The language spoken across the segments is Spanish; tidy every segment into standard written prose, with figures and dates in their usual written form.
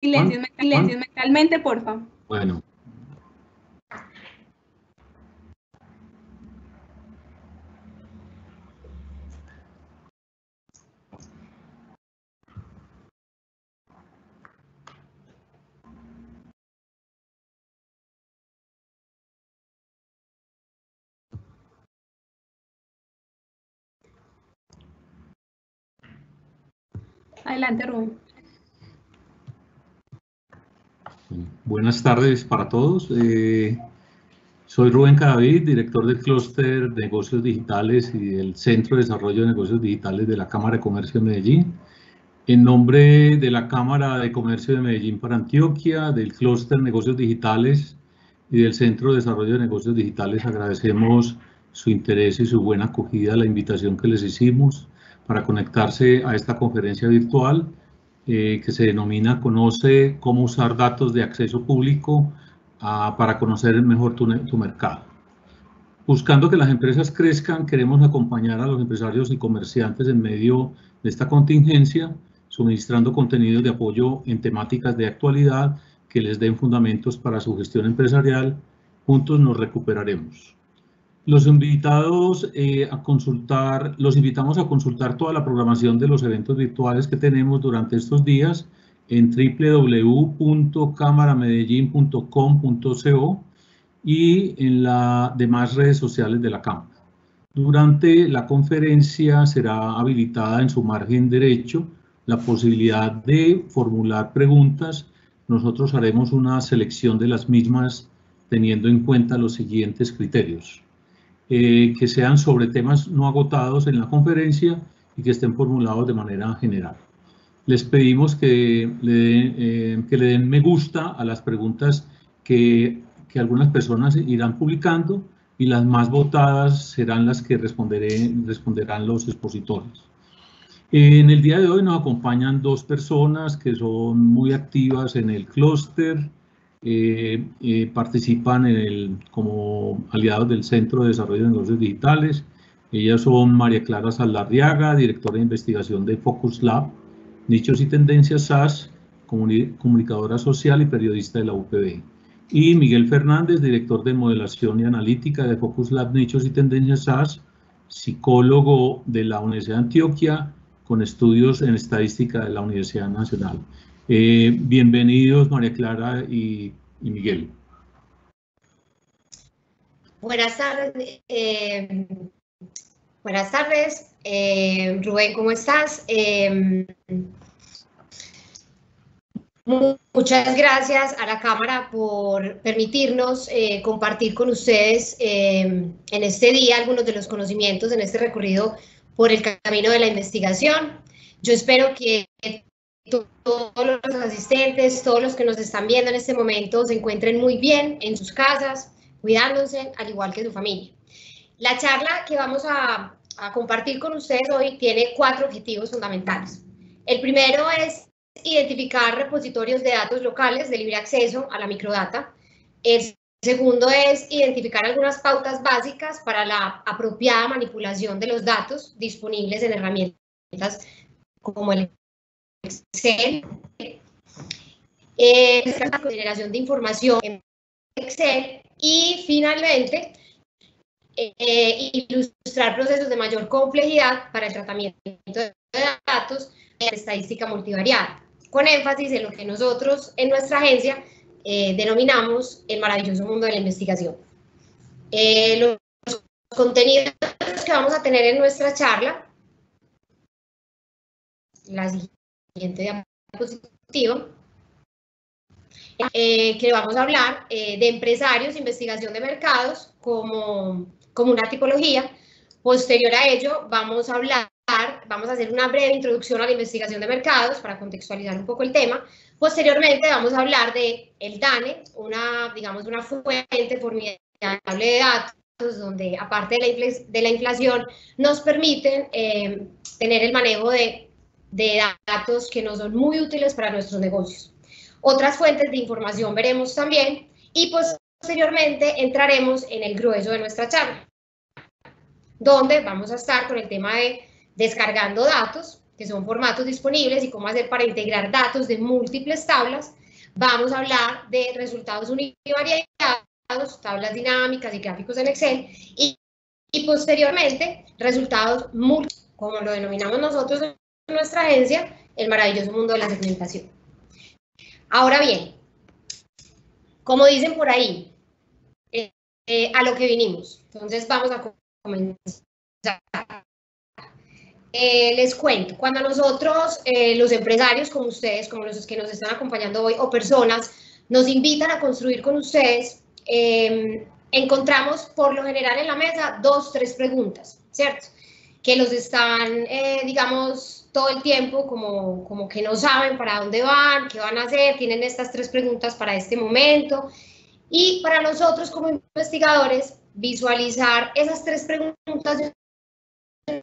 silencios mentalmente, porfa. Bueno. Adelante, Rubén. Buenas tardes para todos. Soy Rubén Cadavid, director del Clúster de Negocios Digitales y del Centro de Desarrollo de Negocios Digitales de la Cámara de Comercio de Medellín. En nombre de la Cámara de Comercio de Medellín para Antioquia, del Clúster Negocios Digitales y del Centro de Desarrollo de Negocios Digitales, agradecemos su interés y su buena acogida a la invitación que les hicimos para conectarse a esta conferencia virtual que se denomina Conoce cómo usar datos de acceso público para conocer mejor tu mercado. Buscando que las empresas crezcan, queremos acompañar a los empresarios y comerciantes en medio de esta contingencia, suministrando contenidos de apoyo en temáticas de actualidad que les den fundamentos para su gestión empresarial. Juntos nos recuperaremos. Los invitamos a consultar toda la programación de los eventos virtuales que tenemos durante estos días en www.cámaramedellin.com.co y en las demás redes sociales de la Cámara. Durante la conferencia será habilitada en su margen derecho la posibilidad de formular preguntas. Nosotros haremos una selección de las mismas teniendo en cuenta los siguientes criterios. Que sean sobre temas no agotados en la conferencia y que estén formulados de manera general. Les pedimos que le den me gusta a las preguntas que algunas personas irán publicando y las más votadas serán las que responderán los expositores. En el día de hoy nos acompañan dos personas que son muy activas en el clúster, participan como aliados del Centro de Desarrollo de Negocios Digitales. Ellas son María Clara Saldarriaga, directora de investigación de Focus Lab, Nichos y Tendencias SAS, comunicadora social y periodista de la UPB. Y Miguel Fernández, director de modelación y analítica de Focus Lab, Nichos y Tendencias SAS, psicólogo de la Universidad de Antioquia, con estudios en estadística de la Universidad Nacional. Bienvenidos María Clara y Miguel. Buenas tardes. Buenas tardes, Rubén, ¿cómo estás? Muchas gracias a la Cámara por permitirnos compartir con ustedes en este día algunos de los conocimientos en este recorrido por el camino de la investigación. Yo espero que todos los asistentes, todos los que nos están viendo en este momento se encuentren muy bien en sus casas, cuidándose, al igual que su familia. La charla que vamos a compartir con ustedes hoy tiene 4 objetivos fundamentales. El primero es identificar repositorios de datos locales de libre acceso a la microdata. El segundo es identificar algunas pautas básicas para la apropiada manipulación de los datos disponibles en herramientas como el Excel. La generación de información en Excel y finalmente ilustrar procesos de mayor complejidad para el tratamiento de datos en estadística multivariada, con énfasis en lo que nosotros en nuestra agencia denominamos el maravilloso mundo de la investigación. Los contenidos que vamos a tener en nuestra charla, la siguiente diapositiva, que vamos a hablar de empresarios, investigación de mercados como una tipología. Posterior a ello vamos a hacer una breve introducción a la investigación de mercados para contextualizar un poco el tema. Posteriormente vamos a hablar de el DANE, una fuente formidable de datos donde aparte de la inflación nos permiten tener el manejo de datos que nos son muy útiles para nuestros negocios. Otras fuentes de información veremos también y posteriormente entraremos en el grueso de nuestra charla, donde vamos a estar con el tema de descargando datos, que son formatos disponibles y cómo hacer para integrar datos de múltiples tablas. Vamos a hablar de resultados univariados, tablas dinámicas y gráficos en Excel, y posteriormente resultados múltiples, como lo denominamos nosotros en nuestra agencia, el maravilloso mundo de la segmentación. Ahora bien, como dicen por ahí, a lo que vinimos. Entonces vamos a comenzar. Les cuento, cuando nosotros, los empresarios como ustedes, como los que nos están acompañando hoy, o personas, nos invitan a construir con ustedes, encontramos por lo general en la mesa 2, 3 preguntas, ¿cierto? Que los están, digamos, todo el tiempo como que no saben para dónde van, qué van a hacer, tienen estas 3 preguntas para este momento. Y para nosotros como investigadores, visualizar esas 3 preguntas de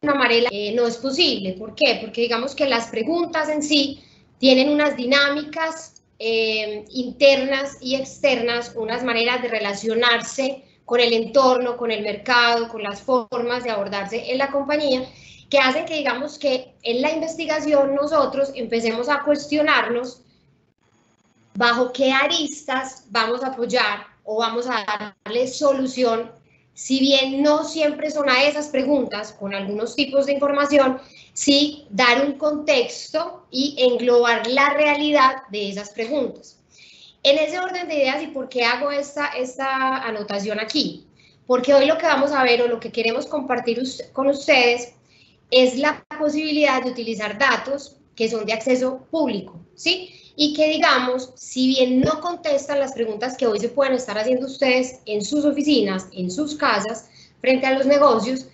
una manera no es posible. ¿Por qué? Porque digamos que las preguntas en sí tienen unas dinámicas internas y externas, unas maneras de relacionarse con el entorno, con el mercado, con las formas de abordarse en la compañía, que hacen que digamos que en la investigación nosotros empecemos a cuestionarnos bajo qué aristas vamos a apoyar o vamos a darle solución, si bien no siempre son a esas preguntas, con algunos tipos de información, sí dar un contexto y englobar la realidad de esas preguntas. En ese orden de ideas, ¿y por qué hago esta anotación aquí? Porque hoy lo que vamos a ver o lo que queremos compartir con ustedes es la posibilidad de utilizar datos que son de acceso público, ¿sí? Y que digamos, si bien no contestan las preguntas que hoy se pueden estar haciendo ustedes en sus oficinas, en sus casas, frente a los negocios,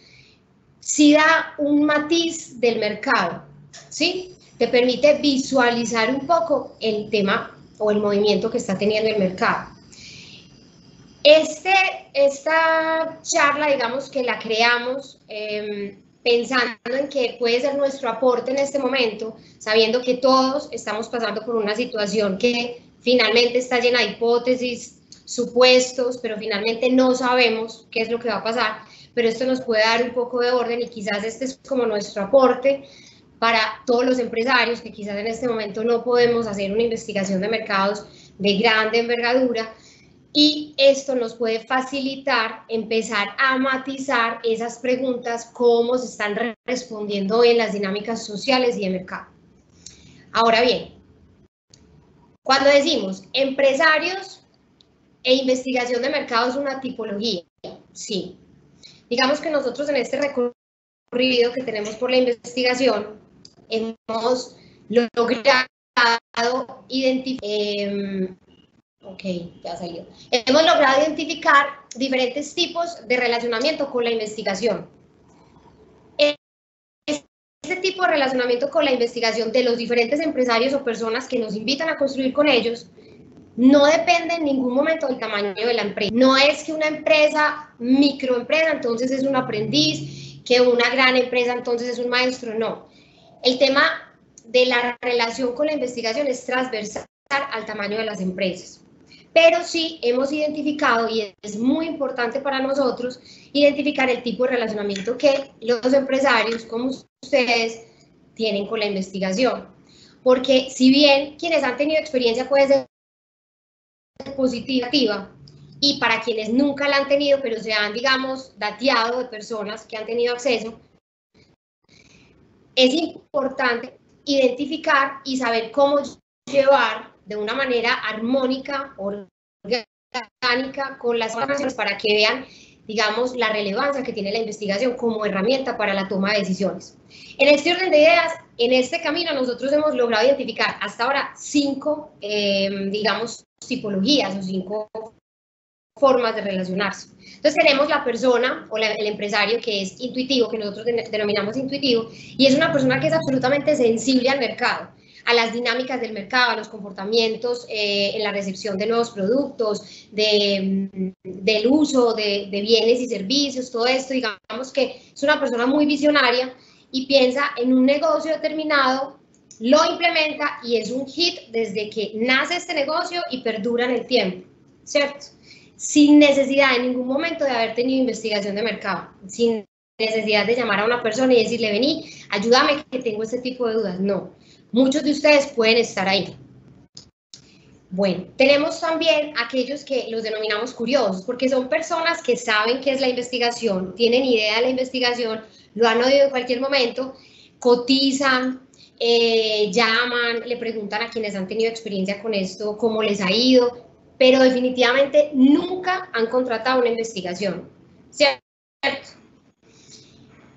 sí da un matiz del mercado, ¿sí? Te permite visualizar un poco el tema o el movimiento que está teniendo el mercado. Esta charla, digamos que la creamos pensando en que puede ser nuestro aporte en este momento, sabiendo que todos estamos pasando por una situación que finalmente está llena de hipótesis, supuestos, pero finalmente no sabemos qué es lo que va a pasar, pero esto nos puede dar un poco de orden y quizás este es como nuestro aporte para todos los empresarios que quizás en este momento no podemos hacer una investigación de mercados de grande envergadura, y esto nos puede facilitar empezar a matizar esas preguntas, cómo se están respondiendo hoy en las dinámicas sociales y de mercado. Ahora bien, cuando decimos empresarios e investigación de mercado es una tipología, sí. Digamos que nosotros en este recorrido que tenemos por la investigación hemos logrado identificar ya salió. Hemos logrado identificar diferentes tipos de relacionamiento con la investigación. Este tipo de relacionamiento con la investigación de los diferentes empresarios o personas que nos invitan a construir con ellos no depende en ningún momento del tamaño de la empresa. No es que una empresa, microempresa, entonces es un aprendiz, que una gran empresa, entonces es un maestro, no. El tema de la relación con la investigación es transversal al tamaño de las empresas. Pero sí hemos identificado, y es muy importante para nosotros, identificar el tipo de relacionamiento que los empresarios, como ustedes, tienen con la investigación. Porque si bien quienes han tenido experiencia puede ser positiva, y para quienes nunca la han tenido, pero se han, digamos, dateado de personas que han tenido acceso, es importante identificar y saber cómo llevar de una manera armónica, orgánica, con las informaciones para que vean, digamos, la relevancia que tiene la investigación como herramienta para la toma de decisiones. En este orden de ideas, en este camino, nosotros hemos logrado identificar hasta ahora 5, digamos, tipologías o 5 formas de relacionarse. Entonces tenemos la persona o el empresario que es intuitivo, que nosotros denominamos intuitivo, y es una persona que es absolutamente sensible al mercado, a las dinámicas del mercado, a los comportamientos en la recepción de nuevos productos, del uso de bienes y servicios, todo esto. Digamos que es una persona muy visionaria y piensa en un negocio determinado, lo implementa y es un hit desde que nace este negocio y perdura en el tiempo, ¿cierto? Sin necesidad en ningún momento de haber tenido investigación de mercado, sin necesidad de llamar a una persona y decirle, vení, ayúdame que tengo este tipo de dudas. No, muchos de ustedes pueden estar ahí. Bueno, tenemos también aquellos que los denominamos curiosos, porque son personas que saben qué es la investigación, tienen idea de la investigación, lo han oído en cualquier momento, cotizan, llaman, le preguntan a quienes han tenido experiencia con esto cómo les ha ido, pero definitivamente nunca han contratado una investigación, ¿cierto?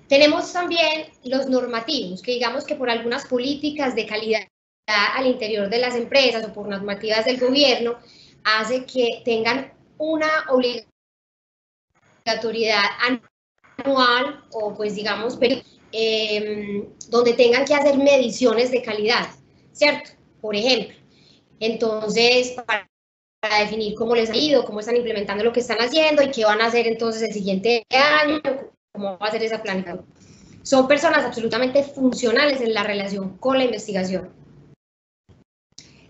Tenemos también los normativos, que digamos que por algunas políticas de calidad al interior de las empresas o por normativas del gobierno, hace que tengan una obligatoriedad anual o pues digamos, donde tengan que hacer mediciones de calidad, ¿cierto? Por ejemplo, entonces, para definir cómo les ha ido, cómo están implementando lo que están haciendo y qué van a hacer entonces el siguiente año, cómo va a ser esa planificación. Son personas absolutamente funcionales en la relación con la investigación.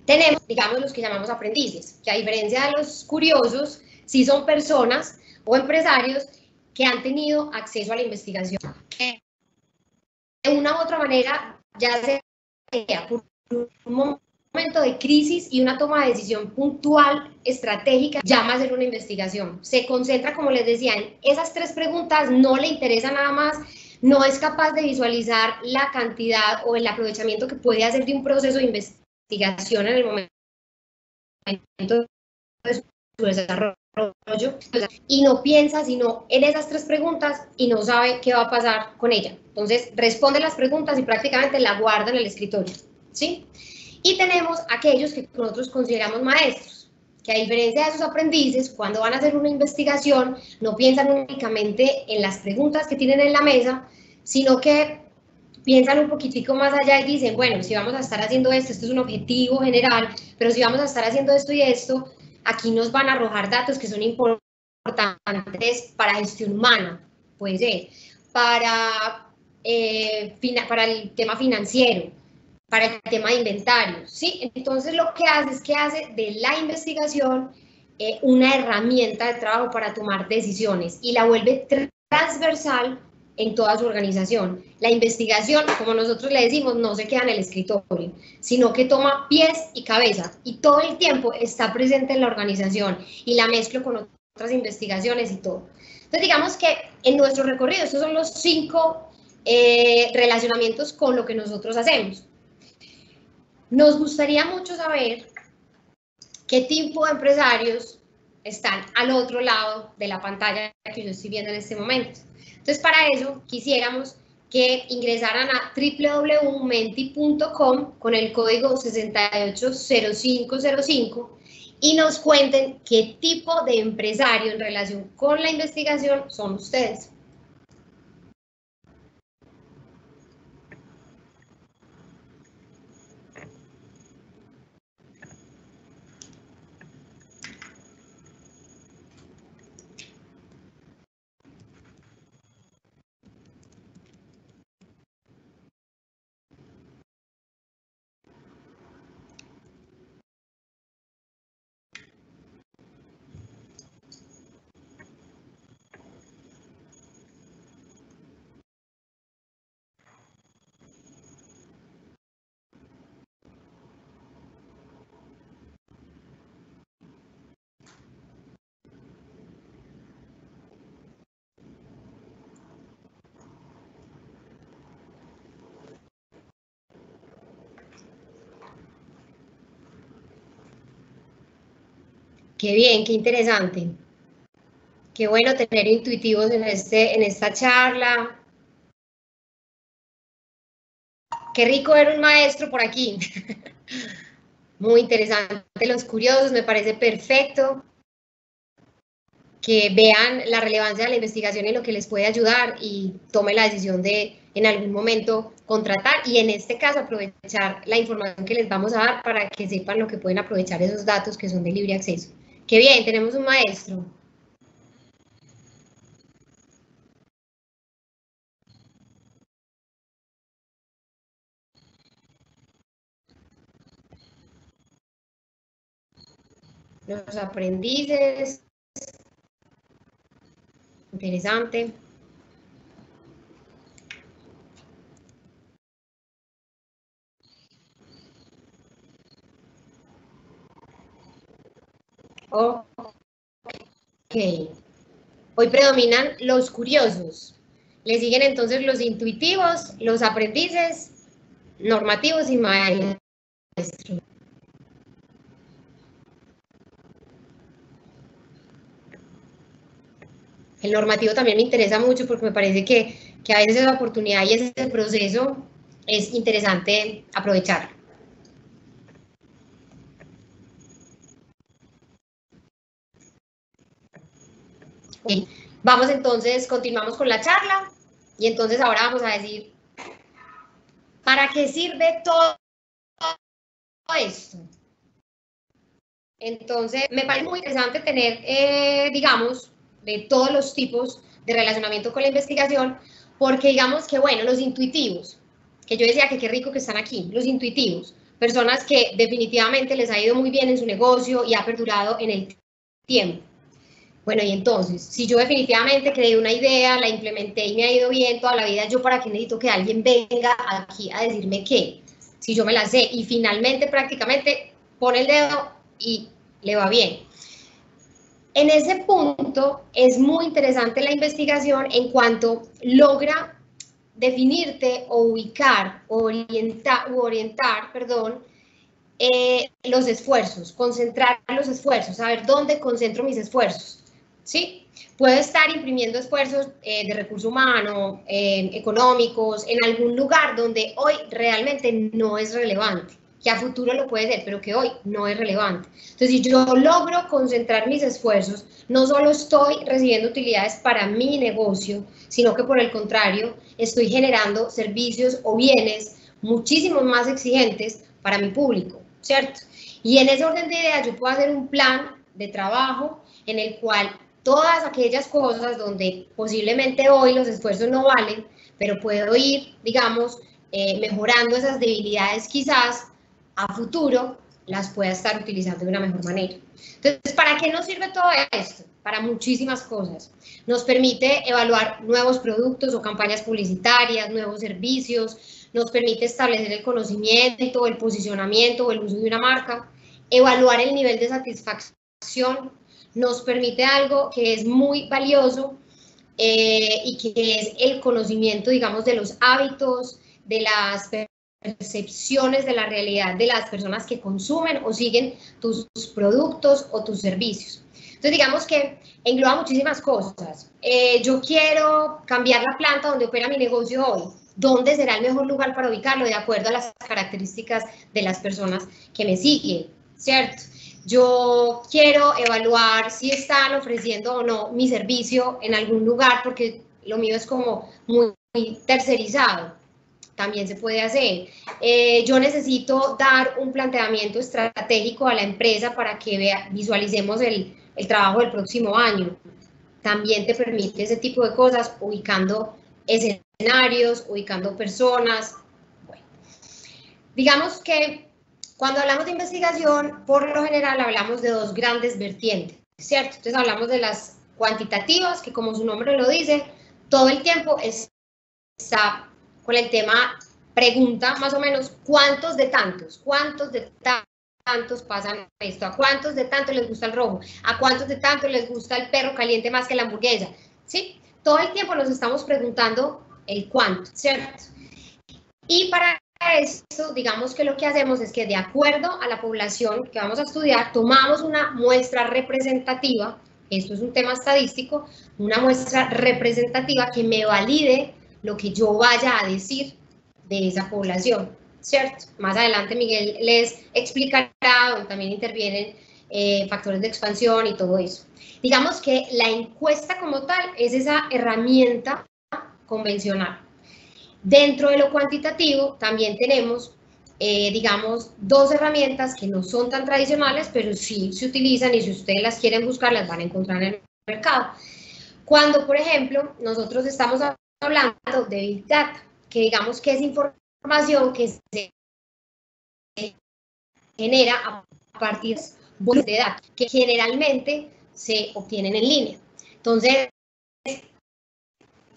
Tenemos, digamos, los que llamamos aprendices, que a diferencia de los curiosos, sí son personas o empresarios que han tenido acceso a la investigación. Que de una u otra manera, ya sea por un momento de crisis y una toma de decisión puntual, estratégica, llama a hacer una investigación. Se concentra, como les decía, en esas 3 preguntas, no le interesa nada más, no es capaz de visualizar la cantidad o el aprovechamiento que puede hacer de un proceso de investigación en el momento de su desarrollo, y no piensa sino en esas 3 preguntas y no sabe qué va a pasar con ella. Entonces responde las preguntas y prácticamente la guarda en el escritorio, ¿sí? Y tenemos aquellos que nosotros consideramos maestros, que a diferencia de sus aprendices, cuando van a hacer una investigación, no piensan únicamente en las preguntas que tienen en la mesa, sino que piensan un poquitico más allá y dicen, bueno, si vamos a estar haciendo esto, esto es un objetivo general, pero si vamos a estar haciendo esto y esto, aquí nos van a arrojar datos que son importantes para gestión humana, puede ser, para el tema financiero, para el tema de inventarios, ¿sí? Entonces lo que hace es que hace de la investigación una herramienta de trabajo para tomar decisiones y la vuelve transversal en toda su organización. La investigación, como nosotros le decimos, no se queda en el escritorio, sino que toma pies y cabeza y todo el tiempo está presente en la organización y la mezclo con otras investigaciones y todo. Entonces digamos que en nuestro recorrido estos son los 5 relacionamientos con lo que nosotros hacemos. Nos gustaría mucho saber qué tipo de empresarios están al otro lado de la pantalla que yo estoy viendo en este momento. Entonces, para eso quisiéramos que ingresaran a www.menti.com con el código 680505 y nos cuenten qué tipo de empresario en relación con la investigación son ustedes. Qué bien, qué interesante. Qué bueno tener intuitivos en esta charla. Qué rico ver un maestro por aquí. Muy interesante. Los curiosos, me parece perfecto que vean la relevancia de la investigación y lo que les puede ayudar y tomen la decisión de en algún momento contratar y en este caso aprovechar la información que les vamos a dar para que sepan lo que pueden aprovechar esos datos que son de libre acceso. Qué bien, tenemos un maestro. Los aprendices. Interesante. Ok. Hoy predominan los curiosos. Le siguen entonces los intuitivos, los aprendices, normativos y maestros. El normativo también me interesa mucho porque me parece que a veces esa oportunidad y ese proceso es interesante aprovechar. Okay. Vamos entonces, continuamos con la charla y entonces ahora vamos a decir, ¿para qué sirve todo esto? Entonces, me parece muy interesante tener, digamos, de todos los tipos de relacionamiento con la investigación, porque digamos que, bueno, los intuitivos, que yo decía que qué rico que están aquí, los intuitivos, personas que definitivamente les ha ido muy bien en su negocio y ha perdurado en el tiempo. Bueno, y entonces, si yo definitivamente creé una idea, la implementé y me ha ido bien toda la vida, ¿yo para qué necesito que alguien venga aquí a decirme qué? Si yo me la sé y finalmente prácticamente pone el dedo y le va bien. En ese punto es muy interesante la investigación en cuanto logra definirte o ubicar, orientar, los esfuerzos, concentrar los esfuerzos, saber dónde concentro mis esfuerzos, ¿sí? Puedo estar imprimiendo esfuerzos de recurso humano, económicos, en algún lugar donde hoy realmente no es relevante, que a futuro lo puede ser, pero que hoy no es relevante. Entonces, si yo logro concentrar mis esfuerzos, no solo estoy recibiendo utilidades para mi negocio, sino que por el contrario, estoy generando servicios o bienes muchísimo más exigentes para mi público, ¿cierto? Y en ese orden de ideas yo puedo hacer un plan de trabajo en el cual todas aquellas cosas donde posiblemente hoy los esfuerzos no valen, pero puedo ir, digamos, mejorando esas debilidades quizás a futuro, las pueda estar utilizando de una mejor manera. Entonces, ¿para qué nos sirve todo esto? Para muchísimas cosas. Nos permite evaluar nuevos productos o campañas publicitarias, nuevos servicios, nos permite establecer el conocimiento, el posicionamiento o el uso de una marca, evaluar el nivel de satisfacción, nos permite algo que es muy valioso y que es el conocimiento, digamos, de los hábitos, de las percepciones de la realidad de las personas que consumen o siguen tus productos o tus servicios. Entonces, digamos que engloba muchísimas cosas. Yo quiero cambiar la planta donde opera mi negocio hoy. ¿Dónde será el mejor lugar para ubicarlo? De acuerdo a las características de las personas que me siguen, ¿cierto? Yo quiero evaluar si están ofreciendo o no mi servicio en algún lugar, porque lo mío es como muy tercerizado. También se puede hacer. Yo necesito dar un planteamiento estratégico a la empresa para que visualicemos el trabajo del próximo año. También te permite ese tipo de cosas, ubicando escenarios, ubicando personas. Bueno, digamos que cuando hablamos de investigación, por lo general hablamos de dos grandes vertientes, ¿cierto? Entonces hablamos de las cuantitativas, que como su nombre lo dice, todo el tiempo está con el tema pregunta, más o menos, ¿cuántos de tantos pasan esto? ¿A cuántos de tantos les gusta el rojo? ¿A cuántos de tantos les gusta el perro caliente más que la hamburguesa? ¿Sí? Todo el tiempo nos estamos preguntando el cuánto, ¿cierto? Y para esto, digamos que lo que hacemos es que de acuerdo a la población que vamos a estudiar, tomamos una muestra representativa, esto es un tema estadístico, una muestra representativa que me valide lo que yo vaya a decir de esa población, ¿cierto? Más adelante Miguel les explicará, donde también intervienen factores de expansión y todo eso. Digamos que la encuesta como tal es esa herramienta convencional. Dentro de lo cuantitativo también tenemos, digamos, dos herramientas que no son tan tradicionales, pero sí se utilizan y si ustedes las quieren buscar, las van a encontrar en el mercado. Cuando, por ejemplo, nosotros estamos hablando de Big Data, que digamos que es información que se genera a partir de datos, que generalmente se obtienen en línea. Entonces,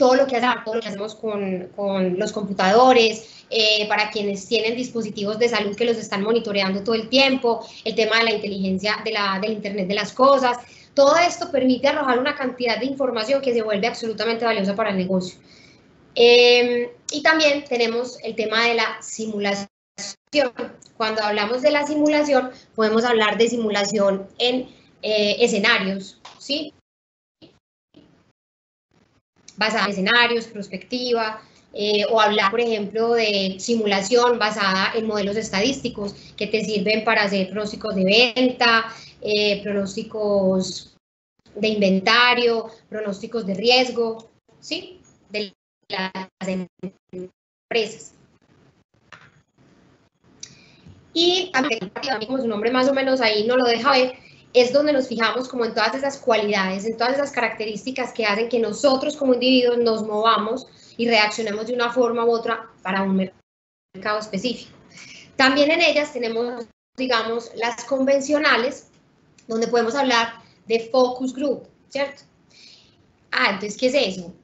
todo lo que hacemos con los computadores, para quienes tienen dispositivos de salud que los están monitoreando todo el tiempo, el tema de la inteligencia del Internet de las cosas. Todo esto permite arrojar una cantidad de información que se vuelve absolutamente valiosa para el negocio. Y también tenemos el tema de la simulación. Cuando hablamos de la simulación, podemos hablar de simulación en escenarios, ¿sí? Basada en escenarios, prospectiva, o hablar, por ejemplo, de simulación basada en modelos estadísticos que te sirven para hacer pronósticos de venta, pronósticos de inventario, pronósticos de riesgo, ¿sí? De las empresas. Y como su nombre más o menos ahí nos lo deja ver, es donde nos fijamos como en todas esas cualidades, en todas esas características que hacen que nosotros como individuos nos movamos y reaccionemos de una forma u otra para un mercado específico. También en ellas tenemos, digamos, las convencionales, donde podemos hablar de focus group, ¿cierto? Entonces, ¿qué es eso?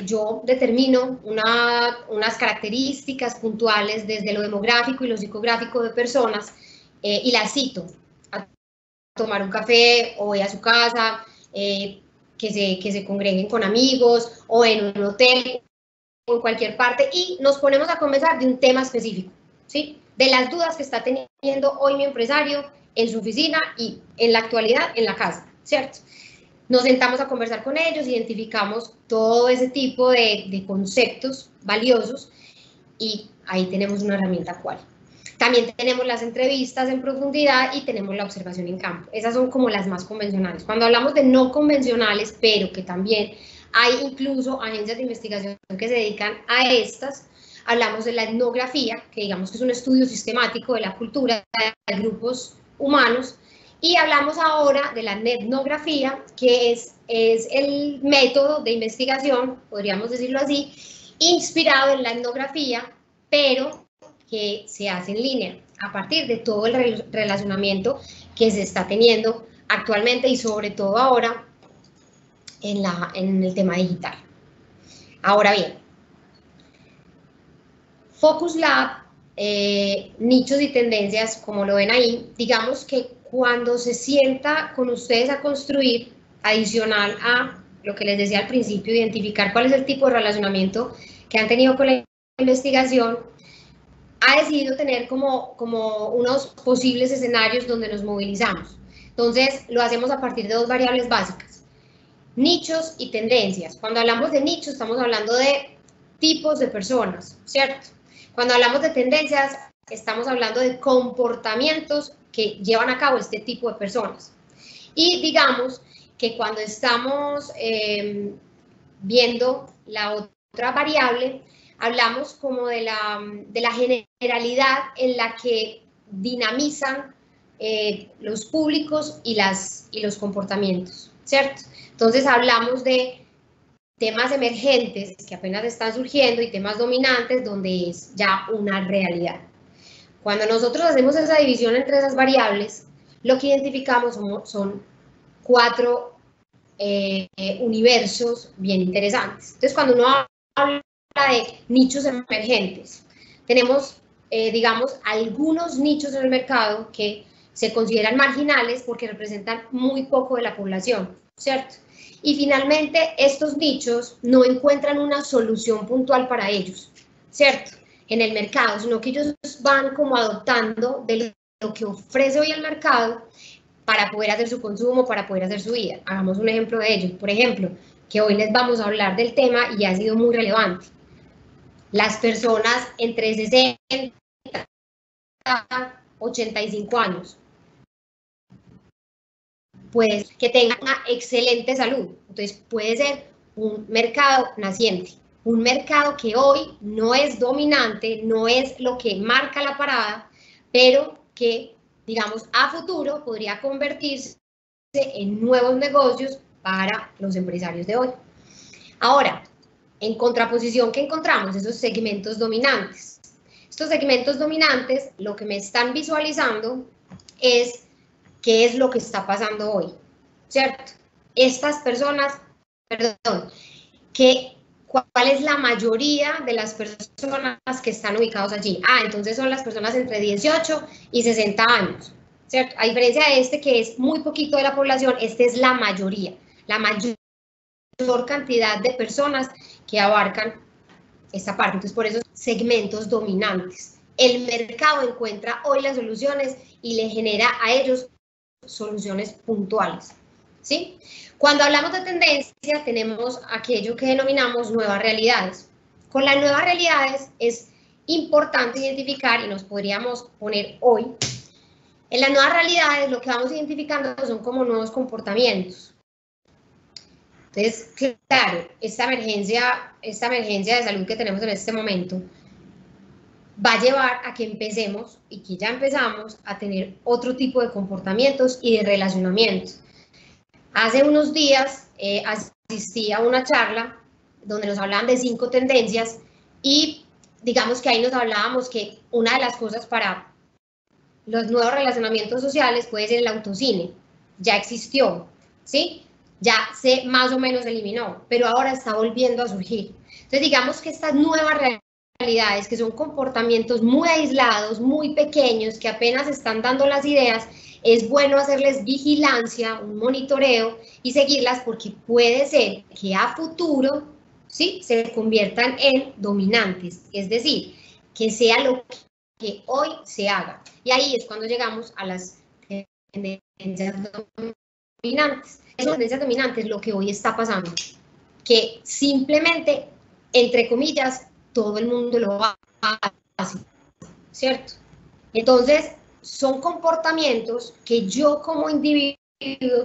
Yo determino unas características puntuales desde lo demográfico y lo psicográfico de personas y las cito a tomar un café o voy a su casa, que se congreguen con amigos o en un hotel o en cualquier parte y nos ponemos a conversar de un tema específico, ¿sí? De las dudas que está teniendo hoy mi empresario en su oficina y en la actualidad en la casa, ¿cierto? Nos sentamos a conversar con ellos, identificamos todo ese tipo de conceptos valiosos y ahí tenemos una herramienta cual. También tenemos las entrevistas en profundidad y tenemos la observación en campo. Esas son como las más convencionales. Cuando hablamos de no convencionales, pero que también hay incluso agencias de investigación que se dedican a estas, hablamos de la etnografía, que digamos que es un estudio sistemático de la cultura de grupos humanos, y hablamos ahora de la etnografía, que es el método de investigación, podríamos decirlo así, inspirado en la etnografía, pero que se hace en línea, a partir de todo el relacionamiento que se está teniendo actualmente y sobre todo ahora en el tema digital. Ahora bien, Focus Lab, nichos y tendencias, como lo ven ahí, digamos que cuando se sienta con ustedes a construir, adicional a lo que les decía al principio, identificar cuál es el tipo de relacionamiento que han tenido con la investigación, ha decidido tener como unos posibles escenarios donde nos movilizamos. Entonces, lo hacemos a partir de dos variables básicas, nichos y tendencias. Cuando hablamos de nichos, estamos hablando de tipos de personas, ¿cierto? Cuando hablamos de tendencias, estamos hablando de comportamientos que llevan a cabo este tipo de personas. Y digamos que cuando estamos viendo la otra variable, hablamos como de la generalidad en la que dinamizan los públicos y los comportamientos, ¿cierto? Entonces hablamos de temas emergentes que apenas están surgiendo y temas dominantes donde es ya una realidad. Cuando nosotros hacemos esa división entre esas variables, lo que identificamos son 4 universos bien interesantes. Entonces, cuando uno habla de nichos emergentes, tenemos, digamos, algunos nichos en el mercado que se consideran marginales porque representan muy poco de la población, ¿cierto? Y finalmente, estos nichos no encuentran una solución puntual para ellos, ¿cierto? En el mercado, sino que ellos van como adoptando de lo que ofrece hoy el mercado para poder hacer su consumo, para poder hacer su vida. Hagamos un ejemplo de ello. Por ejemplo, que hoy les vamos a hablar del tema y ha sido muy relevante. Las personas entre 60 y 85 años. Pues que tengan una excelente salud. Entonces puede ser un mercado naciente. Un mercado que hoy no es dominante, no es lo que marca la parada, pero que, digamos, a futuro podría convertirse en nuevos negocios para los empresarios de hoy. Ahora, en contraposición, ¿qué encontramos? Esos segmentos dominantes. Estos segmentos dominantes, lo que me están visualizando es qué es lo que está pasando hoy, ¿cierto? Estas personas, ¿cuál es la mayoría de las personas que están ubicados allí? Entonces son las personas entre 18 y 60 años, ¿cierto? A diferencia de este, que es muy poquito de la población, este es la mayoría, la mayor cantidad de personas que abarcan esta parte. Entonces, por eso, segmentos dominantes. El mercado encuentra hoy las soluciones y le genera a ellos soluciones puntuales, ¿sí? Cuando hablamos de tendencia, tenemos aquello que denominamos nuevas realidades. Con las nuevas realidades es importante identificar, y nos podríamos poner hoy, en las nuevas realidades lo que vamos identificando son como nuevos comportamientos. Entonces, claro, esta emergencia de salud que tenemos en este momento va a llevar a que empecemos, y que ya empezamos, a tener otro tipo de comportamientos y de relacionamientos. Hace unos días asistí a una charla donde nos hablaban de 5 tendencias y digamos que ahí nos hablábamos que una de las cosas para los nuevos relacionamientos sociales puede ser el autocine. Ya existió, ¿sí? Ya se más o menos eliminó, pero ahora está volviendo a surgir. Entonces digamos que estas nuevas realidades, que son comportamientos muy aislados, muy pequeños, que apenas están dando las ideas, es bueno hacerles vigilancia, un monitoreo y seguirlas, porque puede ser que a futuro, ¿sí?, se conviertan en dominantes, es decir, que sea lo que hoy se haga. Y ahí es cuando llegamos a las tendencias dominantes. Esas tendencias dominantes, lo que hoy está pasando, que simplemente, entre comillas, todo el mundo lo hace, ¿cierto? Entonces, son comportamientos que yo como individuo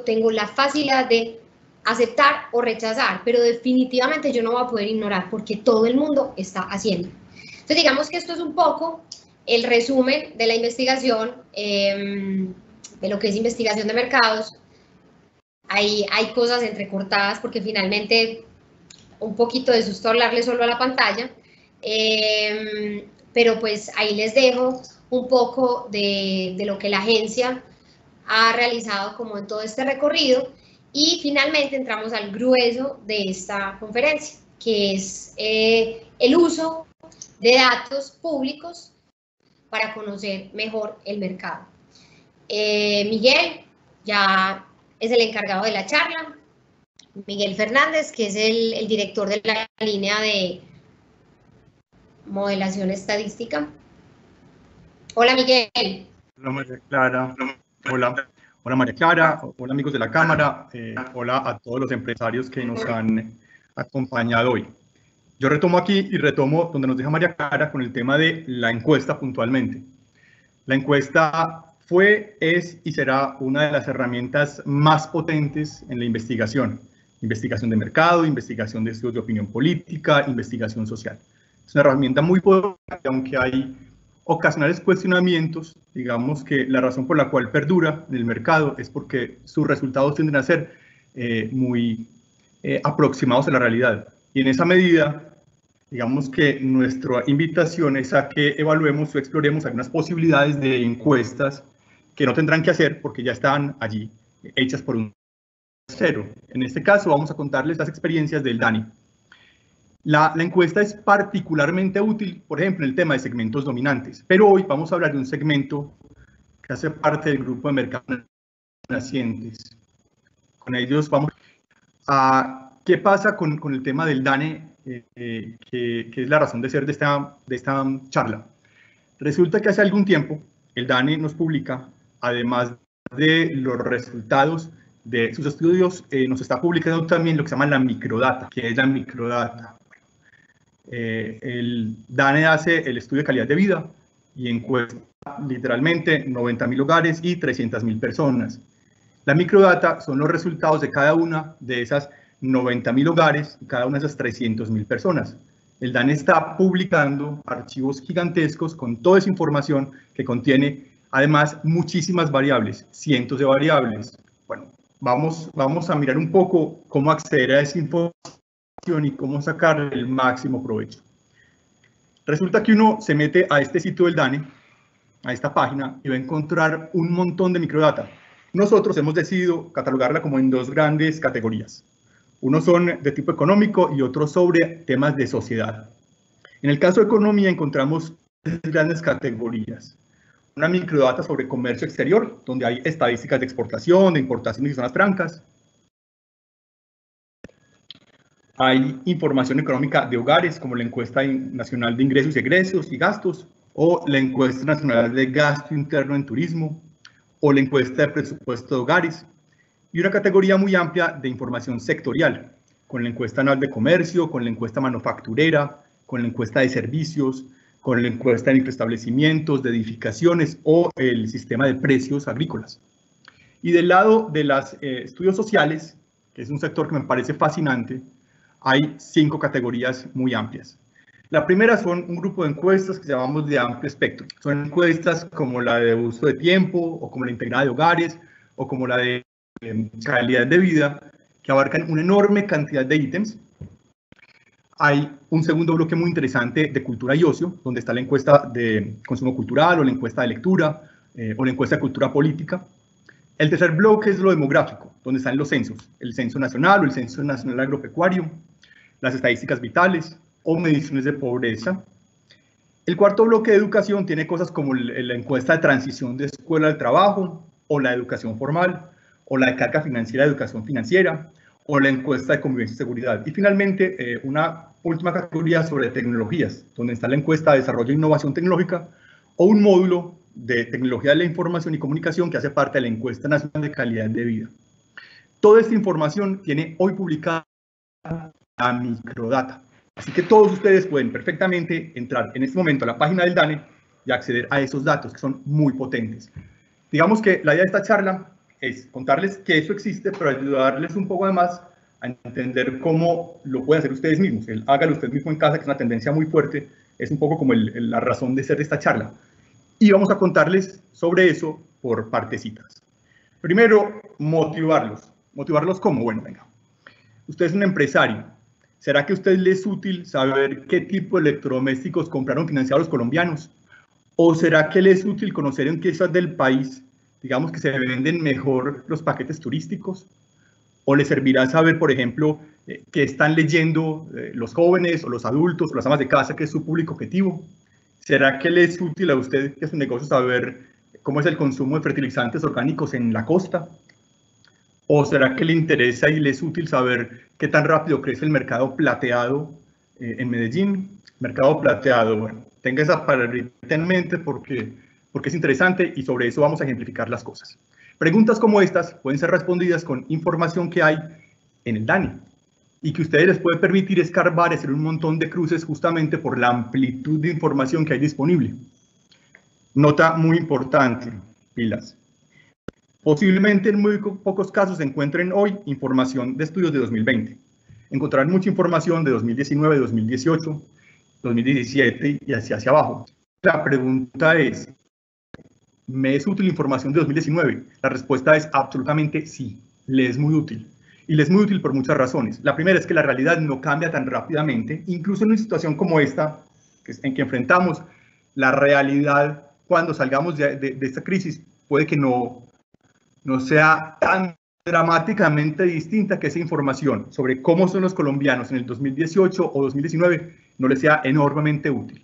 tengo la facilidad de aceptar o rechazar, pero definitivamente yo no voy a poder ignorar porque todo el mundo está haciendo. Entonces, digamos que esto es un poco el resumen de la investigación, de lo que es investigación de mercados. Hay cosas entrecortadas porque finalmente un poquito de susto hablarle solo a la pantalla, pero pues ahí les dejo un poco de lo que la agencia ha realizado como en todo este recorrido, y finalmente entramos al grueso de esta conferencia, que es el uso de datos públicos para conocer mejor el mercado. Miguel ya es el encargado de la charla, Miguel Fernández, que es el director de la línea de modelación estadística. Hola, Miguel. Hola, María Clara. Hola, María Clara. Hola, amigos de la Cámara. Hola a todos los empresarios que nos han acompañado hoy. Yo retomo aquí y retomo donde nos deja María Clara con el tema de la encuesta puntualmente. La encuesta fue, es y será una de las herramientas más potentes en la investigación. Investigación de mercado, investigación de estudios de opinión política, investigación social. Es una herramienta muy potente, aunque hay ocasionales cuestionamientos. Digamos que la razón por la cual perdura en el mercado es porque sus resultados tienden a ser muy aproximados a la realidad. Y en esa medida, digamos que nuestra invitación es a que evaluemos o exploremos algunas posibilidades de encuestas que no tendrán que hacer porque ya están allí, hechas por un tercero. En este caso vamos a contarles las experiencias del DANE. La encuesta es particularmente útil, por ejemplo, en el tema de segmentos dominantes, pero hoy vamos a hablar de un segmento que hace parte del grupo de mercados nacientes. Con ellos vamos a qué pasa con el tema del DANE, que es la razón de ser de esta charla. Resulta que hace algún tiempo el DANE nos publica, además de los resultados de sus estudios, nos está publicando también lo que se llama la microdata. ¿Qué es la microdata? El DANE hace el estudio de calidad de vida y encuesta literalmente 90.000 hogares y 300.000 personas. La microdata son los resultados de cada una de esas 90.000 hogares y cada una de esas 300.000 personas. El DANE está publicando archivos gigantescos con toda esa información que contiene además muchísimas variables, cientos de variables. Bueno, vamos a mirar un poco cómo acceder a esa información y cómo sacar el máximo provecho. Resulta que uno se mete a este sitio del DANE, a esta página, y va a encontrar un montón de microdata. Nosotros hemos decidido catalogarla como en dos grandes categorías. Unos son de tipo económico y otros sobre temas de sociedad. En el caso de economía encontramos tres grandes categorías. Una microdata sobre comercio exterior, donde hay estadísticas de exportación, de importación y zonas francas. Hay información económica de hogares, como la encuesta nacional de ingresos y egresos y gastos, o la encuesta nacional de gasto interno en turismo, o la encuesta de presupuesto de hogares. Y una categoría muy amplia de información sectorial, con la encuesta anual de comercio, con la encuesta manufacturera, con la encuesta de servicios, con la encuesta de microestablecimientos, de edificaciones o el sistema de precios agrícolas. Y del lado de los estudios sociales, que es un sector que me parece fascinante, hay 5 categorías muy amplias. La primera son un grupo de encuestas que llamamos de amplio espectro. Son encuestas como la de uso de tiempo, o como la integrada de hogares, o como la de calidad de vida, que abarcan una enorme cantidad de ítems. Hay un segundo bloque muy interesante de cultura y ocio, donde está la encuesta de consumo cultural, o la encuesta de lectura, o la encuesta de cultura política. El tercer bloque es lo demográfico, donde están los censos, el censo nacional o el censo nacional agropecuario, las estadísticas vitales o mediciones de pobreza. El cuarto bloque de educación tiene cosas como la encuesta de transición de escuela al trabajo, o la educación formal, o la de carga financiera de educación financiera, o la encuesta de convivencia y seguridad. Y finalmente, una última categoría sobre tecnologías, donde está la encuesta de desarrollo e innovación tecnológica, o un módulo de tecnología de la información y comunicación que hace parte de la encuesta nacional de calidad de vida. Toda esta información tiene hoy publicada la microdata. Así que todos ustedes pueden perfectamente entrar en este momento a la página del DANE y acceder a esos datos que son muy potentes. Digamos que la idea de esta charla es contarles que eso existe, pero ayudarles un poco además a entender cómo lo pueden hacer ustedes mismos. El hágalo usted mismo en casa, que es una tendencia muy fuerte, es un poco como la razón de ser de esta charla. Y vamos a contarles sobre eso por partecitas. Primero, motivarlos. ¿Motivarlos cómo? Bueno, venga. Usted es un empresario. ¿Será que a usted le es útil saber qué tipo de electrodomésticos compraron financiados los colombianos? ¿O será que le es útil conocer en qué zonas del país, digamos, que se venden mejor los paquetes turísticos? ¿O le servirá saber, por ejemplo, qué están leyendo los jóvenes o los adultos o las amas de casa, que es su público objetivo? ¿Será que le es útil a usted, que es un negocio, saber cómo es el consumo de fertilizantes orgánicos en la costa? ¿O será que le interesa y le es útil saber qué tan rápido crece el mercado plateado en Medellín? Mercado plateado, bueno, tenga esa palabrita en mente porque es interesante y sobre eso vamos a ejemplificar las cosas. Preguntas como estas pueden ser respondidas con información que hay en el DANE y que a ustedes les puede permitir escarbar y hacer un montón de cruces justamente por la amplitud de información que hay disponible. Nota muy importante, pilas. Posiblemente en muy pocos casos se encuentren hoy información de estudios de 2020. Encontrarán mucha información de 2019, 2018, 2017 y hacia abajo. La pregunta es, ¿me es útil información de 2019? La respuesta es absolutamente sí, le es muy útil. Y le es muy útil por muchas razones. La primera es que la realidad no cambia tan rápidamente, incluso en una situación como esta, en que enfrentamos la realidad cuando salgamos de esta crisis, puede que no sea tan dramáticamente distinta, que esa información sobre cómo son los colombianos en el 2018 o 2019 no les sea enormemente útil.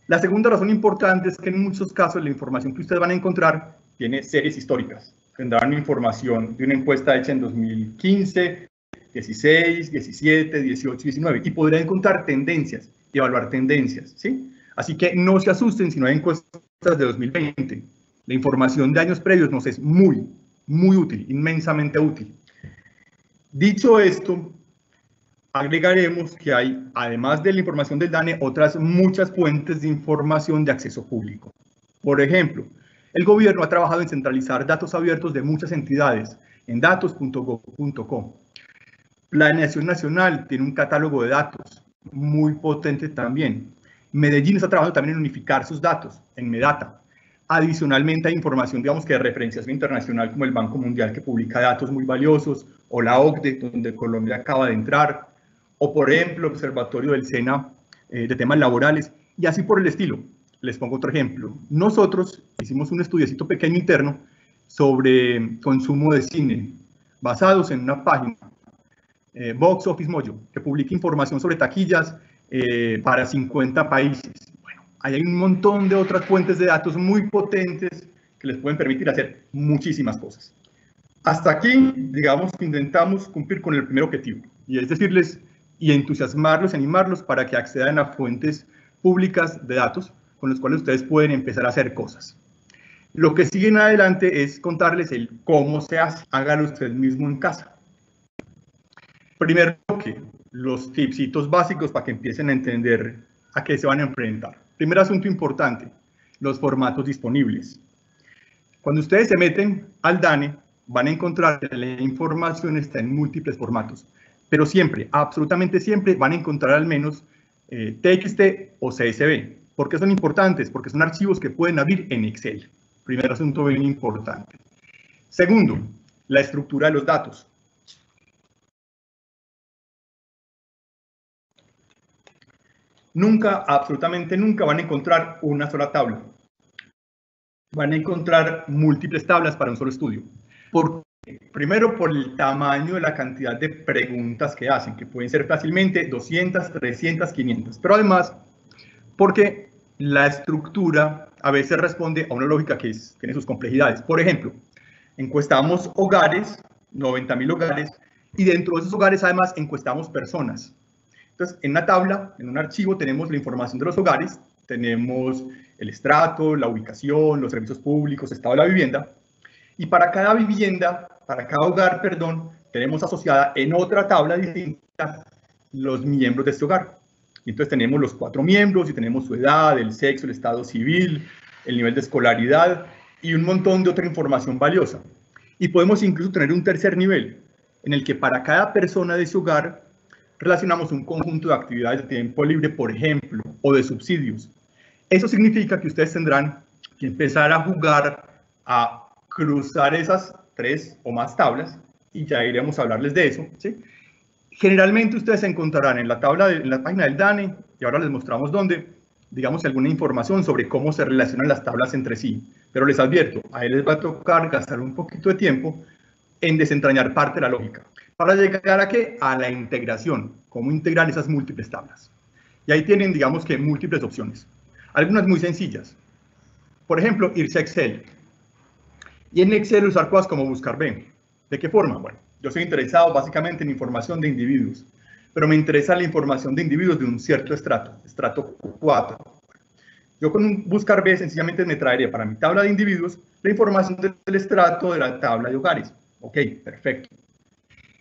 La segunda razón importante es que en muchos casos la información que ustedes van a encontrar tiene series históricas. Tendrán información de una encuesta hecha en 2015, 16, 17, 18, 19 y podrán encontrar tendencias y evaluar tendencias, ¿sí? Así que no se asusten si no hay encuestas de 2020. La información de años previos nos es muy útil, inmensamente útil. Dicho esto, agregaremos que hay, además de la información del DANE, otras muchas fuentes de información de acceso público. Por ejemplo, el gobierno ha trabajado en centralizar datos abiertos de muchas entidades en datos.gov.co. Planeación Nacional tiene un catálogo de datos muy potente también. Medellín está trabajando también en unificar sus datos en Medata. Adicionalmente hay información, digamos, que de referenciación internacional, como el Banco Mundial, que publica datos muy valiosos, o la OCDE, donde Colombia acaba de entrar, o por ejemplo el Observatorio del SENA de temas laborales, y así por el estilo. Les pongo otro ejemplo. Nosotros hicimos un estudiecito pequeño interno sobre consumo de cine, basados en una página Box Office Mojo, que publica información sobre taquillas para 50 países. Bueno, hay un montón de otras fuentes de datos muy potentes que les pueden permitir hacer muchísimas cosas. Hasta aquí, digamos que intentamos cumplir con el primer objetivo, y es decirles y entusiasmarlos, animarlos para que accedan a fuentes públicas de datos con los cuales ustedes pueden empezar a hacer cosas. Lo que sigue en adelante es contarles el cómo se hace. Hágalo usted mismo en casa. Primer bloque, los tipsitos básicos para que empiecen a entender a qué se van a enfrentar. Primer asunto importante, los formatos disponibles. Cuando ustedes se meten al DANE, van a encontrar que la información está en múltiples formatos, pero siempre, absolutamente siempre, van a encontrar al menos TXT o CSV. ¿Por qué son importantes? Porque son archivos que pueden abrir en Excel. Primer asunto bien importante. Segundo, la estructura de los datos. Nunca, absolutamente nunca van a encontrar una sola tabla. Van a encontrar múltiples tablas para un solo estudio. ¿Por qué? Primero, por el tamaño de la cantidad de preguntas que hacen, que pueden ser fácilmente 200, 300, 500. Pero además, porque la estructura a veces responde a una lógica que tiene sus complejidades. Por ejemplo, encuestamos hogares, 90.000 hogares, y dentro de esos hogares además encuestamos personas. Entonces, en una tabla, en un archivo, tenemos la información de los hogares, tenemos el estrato, la ubicación, los servicios públicos, estado de la vivienda, y para cada vivienda, para cada hogar, perdón, tenemos asociada en otra tabla distinta los miembros de este hogar. Entonces tenemos los 4 miembros y tenemos su edad, el sexo, el estado civil, el nivel de escolaridad y un montón de otra información valiosa. Y podemos incluso tener un tercer nivel, en el que para cada persona de ese hogar relacionamos un conjunto de actividades de tiempo libre, por ejemplo, o de subsidios. Eso significa que ustedes tendrán que empezar a jugar a cruzar esas 3 o más tablas, y ya iremos a hablarles de eso, ¿sí? Generalmente ustedes encontrarán en la tabla, en la página del DANE, y ahora les mostramos dónde, digamos, alguna información sobre cómo se relacionan las tablas entre sí. Pero les advierto, a él les va a tocar gastar un poquito de tiempo en desentrañar parte de la lógica. ¿Para llegar a qué? A la integración, cómo integrar esas múltiples tablas. Y ahí tienen, digamos que, múltiples opciones. Algunas muy sencillas. Por ejemplo, irse a Excel. Y en Excel usar cosas como buscar B. ¿De qué forma? Bueno, yo soy interesado básicamente en información de individuos, pero me interesa la información de individuos de un cierto estrato 4. Yo con un buscar B sencillamente me traería para mi tabla de individuos la información del estrato de la tabla de hogares. Ok, perfecto.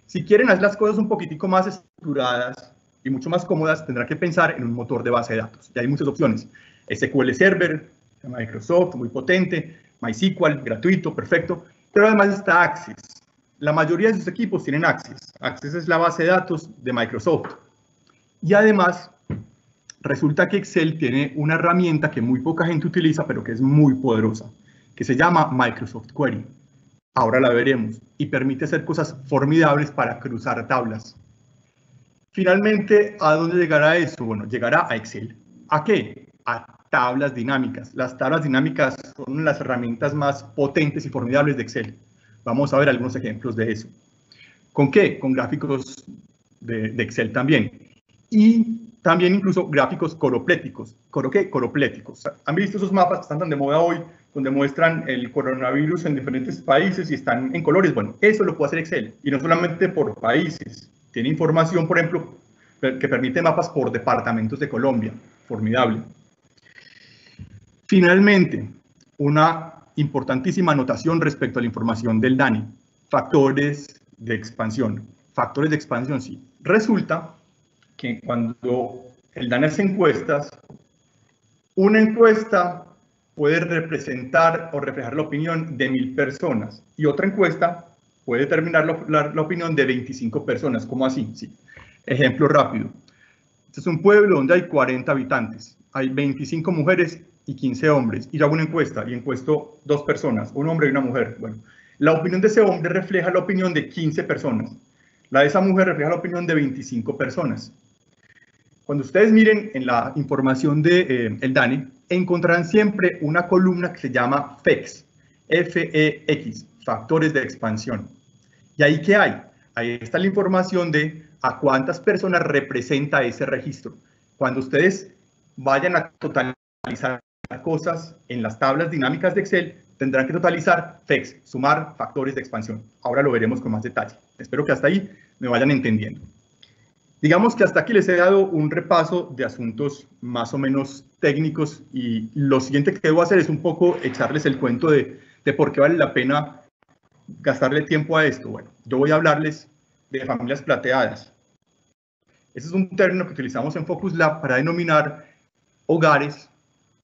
Si quieren hacer las cosas un poquitico más estructuradas y mucho más cómodas, tendrán que pensar en un motor de base de datos. Y hay muchas opciones. SQL Server, de Microsoft, muy potente. MySQL, gratuito, perfecto. Pero además está Access. La mayoría de sus equipos tienen Access. Access es la base de datos de Microsoft. Y además, resulta que Excel tiene una herramienta que muy poca gente utiliza, pero que es muy poderosa, que se llama Microsoft Query. Ahora la veremos. Y permite hacer cosas formidables para cruzar tablas. Finalmente, ¿a dónde llegará eso? Bueno, llegará a Excel. ¿A qué? A tablas dinámicas. Las tablas dinámicas son las herramientas más potentes y formidables de Excel. Vamos a ver algunos ejemplos de eso. ¿Con qué? Con gráficos de Excel también. Y también incluso gráficos coropléticos. ¿Qué? Coropléticos. ¿Han visto esos mapas que están tan de moda hoy, donde muestran el coronavirus en diferentes países y están en colores? Bueno, eso lo puede hacer Excel. Y no solamente por países. Tiene información, por ejemplo, que permite mapas por departamentos de Colombia. Formidable. Finalmente, una importantísima anotación respecto a la información del DANE. Factores de expansión. Factores de expansión, sí. Resulta que cuando el DANE hace encuestas, una encuesta puede representar o reflejar la opinión de 1000 personas y otra encuesta puede determinar la opinión de 25 personas. ¿Cómo así? Sí. Ejemplo rápido. Este es un pueblo donde hay 40 habitantes. Hay 25 mujeres y 15 hombres. Y yo hago una encuesta y encuesto 2 personas, un hombre y una mujer. Bueno, la opinión de ese hombre refleja la opinión de 15 personas. La de esa mujer refleja la opinión de 25 personas. Cuando ustedes miren en la información de el DANE, encontrarán siempre una columna que se llama FEX, F-E-X, factores de expansión. ¿Y ahí qué hay? ahí está la información de a cuántas personas representa ese registro. Cuando ustedes vayan a totalizar cosas en las tablas dinámicas de Excel, tendrán que totalizar FEX, sumar factores de expansión. Ahora lo veremos con más detalle. Espero que hasta ahí me vayan entendiendo. Digamos que hasta aquí les he dado un repaso de asuntos más o menos técnicos y lo siguiente que debo hacer es un poco echarles el cuento de por qué vale la pena gastarle tiempo a esto. Bueno, yo voy a hablarles de familias plateadas. Ese es un término que utilizamos en Focus Lab para denominar hogares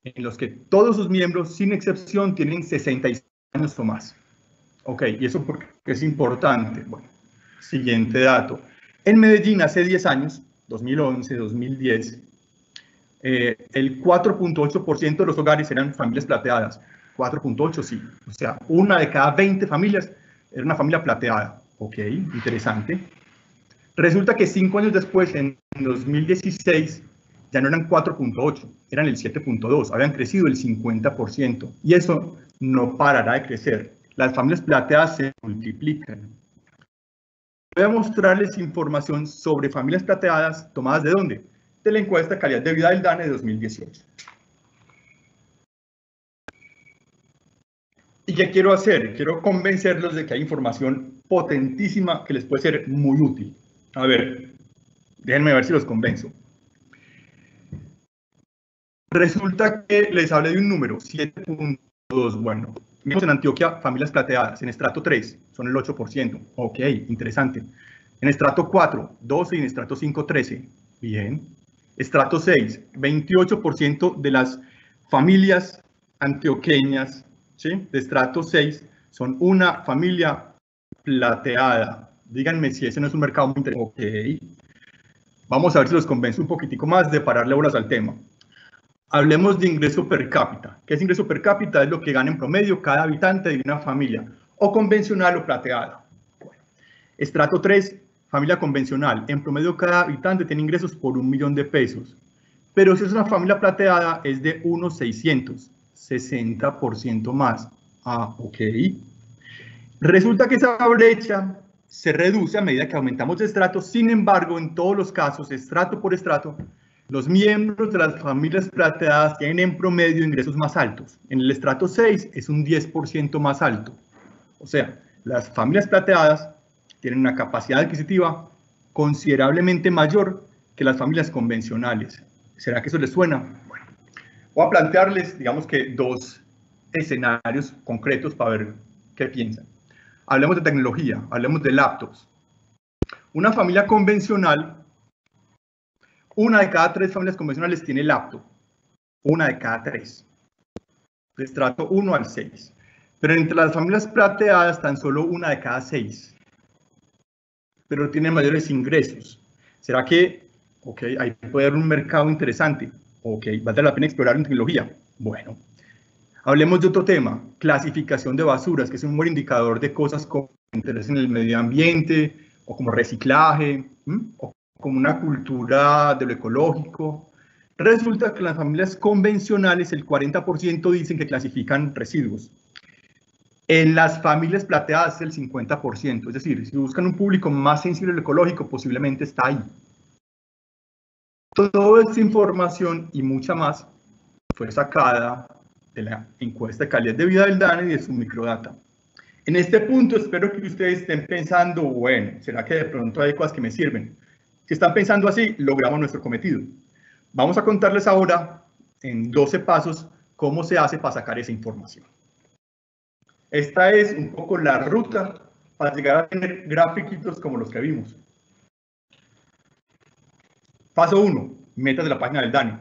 en los que todos sus miembros, sin excepción, tienen 66 años o más. Ok, ¿y eso por qué es importante? Bueno, siguiente dato. En Medellín, hace 10 años, 2011, 2010, el 4.8% de los hogares eran familias plateadas. 4.8, sí. O sea, una de cada 20 familias era una familia plateada. Ok, interesante. Resulta que 5 años después, en 2016, ya no eran 4.8, eran el 7.2, habían crecido el 50%. Y eso no parará de crecer. Las familias plateadas se multiplican. Voy a mostrarles información sobre familias plateadas tomadas ¿de dónde? De la encuesta Calidad de Vida del DANE de 2018. ¿Y qué quiero hacer? Quiero convencerlos de que hay información potentísima que les puede ser muy útil. A ver, déjenme ver si los convenzo. Resulta que les hablé de un número, 7.2. Bueno, vimos en Antioquia familias plateadas, en estrato 3 son el 8%. Ok, interesante. En estrato 4, 12 y en estrato 5, 13. Bien. Estrato 6, 28% de las familias antioqueñas, ¿sí?, de estrato 6 son una familia plateada. Díganme si ese no es un mercado muy interesante. Ok. Vamos a ver si los convenzo un poquitico más de pararle bolas al tema. Hablemos de ingreso per cápita. ¿Qué es ingreso per cápita? Es lo que gana en promedio cada habitante de una familia, o convencional o plateada. Bueno, estrato 3, familia convencional. En promedio cada habitante tiene ingresos por 1 millón de pesos. Pero si es una familia plateada, es de unos 600, 60% más. Ah, ok. Resulta que esa brecha se reduce a medida que aumentamos de estratos. Sin embargo, en todos los casos, estrato por estrato, los miembros de las familias plateadas tienen en promedio ingresos más altos. En el estrato 6 es un 10% más alto. O sea, las familias plateadas tienen una capacidad adquisitiva considerablemente mayor que las familias convencionales. ¿Será que eso les suena? Bueno, voy a plantearles, digamos que 2 escenarios concretos para ver qué piensan. Hablemos de tecnología, hablemos de laptops. Una familia convencional, una de cada 3 familias convencionales tiene laptop. Una de cada 3. De estrato 1 al 6. Pero entre las familias plateadas, tan solo una de cada 6. Pero tienen mayores ingresos. ¿Será que, ok, ahí puede haber un mercado interesante? Ok, vale la pena explorar en tecnología. Bueno, hablemos de otro tema, clasificación de basuras, que es un buen indicador de cosas como interés en el medio ambiente, o como reciclaje, o como una cultura de lo ecológico. Resulta que las familias convencionales, el 40% dicen que clasifican residuos. En las familias plateadas es el 50%, es decir, si buscan un público más sensible a lo ecológico, posiblemente está ahí. Toda esta información y mucha más fue sacada de la encuesta de calidad de vida del DANE y de su microdata. En este punto espero que ustedes estén pensando, bueno, ¿será que de pronto hay cosas que me sirven? Si están pensando así, logramos nuestro cometido. Vamos a contarles ahora en 12 pasos cómo se hace para sacar esa información. Esta es un poco la ruta para llegar a tener grafiquitos como los que vimos. Paso 1, metas de la página del DANE.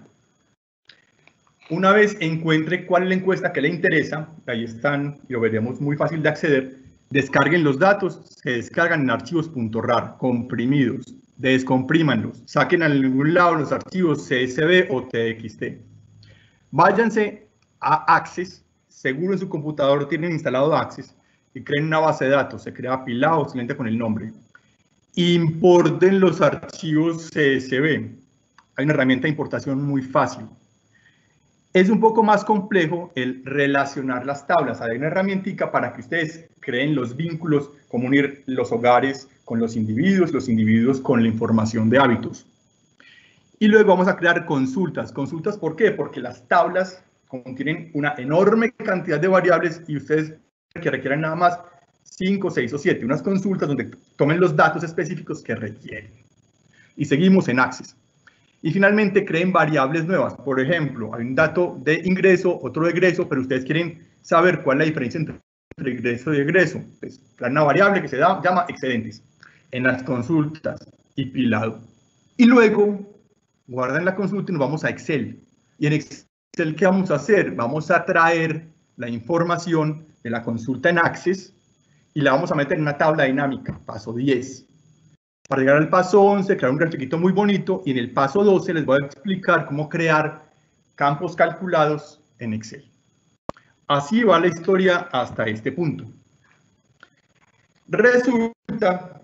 Una vez encuentre cuál es la encuesta que le interesa, ahí están y lo veremos muy fácil de acceder, descarguen los datos, se descargan en archivos.rar, comprimidos, descomprímanlos, saquen a algún lado los archivos CSV o TXT. Váyanse a Access, seguro en su computador tienen instalado Access, y creen una base de datos, se crea apilado simplemente con el nombre. Importen los archivos CSV. Hay una herramienta de importación muy fácil. Es un poco más complejo el relacionar las tablas. Hay una herramientica para que ustedes creen los vínculos, cómo unir los hogares con los individuos con la información de hábitos. Y luego vamos a crear consultas. ¿Consultas por qué? Porque las tablas contienen una enorme cantidad de variables y ustedes que requieren nada más 5, 6 o 7. Unas consultas donde tomen los datos específicos que requieren. Y seguimos en Access. Y finalmente creen variables nuevas. Por ejemplo, hay un dato de ingreso, otro de egreso, pero ustedes quieren saber cuál es la diferencia entre ingreso y egreso. Pues, crean una variable que se llama excedentes en las consultas y pilado. Y luego guardan la consulta y nos vamos a Excel. Y en Excel, ¿qué vamos a hacer? Vamos a traer la información de la consulta en Access y la vamos a meter en una tabla dinámica, paso 10. Para llegar al paso 11, crear un grafiquito muy bonito, y en el paso 12 les voy a explicar cómo crear campos calculados en Excel. Así va la historia hasta este punto. Resulta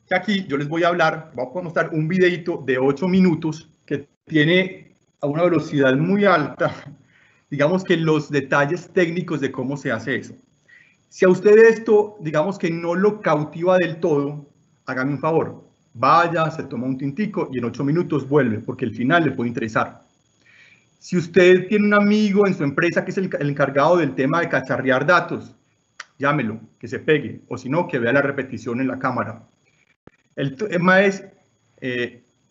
que aquí yo les voy a hablar, voy a mostrar un videito de 8 minutos que tiene a una velocidad muy alta, digamos que los detalles técnicos de cómo se hace eso. Si a usted esto, digamos que no lo cautiva del todo, hágame un favor, vaya, se toma un tintico y en 8 minutos vuelve, porque el final le puede interesar. Si usted tiene un amigo en su empresa que es el encargado del tema de cacharrear datos, llámelo, que se pegue, o si no, que vea la repetición en la cámara. El tema es,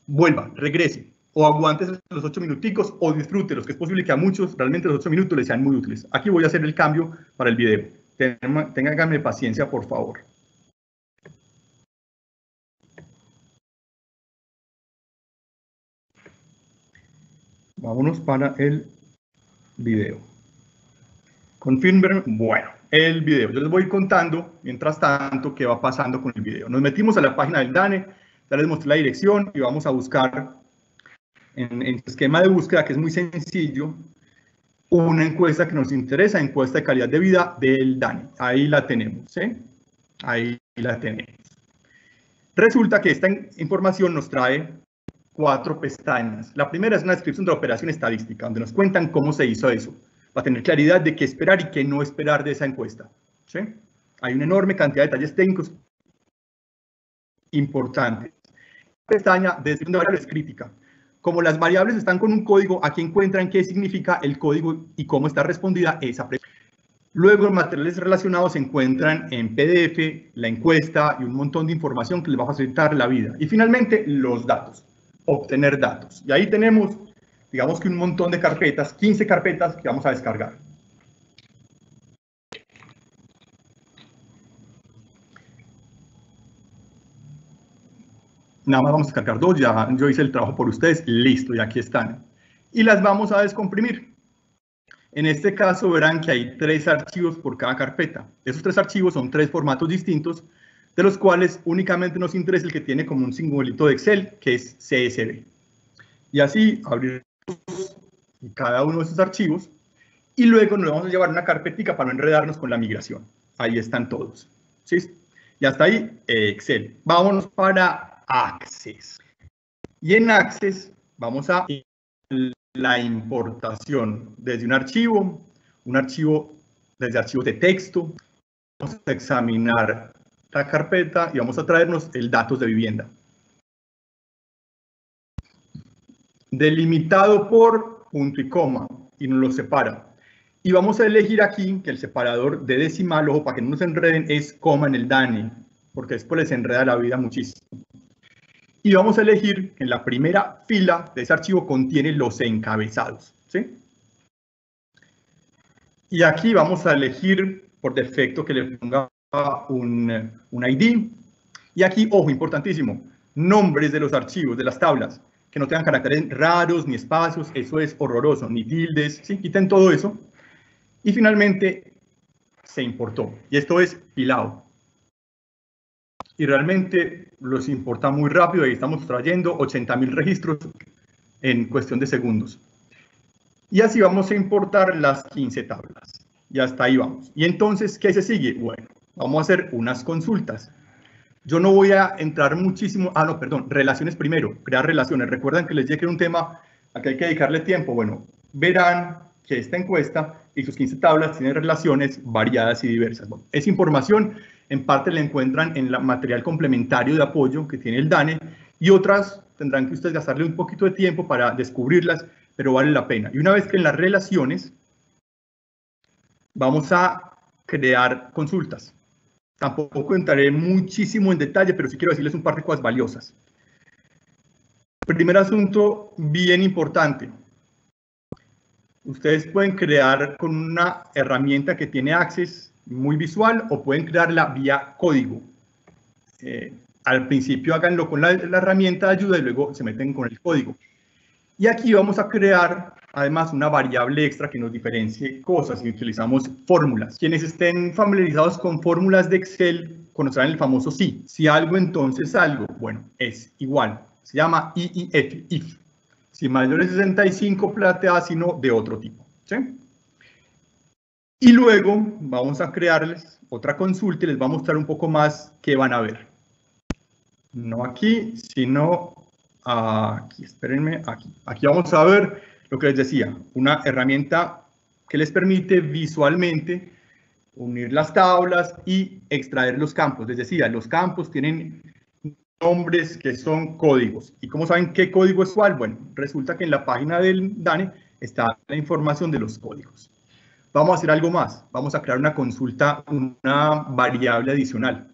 vuelva, regrese, o aguante los 8 minuticos, o disfrútelos, que es posible que a muchos realmente los 8 minutos les sean muy útiles. Aquí voy a hacer el cambio para el video. Ténganme paciencia, por favor. Vámonos para el video. Confirmen, bueno, el video. Yo les voy a ir contando, mientras tanto, qué va pasando con el video. Nos metimos a la página del DANE, ya les mostré la dirección y vamos a buscar en el esquema de búsqueda, que es muy sencillo, una encuesta que nos interesa, encuesta de calidad de vida del DANE. Ahí la tenemos, ¿sí? Ahí la tenemos. Resulta que esta información nos trae 4 pestañas. La primera es una descripción de la operación estadística, donde nos cuentan cómo se hizo eso, para tener claridad de qué esperar y qué no esperar de esa encuesta, ¿sí? Hay una enorme cantidad de detalles técnicos importantes. Pestaña de descripción de variables crítica. Como las variables están con un código, aquí encuentran qué significa el código y cómo está respondida esa pregunta. Luego, en materiales relacionados se encuentran en PDF, la encuesta y un montón de información que les va a facilitar la vida. Y finalmente, los datos. Obtener datos. Y ahí tenemos, digamos que un montón de carpetas, 15 carpetas que vamos a descargar. Nada más vamos a descargar 2, ya yo hice el trabajo por ustedes, listo, y aquí están. Y las vamos a descomprimir. En este caso verán que hay 3 archivos por cada carpeta. Esos 3 archivos son 3 formatos distintos, de los cuales únicamente nos interesa el que tiene como un simbolito de Excel, que es CSV. Y así abrimos cada uno de esos archivos y luego nos vamos a llevar una carpetica para no enredarnos con la migración. Ahí están todos, ¿sí? Y hasta ahí Excel. Vámonos para Access. Y en Access vamos a la importación desde un archivo desde archivos de texto. Vamos a examinar la carpeta y vamos a traernos el datos de vivienda. Delimitado por punto y coma, y nos lo separa. Y vamos a elegir aquí que el separador de decimal, ojo, para que no nos enreden, es coma en el DANE, porque después les enreda la vida muchísimo. Y vamos a elegir que en la primera fila de ese archivo contiene los encabezados, ¿sí? Y aquí vamos a elegir por defecto que le ponga un ID. Y aquí, ojo, importantísimo, nombres de los archivos, de las tablas, que no tengan caracteres raros ni espacios, eso es horroroso, ni tildes, ¿sí? Quiten todo eso. Y finalmente se importó. Y esto es pilado. Y realmente los importa muy rápido. Ahí estamos trayendo 80.000 registros en cuestión de segundos. Y así vamos a importar las 15 tablas. Y hasta ahí vamos. Y entonces, ¿qué se sigue? Bueno, vamos a hacer unas consultas. Yo no voy a entrar muchísimo. Ah, no, perdón. Relaciones primero. Crear relaciones. Recuerdan que les dije que era un tema a que hay que dedicarle tiempo. Bueno, verán que esta encuesta y sus 15 tablas tienen relaciones variadas y diversas. Bueno, esa información en parte la encuentran en el material complementario de apoyo que tiene el DANE y otras tendrán que ustedes gastarle un poquito de tiempo para descubrirlas, pero vale la pena. Y una vez que en las relaciones vamos a crear consultas. Tampoco entraré muchísimo en detalle, pero sí quiero decirles un par de cosas valiosas. Primer asunto bien importante. Ustedes pueden crear con una herramienta que tiene Access muy visual o pueden crearla vía código. Al principio háganlo con la herramienta de ayuda y luego se meten con el código. Y aquí vamos a crear además una variable extra que nos diferencie cosas y utilizamos fórmulas. Quienes estén familiarizados con fórmulas de Excel conocerán el famoso si. Si algo, entonces algo. Bueno, es igual. Se llama if. Si mayor de 65 plantea sino de otro tipo. ¿Sí? Y luego vamos a crearles otra consulta y les voy a mostrar un poco más qué van a ver. No aquí, sino aquí. Espérenme, aquí. Aquí vamos a ver lo que les decía, una herramienta que les permite visualmente unir las tablas y extraer los campos. Les decía, los campos tienen nombres que son códigos. ¿Y cómo saben qué código es cuál? Bueno, resulta que en la página del DANE está la información de los códigos. Vamos a hacer algo más. Vamos a crear una consulta, una variable adicional.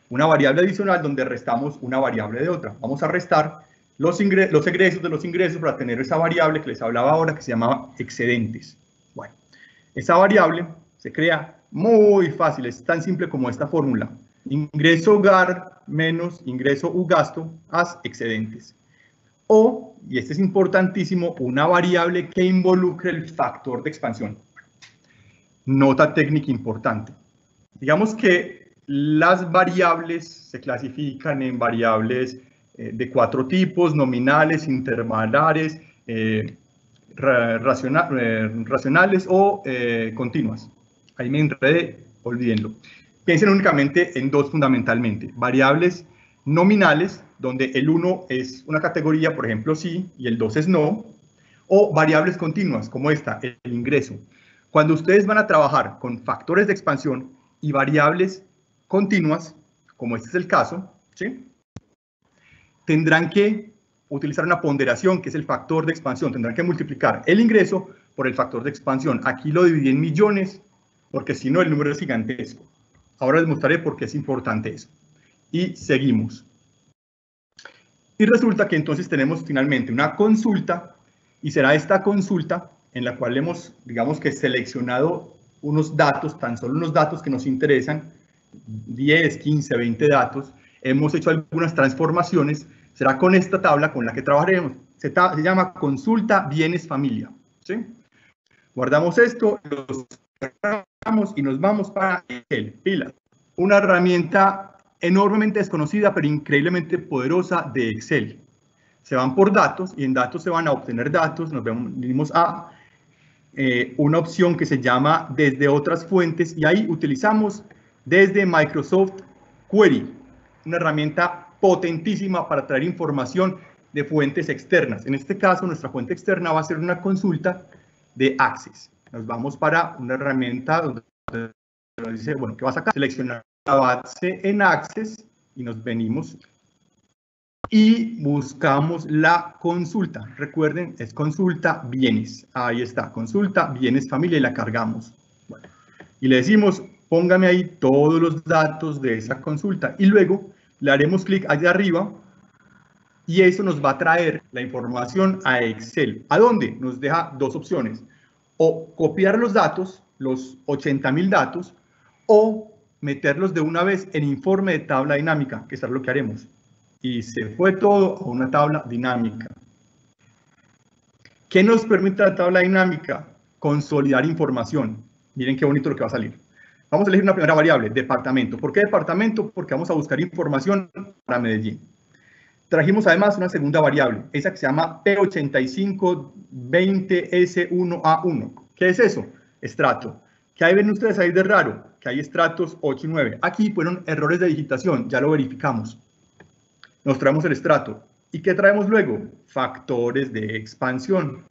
Una variable adicional donde restamos una variable de otra. Vamos a restar los egresos de los ingresos para tener esa variable que les hablaba ahora que se llamaba excedentes. Bueno, esa variable se crea muy fácil, es tan simple como esta fórmula. Ingreso hogar menos ingreso u gasto, haz excedentes. O, y este es importantísimo, una variable que involucre el factor de expansión. Nota técnica importante. Digamos que las variables se clasifican en variables de 4 tipos: nominales, intervalares, racionales o continuas. Ahí me enredé, olvídenlo. Piensen únicamente en dos fundamentalmente: variables nominales, donde el 1 es una categoría, por ejemplo, sí, y el 2 es no, o variables continuas, como esta, el ingreso. Cuando ustedes van a trabajar con factores de expansión y variables continuas, como este es el caso, ¿sí?, tendrán que utilizar una ponderación, que es el factor de expansión. Tendrán que multiplicar el ingreso por el factor de expansión. Aquí lo dividí en millones, porque si no el número es gigantesco. Ahora les mostraré por qué es importante eso. Y seguimos. Y resulta que entonces tenemos finalmente una consulta, y será esta consulta en la cual hemos, digamos que seleccionado unos datos, tan solo unos datos que nos interesan, 10, 15, 20 datos. Hemos hecho algunas transformaciones. Será con esta tabla con la que trabajaremos. Se llama consulta bienes familia. ¿Sí? Guardamos esto, lo cerramos y nos vamos para Excel. Pila. Una herramienta enormemente desconocida, pero increíblemente poderosa de Excel. Se van por datos y en datos se van a obtener datos. Nos venimos a una opción que se llama desde otras fuentes y ahí utilizamos desde Microsoft Query, una herramienta potentísima para traer información de fuentes externas. En este caso, nuestra fuente externa va a ser una consulta de Access. Nos vamos para una herramienta donde nos dice, bueno, ¿qué vas a sacar? Seleccionar la base en Access y nos venimos y buscamos la consulta. Recuerden, es consulta bienes. Ahí está, consulta bienes familia y la cargamos. Bueno, y le decimos, póngame ahí todos los datos de esa consulta y luego le haremos clic allá arriba y eso nos va a traer la información a Excel. ¿A dónde? Nos deja dos opciones: o copiar los datos, los 80.000 datos, o meterlos de una vez en informe de tabla dinámica, que es lo que haremos. Y se fue todo a una tabla dinámica. ¿Qué nos permite la tabla dinámica? Consolidar información. Miren qué bonito lo que va a salir. Vamos a elegir una primera variable, departamento. ¿Por qué departamento? Porque vamos a buscar información para Medellín. Trajimos además una segunda variable, esa que se llama P8520S1A1. ¿Qué es eso? Estrato. ¿Qué hay ven ustedes ahí de raro? Que hay estratos 8 y 9. Aquí fueron errores de digitación, ya lo verificamos. Nos traemos el estrato. ¿Y qué traemos luego? Factores de expansión.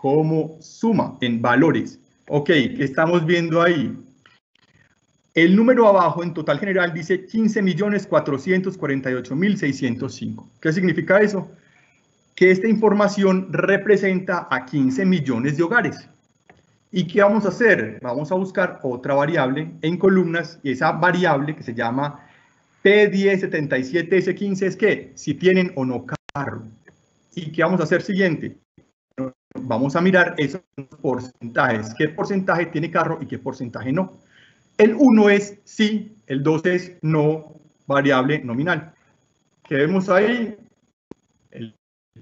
como suma en valores. Ok, ¿qué estamos viendo ahí? El número abajo en total general dice 15.448.605. ¿Qué significa eso? Que esta información representa a 15 millones de hogares. ¿Y qué vamos a hacer? Vamos a buscar otra variable en columnas, y esa variable que se llama P1077S15 es que si tienen o no carro. ¿Y qué vamos a hacer siguiente? Vamos a mirar esos porcentajes. ¿Qué porcentaje tiene carro y qué porcentaje no? El 1 es sí, el 2 es no, variable nominal. ¿Qué vemos ahí? El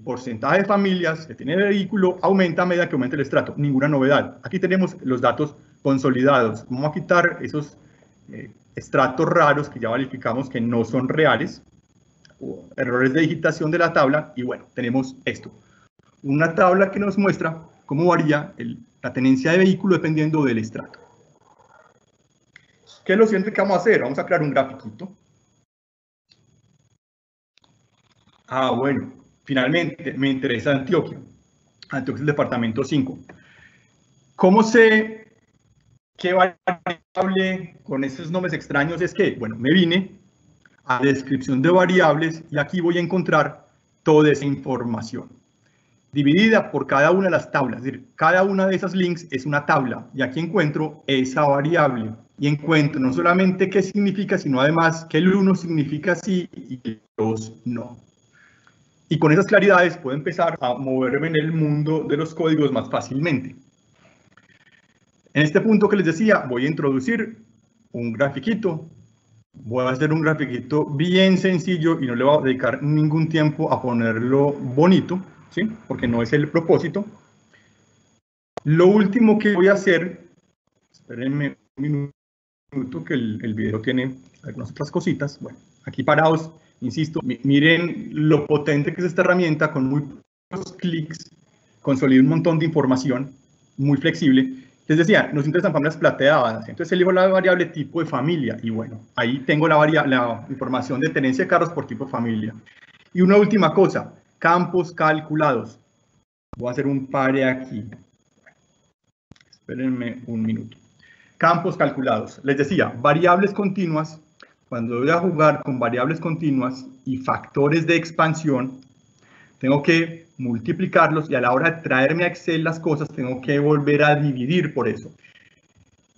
porcentaje de familias que tienen vehículo aumenta a medida que aumenta el estrato. Ninguna novedad. Aquí tenemos los datos consolidados. Vamos a quitar esos estratos raros que ya verificamos que no son reales, o errores de digitación de la tabla, y bueno, tenemos esto. Una tabla que nos muestra cómo varía la tenencia de vehículo dependiendo del estrato. ¿Qué es lo siguiente que vamos a hacer? Vamos a crear un grafiquito. Bueno, finalmente me interesa Antioquia. Antioquia es el departamento 5. ¿Cómo sé qué variable con esos nombres extraños es que? Bueno, me vine a la descripción de variables y aquí voy a encontrar toda esa información dividida por cada una de las tablas. Es decir, cada una de esas links es una tabla y aquí encuentro esa variable y encuentro no solamente qué significa, sino además que el 1 significa sí y el 2 no. Y con esas claridades puedo empezar a moverme en el mundo de los códigos más fácilmente. En este punto que les decía, voy a introducir un grafiquito. Voy a hacer un grafiquito bien sencillo y no le voy a dedicar ningún tiempo a ponerlo bonito, ¿sí? Porque no es el propósito. Lo último que voy a hacer, espérenme un minuto que el video tiene algunas otras cositas. Bueno, aquí parados, insisto, miren lo potente que es esta herramienta, con muy pocos clics, consolida un montón de información, muy flexible. Les decía, nos interesan familias plateadas, entonces elijo la variable tipo de familia y bueno, ahí tengo la información de tenencia de carros por tipo de familia. Y una última cosa, campos calculados. Voy a hacer un pare aquí. Espérenme un minuto. Campos calculados. Les decía, variables continuas. Cuando voy a jugar con variables continuas y factores de expansión, tengo que multiplicarlos y a la hora de traerme a Excel las cosas, tengo que volver a dividir por eso.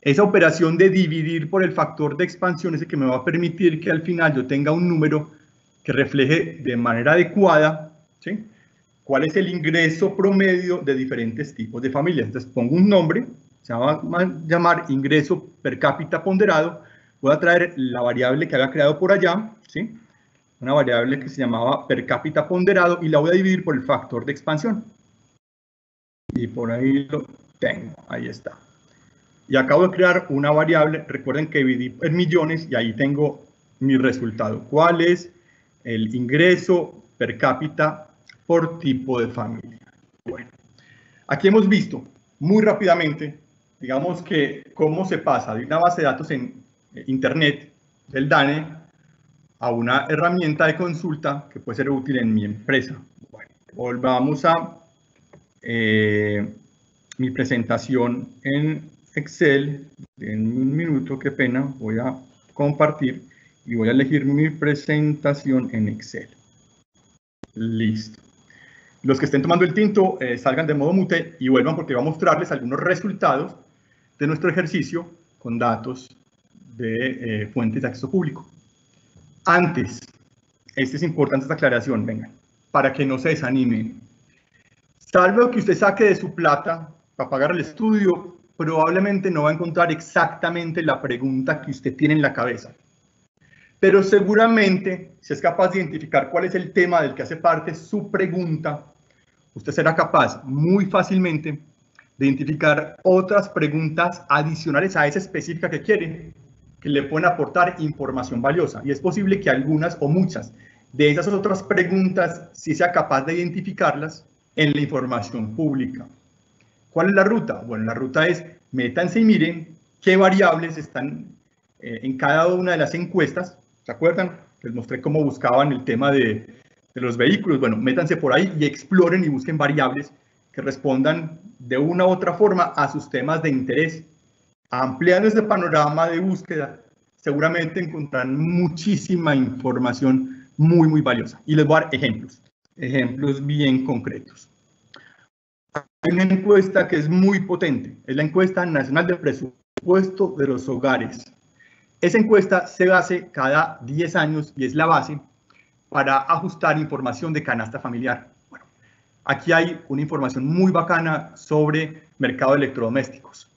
Esa operación de dividir por el factor de expansión es el que me va a permitir que al final yo tenga un número que refleje de manera adecuada, ¿sí?, cuál es el ingreso promedio de diferentes tipos de familias. Entonces pongo un nombre, se va a llamar ingreso per cápita ponderado, voy a traer la variable que había creado por allá, ¿sí?, una variable que se llamaba per cápita ponderado y la voy a dividir por el factor de expansión. Y por ahí lo tengo, ahí está. Y acabo de crear una variable, recuerden que dividí en millones y ahí tengo mi resultado. ¿Cuál es el ingreso per cápita por tipo de familia? Bueno, aquí hemos visto muy rápidamente, digamos que cómo se pasa de una base de datos en Internet, del DANE, a una herramienta de consulta que puede ser útil en mi empresa. Bueno, volvamos a mi presentación en Excel. En un minuto, qué pena, voy a compartir y voy a elegir mi presentación en Excel. Listo. Los que estén tomando el tinto, salgan de modo mute y vuelvan porque voy a mostrarles algunos resultados de nuestro ejercicio con datos de fuentes de acceso público. Antes, es importante esta aclaración, vengan, para que no se desanimen. Salvo que usted saque de su plata para pagar el estudio, probablemente no va a encontrar exactamente la pregunta que usted tiene en la cabeza. Pero seguramente, si es capaz de identificar cuál es el tema del que hace parte su pregunta, usted será capaz muy fácilmente de identificar otras preguntas adicionales a esa específica que quiere, que le pueden aportar información valiosa. Y es posible que algunas o muchas de esas otras preguntas sí sea capaz de identificarlas en la información pública. ¿Cuál es la ruta? Bueno, la ruta es, métanse y miren qué variables están en cada una de las encuestas. ¿Se acuerdan? Les mostré cómo buscaban el tema de los vehículos. Bueno, métanse por ahí y exploren y busquen variables que respondan de una u otra forma a sus temas de interés. Ampliando ese panorama de búsqueda, seguramente encontrarán muchísima información muy valiosa. Y les voy a dar ejemplos bien concretos. Hay una encuesta que es muy potente, es la encuesta nacional de presupuesto de los hogares. Esa encuesta se hace cada 10 años y es la base para ajustar información de canasta familiar. Bueno, aquí hay una información muy bacana sobre mercado de electrodomésticos.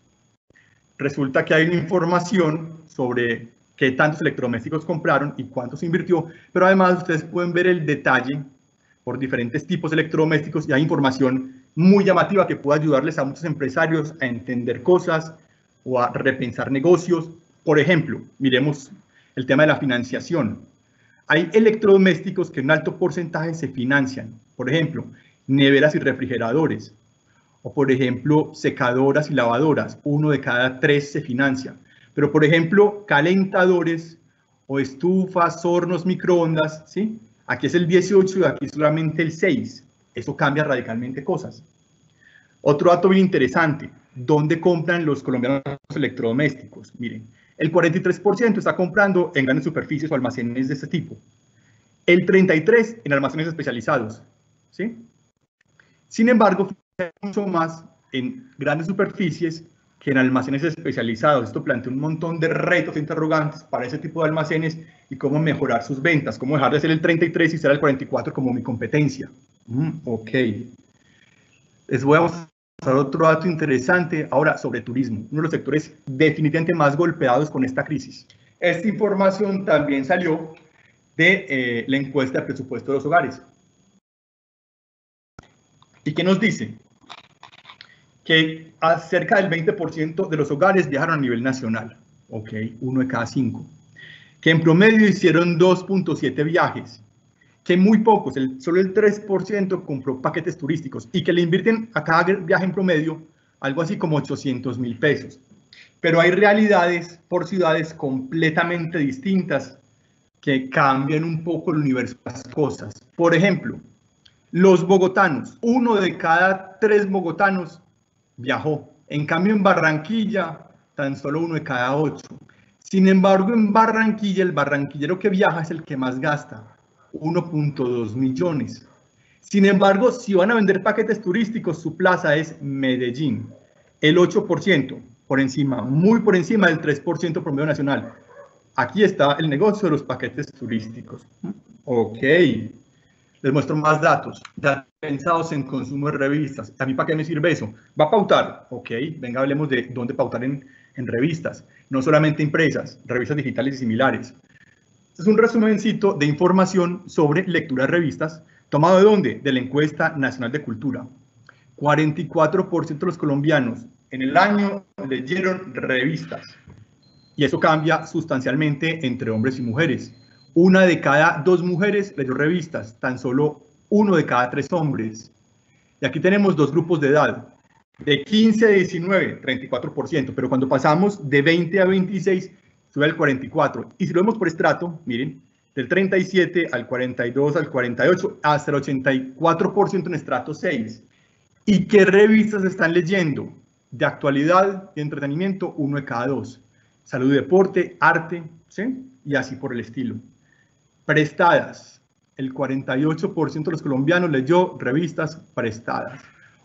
Resulta que hay una información sobre qué tantos electrodomésticos compraron y cuánto se invirtió, pero además ustedes pueden ver el detalle por diferentes tipos de electrodomésticos y hay información muy llamativa que puede ayudarles a muchos empresarios a entender cosas o a repensar negocios. Por ejemplo, miremos el tema de la financiación. Hay electrodomésticos que en alto porcentaje se financian. Por ejemplo, neveras y refrigeradores. O por ejemplo, secadoras y lavadoras. 1 de cada 3 se financia. Pero por ejemplo, calentadores o estufas, hornos, microondas, ¿sí? Aquí es el 18 y aquí solamente el 6. Eso cambia radicalmente cosas. Otro dato bien interesante. ¿Dónde compran los colombianos electrodomésticos? Miren, el 43% está comprando en grandes superficies o almacenes de este tipo. El 33% en almacenes especializados, ¿sí? Sin embargo, mucho más en grandes superficies que en almacenes especializados. Esto plantea un montón de retos e interrogantes para ese tipo de almacenes y cómo mejorar sus ventas, cómo dejar de ser el 33 y ser el 44 como mi competencia. Ok. Les voy a mostrar otro dato interesante ahora sobre turismo, uno de los sectores definitivamente más golpeados con esta crisis. Esta información también salió de la encuesta de presupuesto de los hogares. ¿Y qué nos dice? Que cerca del 20% de los hogares viajaron a nivel nacional, ok, 1 de cada 5, que en promedio hicieron 2.7 viajes, que muy pocos, solo el 3% compró paquetes turísticos y que le invierten a cada viaje en promedio algo así como 800.000 pesos. Pero hay realidades por ciudades completamente distintas que cambian un poco el universo de las cosas. Por ejemplo, los bogotanos, 1 de cada 3 bogotanos viajó. En cambio, en Barranquilla, tan solo 1 de cada 8. Sin embargo, en Barranquilla, el barranquillero que viaja es el que más gasta, 1.2 millones. Sin embargo, si van a vender paquetes turísticos, su plaza es Medellín, el 8%, por encima, muy por encima del 3% promedio nacional. Aquí está el negocio de los paquetes turísticos. Ok. Les muestro más datos, ya pensados en consumo de revistas. ¿A mí para qué me sirve eso? ¿Va a pautar? Ok, venga, hablemos de dónde pautar en revistas. No solamente impresas, revistas digitales y similares. Este es un resumencito de información sobre lectura de revistas, tomado ¿de dónde? De la encuesta nacional de cultura. 44% de los colombianos en el año leyeron revistas. Y eso cambia sustancialmente entre hombres y mujeres. 1 de cada 2 mujeres leyó revistas, tan solo 1 de cada 3 hombres. Y aquí tenemos 2 grupos de edad, de 15 a 19, 34%, pero cuando pasamos de 20 a 26, sube al 44%. Y si lo vemos por estrato, miren, del 37 al 42, al 48, hasta el 84% en estrato 6. ¿Y qué revistas están leyendo? De actualidad y entretenimiento, 1 de cada 2. Salud y deporte, arte, ¿sí? Y así por el estilo. Prestadas, el 48% de los colombianos leyó revistas prestadas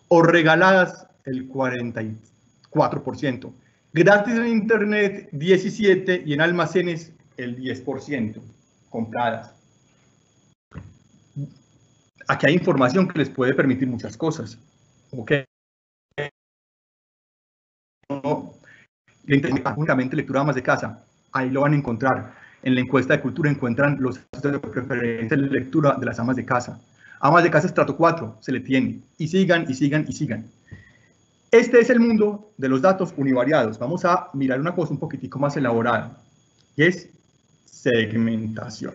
o regaladas, el 44%. Gratis en internet, 17%, y en almacenes, el 10% compradas. Aquí hay información que les puede permitir muchas cosas. Ok. No, únicamente lectura de amas de casa, ahí lo van a encontrar. En la encuesta de cultura encuentran los de preferencia de lectura de las amas de casa. Amas de casa estrato 4 se le tiene. Y sigan, y sigan, y sigan. Este es el mundo de los datos univariados. Vamos a mirar una cosa un poquitico más elaborada. Y es segmentación.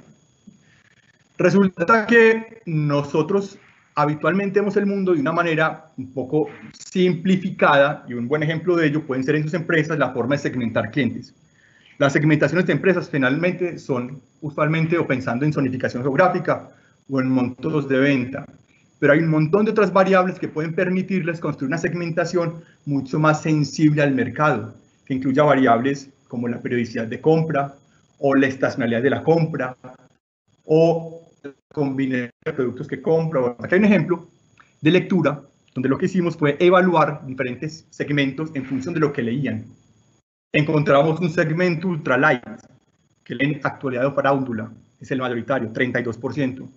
Resulta que nosotros habitualmente vemos el mundo de una manera un poco simplificada. Y un buen ejemplo de ello pueden ser en sus empresas la forma de segmentar clientes. Las segmentaciones de empresas finalmente son usualmente o pensando en zonificación geográfica o en montos de venta. pero hay un montón de otras variables que pueden permitirles construir una segmentación mucho más sensible al mercado, que incluya variables como la periodicidad de compra o la estacionalidad de la compra o la combinación de productos que compra. Aquí hay un ejemplo de lectura donde lo que hicimos fue evaluar diferentes segmentos en función de lo que leían. Encontramos un segmento ultralight que leen actualidad o farándula, es el mayoritario, 32%,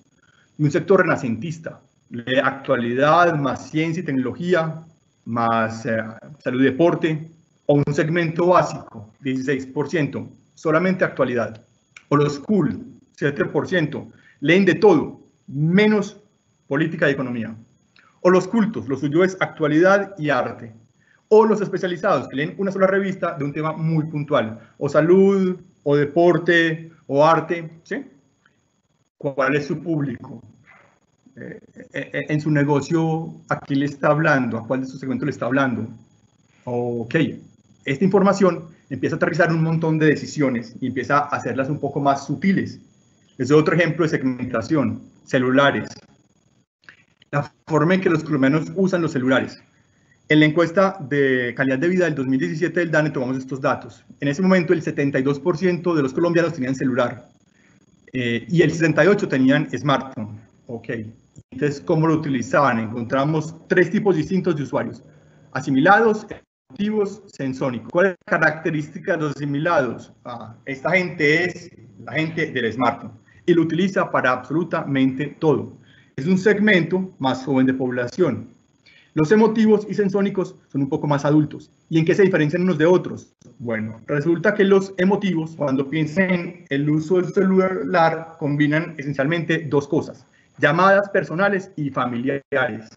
y un sector renacentista, lee actualidad más ciencia y tecnología, más salud y deporte, o un segmento básico, 16%, solamente actualidad. O los cool, 7%, leen de todo, menos política y economía. O los cultos, lo suyo es actualidad y arte. O los especializados, que leen una sola revista de un tema muy puntual, o salud, o deporte, o arte, ¿sí? ¿Cuál es su público? En su negocio, ¿a quién le está hablando? ¿A cuál de sus segmentos le está hablando? Ok, esta información empieza a aterrizar un montón de decisiones y empieza a hacerlas un poco más sutiles. Es otro ejemplo de segmentación, celulares. La forma en que los colombianos usan los celulares. En la encuesta de calidad de vida del 2017 del DANE tomamos estos datos. En ese momento el 72% de los colombianos tenían celular y el 68% tenían smartphone. Ok, entonces, ¿cómo lo utilizaban? Encontramos tres tipos distintos de usuarios. Asimilados, emotivos, sensónicos. ¿Cuál es la característica de los asimilados? Esta gente es la gente del smartphone y lo utiliza para absolutamente todo. Es un segmento más joven de población. Los emotivos y sensónicos son un poco más adultos. ¿Y en qué se diferencian unos de otros? Bueno, resulta que los emotivos, cuando piensan en el uso del celular, combinan esencialmente dos cosas: llamadas personales y familiares.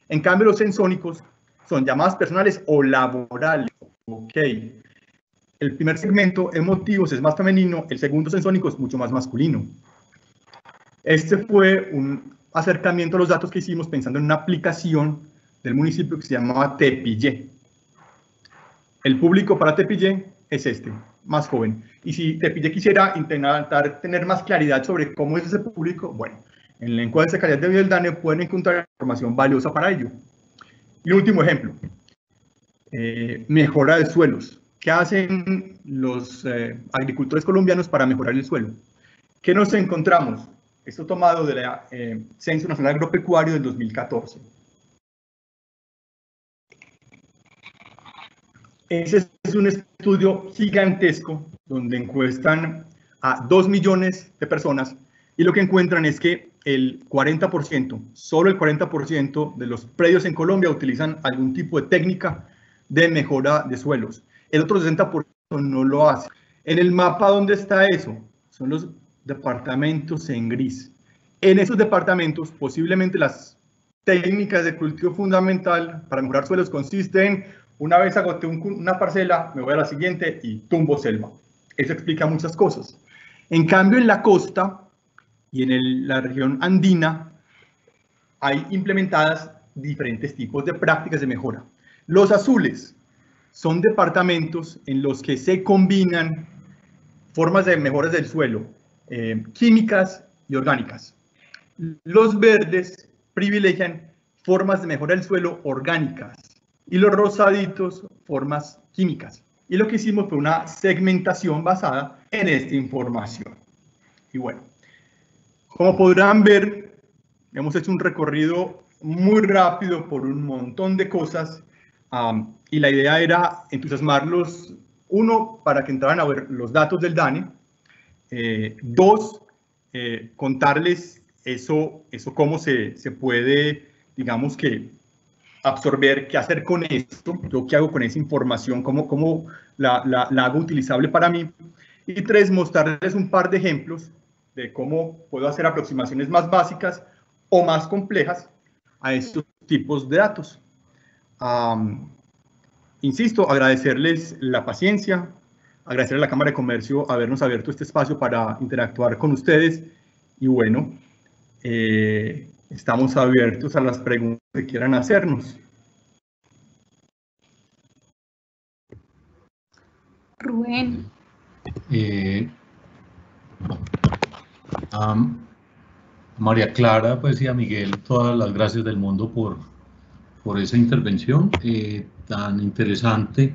En cambio, los sensónicos son llamadas personales o laborales. Ok. El primer segmento, emotivos, es más femenino, el segundo, sensónico, es mucho más masculino. Este fue un acercamiento a los datos que hicimos pensando en una aplicación del municipio que se llamaba Tepillé. El público para Tepillé es este, más joven. Y si Tepillé quisiera intentar tener más claridad sobre cómo es ese público, bueno, en la encuesta de calidad de vida del DANE pueden encontrar información valiosa para ello. Y último ejemplo, mejora de suelos. ¿Qué hacen los agricultores colombianos para mejorar el suelo? ¿Qué nos encontramos? Esto tomado de la Censo Nacional Agropecuario del 2014. Ese es un estudio gigantesco donde encuestan a 2 millones de personas y lo que encuentran es que el 40%, solo el 40% de los predios en Colombia utilizan algún tipo de técnica de mejora de suelos. El otro 60% no lo hace. En el mapa, ¿dónde está eso? Son los departamentos en gris. En esos departamentos, posiblemente las técnicas de cultivo fundamental para mejorar suelos consisten en: una vez agoté una parcela, me voy a la siguiente y tumbo selva. Eso explica muchas cosas. En cambio, en la costa y en la región andina hay implementadas diferentes tipos de prácticas de mejora. Los azules son departamentos en los que se combinan formas de mejoras del suelo, químicas y orgánicas. Los verdes privilegian formas de mejora del suelo orgánicas y los rosaditos formas químicas. Y lo que hicimos fue una segmentación basada en esta información. Y bueno, como podrán ver, hemos hecho un recorrido muy rápido por un montón de cosas y la idea era entusiasmarlos, uno, para que entraran a ver los datos del DANE, dos, contarles eso cómo se puede, digamos que, absorber, qué hacer con esto, yo qué hago con esa información, cómo la hago utilizable para mí. Y tres, mostrarles un par de ejemplos de cómo puedo hacer aproximaciones más básicas o más complejas a estos tipos de datos. Insisto, agradecerles la paciencia, agradecer a la Cámara de Comercio habernos abierto este espacio para interactuar con ustedes y bueno, estamos abiertos a las preguntas que quieran hacernos. Rubén. María Clara, pues, y a Miguel, todas las gracias del mundo por esa intervención tan interesante.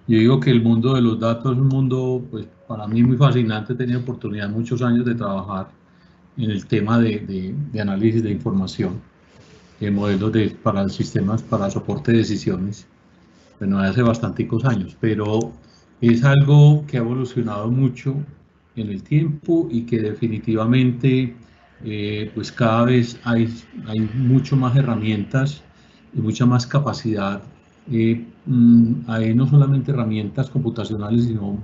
Yo digo que el mundo de los datos es un mundo, pues, para mí muy fascinante. He tenido oportunidad muchos años de trabajar en el tema de análisis de información, modelos para sistemas para soporte de decisiones, bueno, hace bastanticos años, pero es algo que ha evolucionado mucho en el tiempo y que definitivamente pues cada vez hay mucho más herramientas y mucha más capacidad. Hay no solamente herramientas computacionales, sino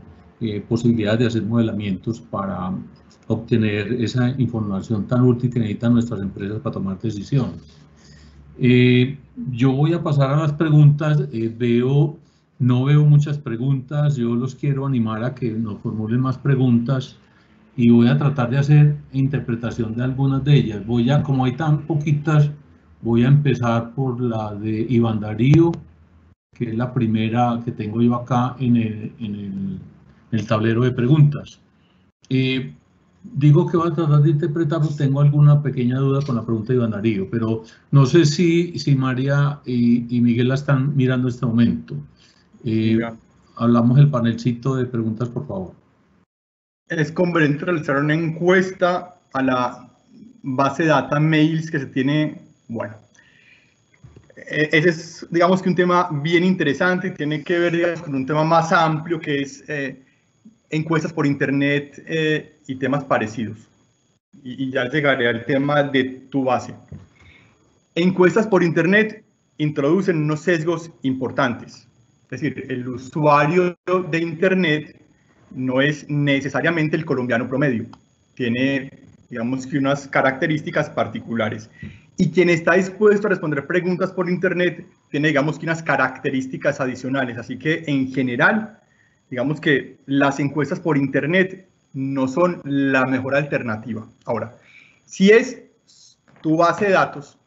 posibilidades de hacer modelamientos para obtener esa información tan útil que necesitan nuestras empresas para tomar decisiones. Yo voy a pasar a las preguntas. No veo muchas preguntas. Yo los quiero animar a que nos formulen más preguntas y voy a tratar de hacer interpretación de algunas de ellas. Como hay tan poquitas, voy a empezar por la de Iván Darío, que es la primera que tengo yo acá en el tablero de preguntas. Digo que voy a tratar de interpretar, porque tengo alguna pequeña duda con la pregunta de Iván Darío, pero no sé si María y Miguel la están mirando en este momento. Hablamos del panelcito de preguntas, por favor. Es conveniente realizar una encuesta a la base de data mails que se tiene. Bueno, ese es, digamos, que un tema bien interesante y tiene que ver, digamos, con un tema más amplio que es encuestas por internet y temas parecidos. Y ya llegaré al tema de tu base. Encuestas por internet introducen unos sesgos importantes. Es decir, el usuario de internet no es necesariamente el colombiano promedio. Tiene, digamos, que unas características particulares. Y quien está dispuesto a responder preguntas por internet tiene, digamos, que unas características adicionales. Así que, en general, digamos que las encuestas por internet no son la mejor alternativa. Ahora, si es tu base de datos,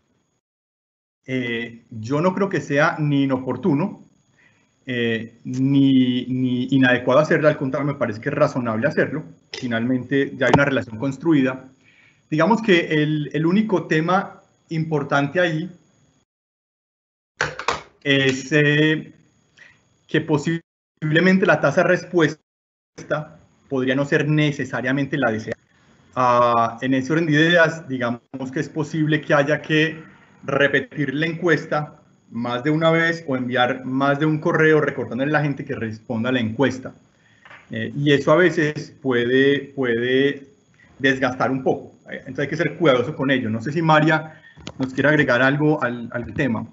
yo no creo que sea ni inoportuno ni inadecuado hacerlo. Al contrario, me parece que es razonable hacerlo. Finalmente ya hay una relación construida. Digamos que el único tema importante ahí es que posiblemente la tasa de respuesta podría no ser necesariamente la deseada. En ese orden de ideas, digamos que es posible que haya que repetir la encuesta más de una vez o enviar más de un correo recordándole a la gente que responda a la encuesta. Y eso a veces puede desgastar un poco. Entonces hay que ser cuidadoso con ello. No sé si María nos quiere agregar algo al tema.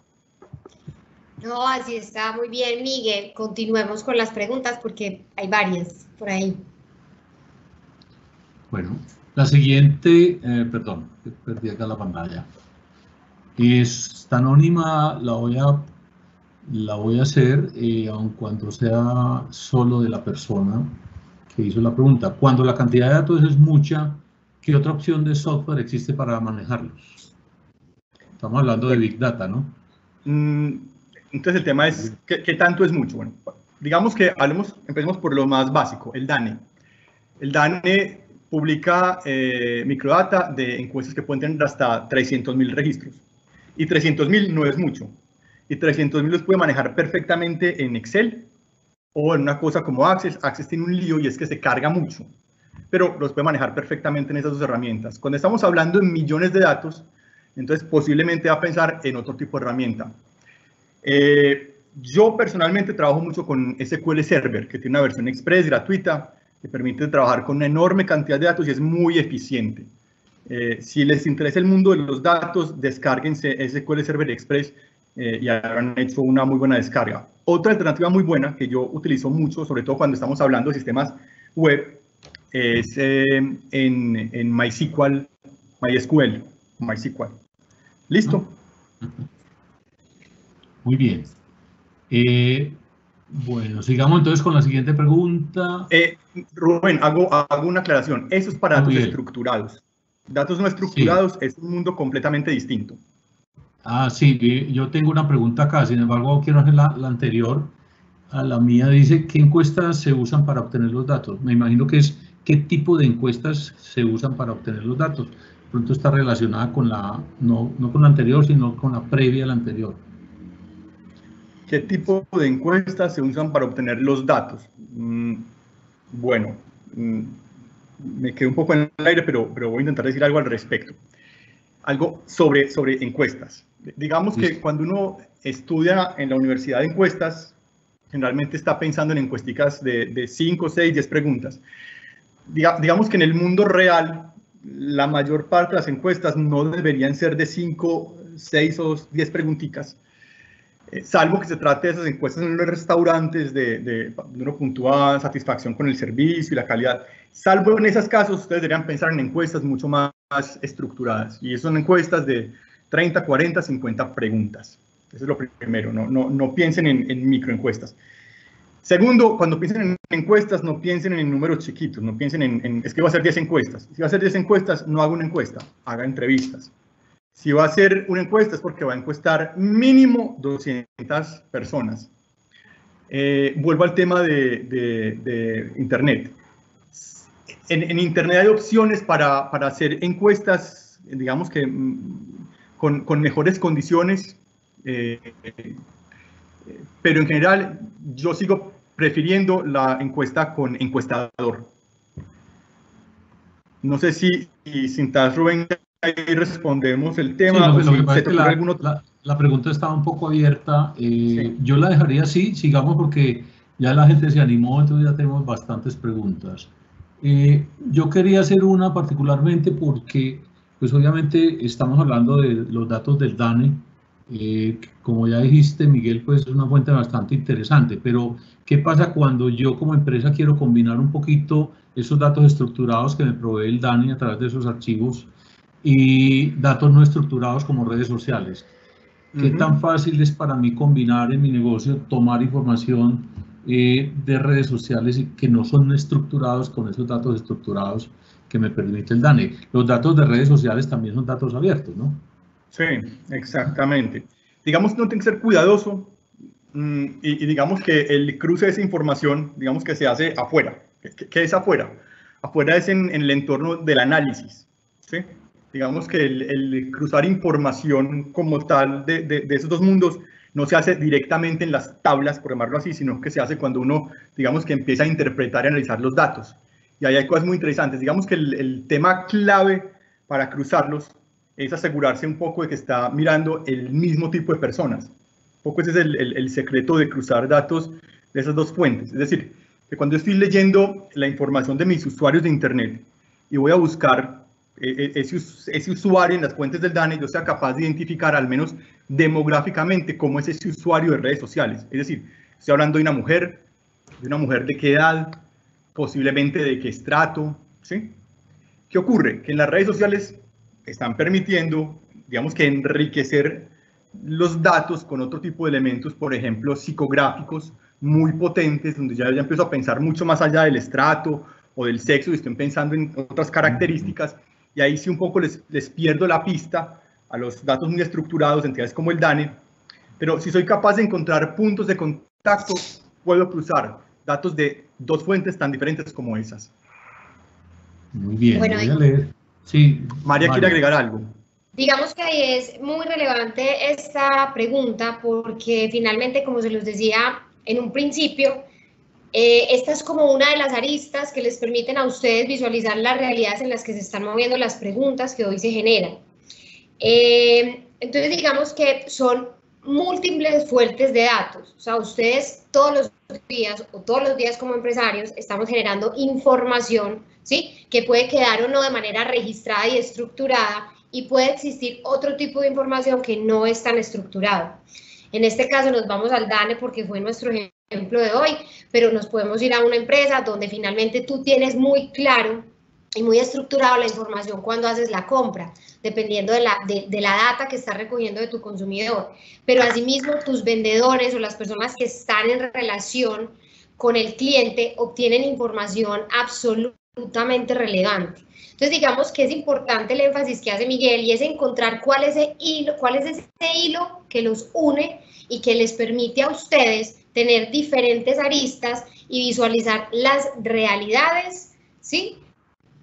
No, así está muy bien, Miguel. Continuemos con las preguntas porque hay varias por ahí. Bueno, la siguiente, perdón, perdí acá la pantalla. Está anónima, la voy a hacer, aun cuando sea solo de la persona que hizo la pregunta. Cuando la cantidad de datos es mucha, ¿qué otra opción de software existe para manejarlos? Estamos hablando de Big Data, ¿no? Entonces el tema es, ¿qué tanto es mucho? Bueno, digamos que empecemos por lo más básico, el DANE. El DANE publica microdata de encuestas que pueden tener hasta 300.000 registros. Y 300.000 no es mucho. Y 300.000 los puede manejar perfectamente en Excel o en una cosa como Access. Access tiene un lío y es que se carga mucho, pero los puede manejar perfectamente en esas dos herramientas. Cuando estamos hablando en millones de datos, entonces posiblemente va a pensar en otro tipo de herramienta. Yo personalmente trabajo mucho con SQL Server, que tiene una versión express gratuita que permite trabajar con una enorme cantidad de datos y es muy eficiente. Si les interesa el mundo de los datos, descárguense SQL Server Express y habrán hecho una muy buena descarga. Otra alternativa muy buena que yo utilizo mucho, sobre todo cuando estamos hablando de sistemas web, es en MySQL. ¿Listo? Muy bien. Bueno, sigamos entonces con la siguiente pregunta. Rubén, hago una aclaración. Eso es para datos estructurados. Datos no estructurados es un mundo completamente distinto. Sí, yo tengo una pregunta acá, sin embargo quiero hacer la anterior a la mía. Dice, ¿qué encuestas se usan para obtener los datos? Me imagino que es ¿qué tipo de encuestas se usan para obtener los datos? De pronto está relacionada con no con la anterior, sino con la previa a la anterior. ¿Qué tipo de encuestas se usan para obtener los datos? Bueno, me quedé un poco en el aire, pero voy a intentar decir algo al respecto. Algo sobre encuestas. Digamos que cuando uno estudia en la universidad de encuestas, generalmente está pensando en encuesticas de 5, 6, 10 preguntas. Digamos que en el mundo real, la mayor parte de las encuestas no deberían ser de 5, 6 o 10 preguntitas, salvo que se trate de esas encuestas en los restaurantes, donde uno puntúa satisfacción con el servicio y la calidad. Salvo en esos casos, ustedes deberían pensar en encuestas mucho más estructuradas. Y son encuestas de 30, 40, 50 preguntas. Eso es lo primero, no piensen en microencuestas. Segundo, cuando piensen en encuestas, no piensen en números chiquitos, no piensen es que va a ser 10 encuestas. Si va a ser 10 encuestas, no haga una encuesta, haga entrevistas. Si va a hacer una encuesta es porque va a encuestar mínimo 200 personas. Vuelvo al tema de Internet. En Internet hay opciones para hacer encuestas, digamos que con mejores condiciones, pero en general yo sigo prefiriendo la encuesta con encuestador. No sé si sin tal, Rubén, ahí respondemos el tema. Sí, lo que pasa es que la pregunta estaba un poco abierta. Sí. Yo la dejaría así, sigamos, porque ya la gente se animó, entonces ya tenemos bastantes preguntas. Yo quería hacer una particularmente porque, pues obviamente estamos hablando de los datos del DANE. Como ya dijiste, Miguel, pues es una fuente bastante interesante, pero ¿qué pasa cuando yo como empresa quiero combinar un poquito esos datos estructurados que me provee el DANE a través de esos archivos y datos no estructurados como redes sociales? ¿Qué tan fácil es para mí combinar en mi negocio, tomar información de redes sociales y que no son estructurados con esos datos estructurados que me permite el DANE? Los datos de redes sociales también son datos abiertos, ¿no? Sí, exactamente. Digamos que uno tiene que ser cuidadoso y digamos que el cruce de esa información, digamos que se hace afuera. ¿Qué es afuera? Afuera es en el entorno del análisis, ¿sí? Digamos que el cruzar información como tal de esos dos mundos no se hace directamente en las tablas, por llamarlo así, sino que se hace cuando uno, digamos que empieza a interpretar y analizar los datos. Y ahí hay cosas muy interesantes. Digamos que el tema clave para cruzarlos es asegurarse un poco de que está mirando el mismo tipo de personas. Un poco ese es el secreto de cruzar datos de esas dos fuentes. Es decir, que cuando estoy leyendo la información de mis usuarios de Internet y voy a buscar ese usuario en las fuentes del DANE, yo sea capaz de identificar al menos demográficamente cómo es ese usuario de redes sociales. Es decir, estoy hablando de una mujer de qué edad, posiblemente de qué estrato, ¿sí? ¿Qué ocurre? Que en las redes sociales están permitiendo, digamos que enriquecer los datos con otro tipo de elementos, por ejemplo, psicográficos muy potentes, donde ya empiezo a pensar mucho más allá del estrato o del sexo y estoy pensando en otras características, y ahí sí un poco les pierdo la pista a los datos muy estructurados, entidades como el DANE, pero si soy capaz de encontrar puntos de contacto, puedo cruzar datos de dos fuentes tan diferentes como esas. Muy bien, bueno, voy a leer. Sí, María quiere agregar algo. Digamos que ahí es muy relevante esta pregunta porque finalmente, como se los decía en un principio, esta es como una de las aristas que les permiten a ustedes visualizar las realidades en las que se están moviendo las preguntas que hoy se generan. Entonces, digamos que son múltiples fuentes de datos. O sea, ustedes todos los días como empresarios estamos generando información, ¿sí? Que puede quedar o no de manera registrada y estructurada, y puede existir otro tipo de información que no es tan estructurada. En este caso nos vamos al DANE porque fue nuestro ejemplo de hoy, pero nos podemos ir a una empresa donde finalmente tú tienes muy claro y muy estructurado la información cuando haces la compra, dependiendo de la data que estás recogiendo de tu consumidor. Pero asimismo tus vendedores o las personas que están en relación con el cliente obtienen información absolutamente relevante. Entonces digamos que es importante el énfasis que hace Miguel y es encontrar cuál es ese hilo que los une y que les permite a ustedes tener diferentes aristas y visualizar las realidades ¿sí?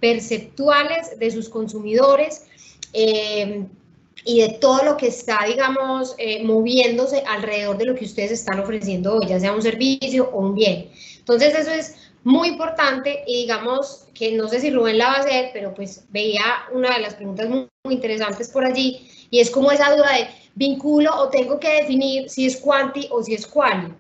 Perceptuales de sus consumidores y de todo lo que está, digamos, moviéndose alrededor de lo que ustedes están ofreciendo hoy, ya sea un servicio o un bien. Entonces, eso es muy importante y digamos que no sé si Rubén la va a hacer, pero pues veía una de las preguntas muy interesantes por allí y es como esa duda de vinculo o tengo que definir si es quanti o si es quali.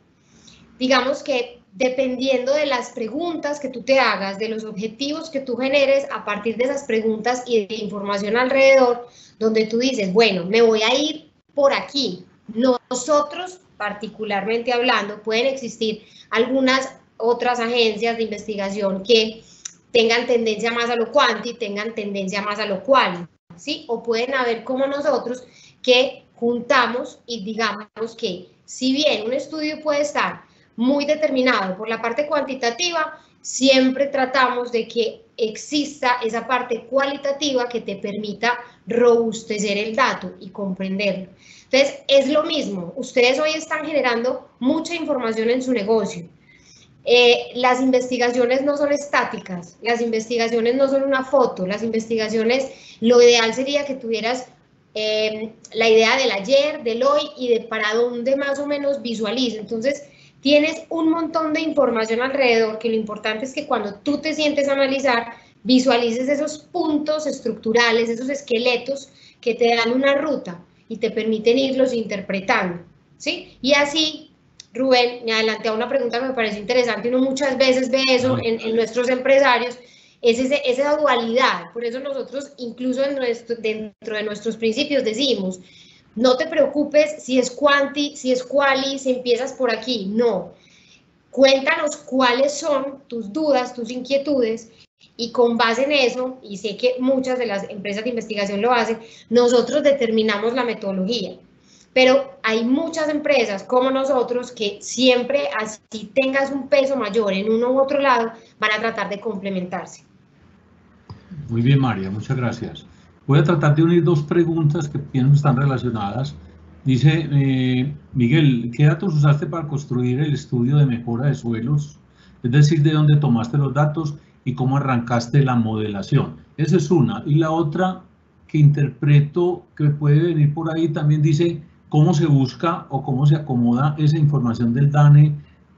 Digamos que dependiendo de las preguntas que tú te hagas, de los objetivos que tú generes a partir de esas preguntas y de información alrededor, donde tú dices, bueno, me voy a ir por aquí. Nosotros, particularmente hablando, pueden existir algunas otras agencias de investigación que tengan tendencia más a lo quanti, tengan tendencia más a lo quali, ¿sí? O pueden haber como nosotros que juntamos y digamos que si bien un estudio puede estar muy determinado por la parte cuantitativa, siempre tratamos de que exista esa parte cualitativa que te permita robustecer el dato y comprenderlo. Entonces, es lo mismo, ustedes hoy están generando mucha información en su negocio. Las investigaciones no son estáticas, las investigaciones no son una foto, las investigaciones, lo ideal sería que tuvieras la idea del ayer, del hoy y de para dónde más o menos visualiza. Entonces, tienes un montón de información alrededor que lo importante es que cuando tú te sientes a analizar, visualices esos puntos estructurales, esos esqueletos que te dan una ruta y te permiten irlos interpretando, ¿sí? Y así, Rubén, me adelanté a una pregunta que me parece interesante, uno muchas veces ve eso en nuestros empresarios, es esa dualidad, por eso nosotros incluso dentro de nuestros principios decimos, no te preocupes si es quanti, si es quali, si empiezas por aquí, no. Cuéntanos cuáles son tus dudas, tus inquietudes y con base en eso, y sé que muchas de las empresas de investigación lo hacen, nosotros determinamos la metodología. Pero hay muchas empresas como nosotros que siempre, así tengas un peso mayor en uno u otro lado, van a tratar de complementarse. Muy bien, María, muchas gracias. Voy a tratar de unir dos preguntas que pienso están relacionadas. Dice Miguel, ¿qué datos usaste para construir el estudio de mejora de suelos? Es decir, ¿de dónde tomaste los datos y cómo arrancaste la modelación? Esa es una. Y la otra que interpreto que puede venir por ahí también dice, ¿cómo se busca o cómo se acomoda esa información del DANE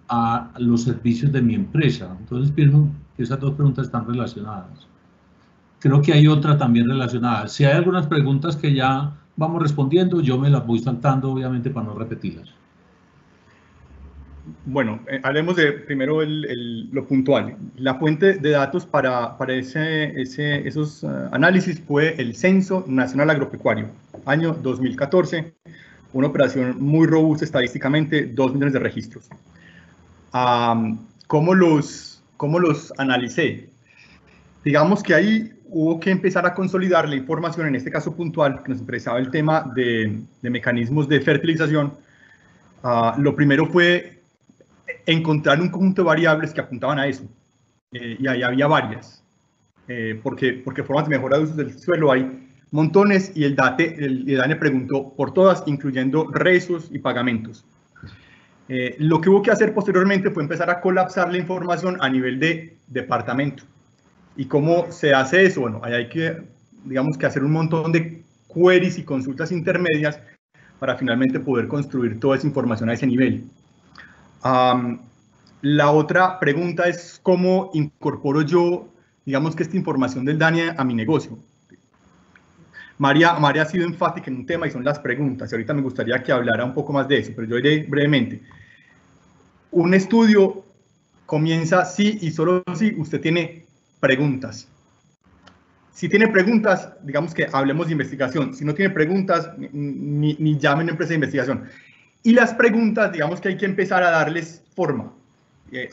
a los servicios de mi empresa? Entonces pienso que esas dos preguntas están relacionadas. Creo que hay otra también relacionada. Si hay algunas preguntas que ya vamos respondiendo, yo me las voy saltando, obviamente, para no repetirlas. Bueno, hablemos de primero lo puntual. La fuente de datos para esos análisis fue el Censo Nacional Agropecuario, año 2014, una operación muy robusta estadísticamente, 2 millones de registros. ¿Cómo los analicé? Digamos que ahí hubo que empezar a consolidar la información, en este caso puntual, que nos interesaba el tema de mecanismos de fertilización. Lo primero fue encontrar un conjunto de variables que apuntaban a eso, y ahí había varias, porque formas de mejora de usos del suelo hay montones, y el DANE preguntó por todas, incluyendo rezos y pagamentos. Lo que hubo que hacer posteriormente fue empezar a colapsar la información a nivel de departamento. ¿Y cómo se hace eso? Bueno, ahí hay que, digamos, que hacer un montón de queries y consultas intermedias para finalmente poder construir toda esa información a ese nivel. La otra pregunta es cómo incorporo yo, digamos, que esta información del DANE a mi negocio. María ha sido enfática en un tema y son las preguntas, y ahorita me gustaría que hablara un poco más de eso, pero yo diré brevemente. Un estudio comienza si y solo si usted tiene preguntas. Si tiene preguntas, digamos que hablemos de investigación. Si no tiene preguntas, ni llamen a empresa de investigación. Y las preguntas, digamos que hay que empezar a darles forma.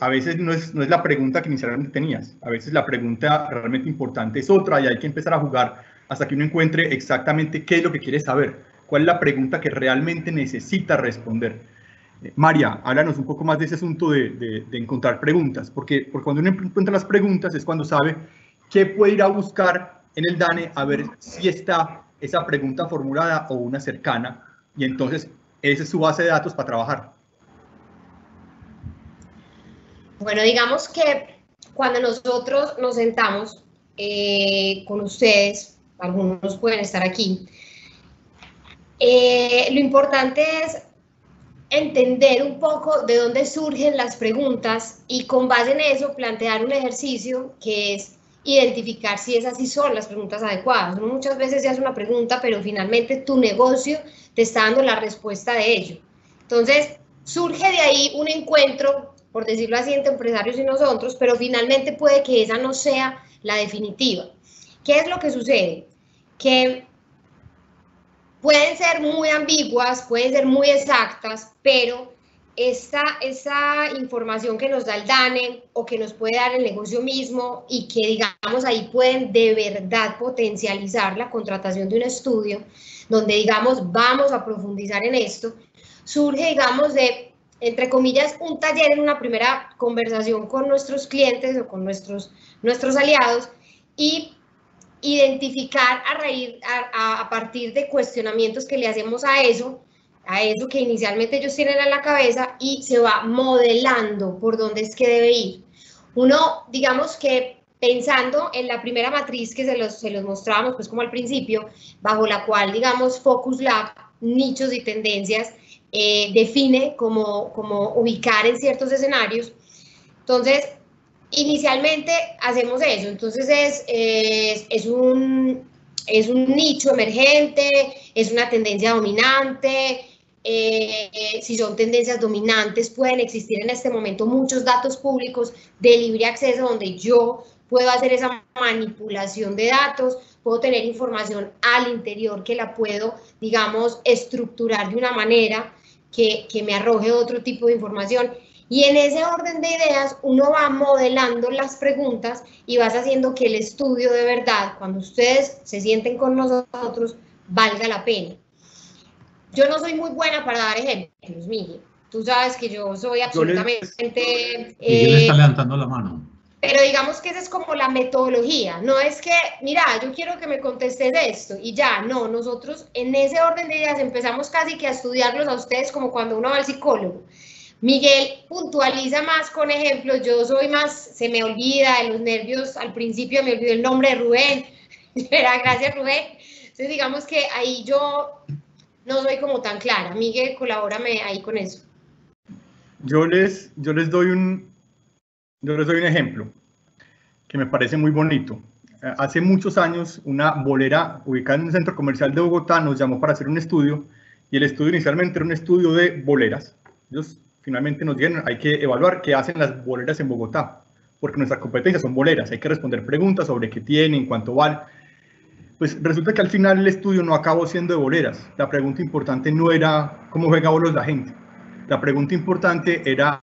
A veces no es la pregunta que inicialmente tenías. A veces la pregunta realmente importante es otra y hay que empezar a jugar hasta que uno encuentre exactamente qué es lo que quiere saber. Cuál es la pregunta que realmente necesita responder. María, háblanos un poco más de ese asunto de encontrar preguntas, porque cuando uno encuentra las preguntas es cuando sabe qué puede ir a buscar en el DANE a ver si está esa pregunta formulada o una cercana, y entonces esa es su base de datos para trabajar. Bueno, digamos que cuando nosotros nos sentamos con ustedes, algunos pueden estar aquí, lo importante es entender un poco de dónde surgen las preguntas y con base en eso plantear un ejercicio que es identificar si esas sí son las preguntas adecuadas. Uno muchas veces se hace una pregunta, pero finalmente tu negocio te está dando la respuesta de ello. Entonces, surge de ahí un encuentro, por decirlo así, entre empresarios y nosotros, pero finalmente puede que esa no sea la definitiva. ¿Qué es lo que sucede? Que pueden ser muy ambiguas, pueden ser muy exactas, pero esa información que nos da el DANE o que nos puede dar el negocio mismo y que, digamos, ahí pueden de verdad potencializar la contratación de un estudio donde, digamos, vamos a profundizar en esto, surge, digamos, de, entre comillas, un taller en una primera conversación con nuestros clientes o con nuestros aliados y identificar a partir de cuestionamientos que le hacemos a eso que inicialmente ellos tienen en la cabeza y se va modelando por dónde es que debe ir. Uno, digamos que pensando en la primera matriz que se los mostrábamos pues como al principio, bajo la cual, digamos, Focus Lab, nichos y tendencias, define cómo ubicar en ciertos escenarios. Entonces, inicialmente hacemos eso, entonces es un nicho emergente, es una tendencia dominante, si son tendencias dominantes pueden existir en este momento muchos datos públicos de libre acceso donde yo puedo hacer esa manipulación de datos, puedo tener información al interior que la puedo, digamos, estructurar de una manera que me arroje otro tipo de información. Y en ese orden de ideas uno va modelando las preguntas y vas haciendo que el estudio de verdad, cuando ustedes se sienten con nosotros, valga la pena. Yo no soy muy buena para dar ejemplos, Miguel. Tú sabes que yo soy absolutamente... Miguel está levantando la mano. Pero digamos que esa es como la metodología. No es que, mira, yo quiero que me contestes esto y ya, no. Nosotros en ese orden de ideas empezamos casi que a estudiarlos a ustedes como cuando uno va al psicólogo. Miguel puntualiza más con ejemplos, yo soy más, se me olvida de los nervios, al principio me olvidó el nombre de Rubén, gracias Rubén, entonces digamos que ahí yo no soy como tan clara. Miguel, colabórame ahí con eso. Yo les doy un ejemplo que me parece muy bonito. Hace muchos años una bolera ubicada en un centro comercial de Bogotá nos llamó para hacer un estudio y el estudio inicialmente era un estudio de boleras. Ellos finalmente nos dijeron, hay que evaluar qué hacen las boleras en Bogotá, porque nuestras competencias son boleras, hay que responder preguntas sobre qué tienen, cuánto vale. Pues resulta que al final el estudio no acabó siendo de boleras. La pregunta importante no era cómo juega bolos la gente. La pregunta importante era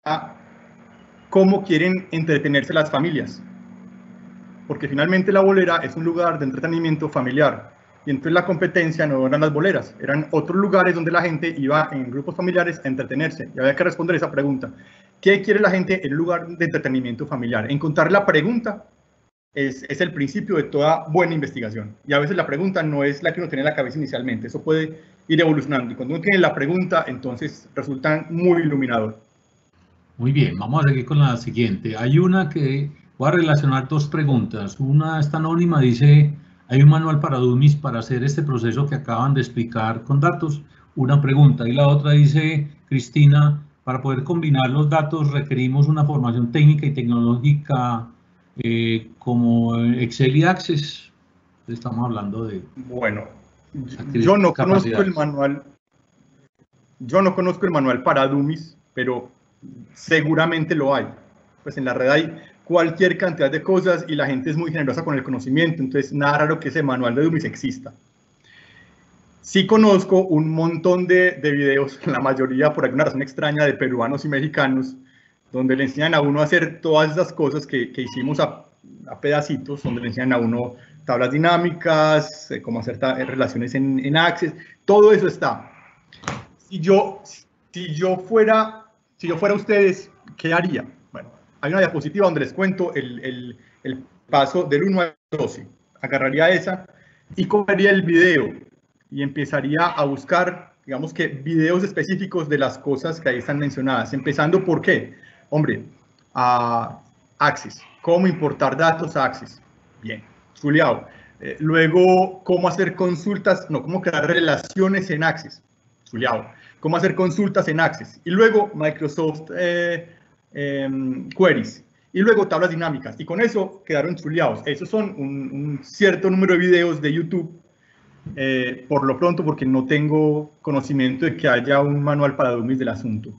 cómo quieren entretenerse las familias. Porque finalmente la bolera es un lugar de entretenimiento familiar. Y entonces la competencia no eran las boleras, eran otros lugares donde la gente iba en grupos familiares a entretenerse. Y había que responder esa pregunta. ¿Qué quiere la gente en un lugar de entretenimiento familiar? Encontrar la pregunta es el principio de toda buena investigación. Y a veces la pregunta no es la que uno tiene en la cabeza inicialmente. Eso puede ir evolucionando. Y cuando uno tiene la pregunta, entonces resulta muy iluminador. Muy bien, vamos a seguir con la siguiente. Hay una que voy a relacionar dos preguntas. Una está anónima, dice... Hay un manual para dummies para hacer este proceso que acaban de explicar con datos. Una pregunta. Y la otra dice, Cristina, para poder combinar los datos requerimos una formación técnica y tecnológica como Excel y Access. Estamos hablando de... Bueno, yo no conozco el manual. Yo no conozco el manual para dummies, pero seguramente lo hay. Pues en la red hay cualquier cantidad de cosas y la gente es muy generosa con el conocimiento, entonces nada raro que ese manual de dummies exista. Sí conozco un montón de videos, la mayoría por alguna razón extraña de peruanos y mexicanos, donde le enseñan a uno a hacer todas esas cosas que hicimos a pedacitos, donde le enseñan a uno tablas dinámicas, cómo hacer relaciones en Access, todo eso está. Si yo fuera ustedes, ¿qué haría? Bueno, hay una diapositiva donde les cuento el paso del 1 al 12. Agarraría esa y cogería el video y empezaría a buscar, digamos que videos específicos de las cosas que ahí están mencionadas. Empezando por qué. Hombre, Access. ¿Cómo importar datos a Access? Bien, chuleado. Luego, ¿cómo hacer consultas? No, ¿cómo crear relaciones en Access? Chuleado. ¿Cómo hacer consultas en Access? Y luego, Microsoft Queries. Y luego, tablas dinámicas. Y con eso quedaron chuleados. Esos son un cierto número de videos de YouTube. Por lo pronto, porque no tengo conocimiento de que haya un manual para dummies del asunto.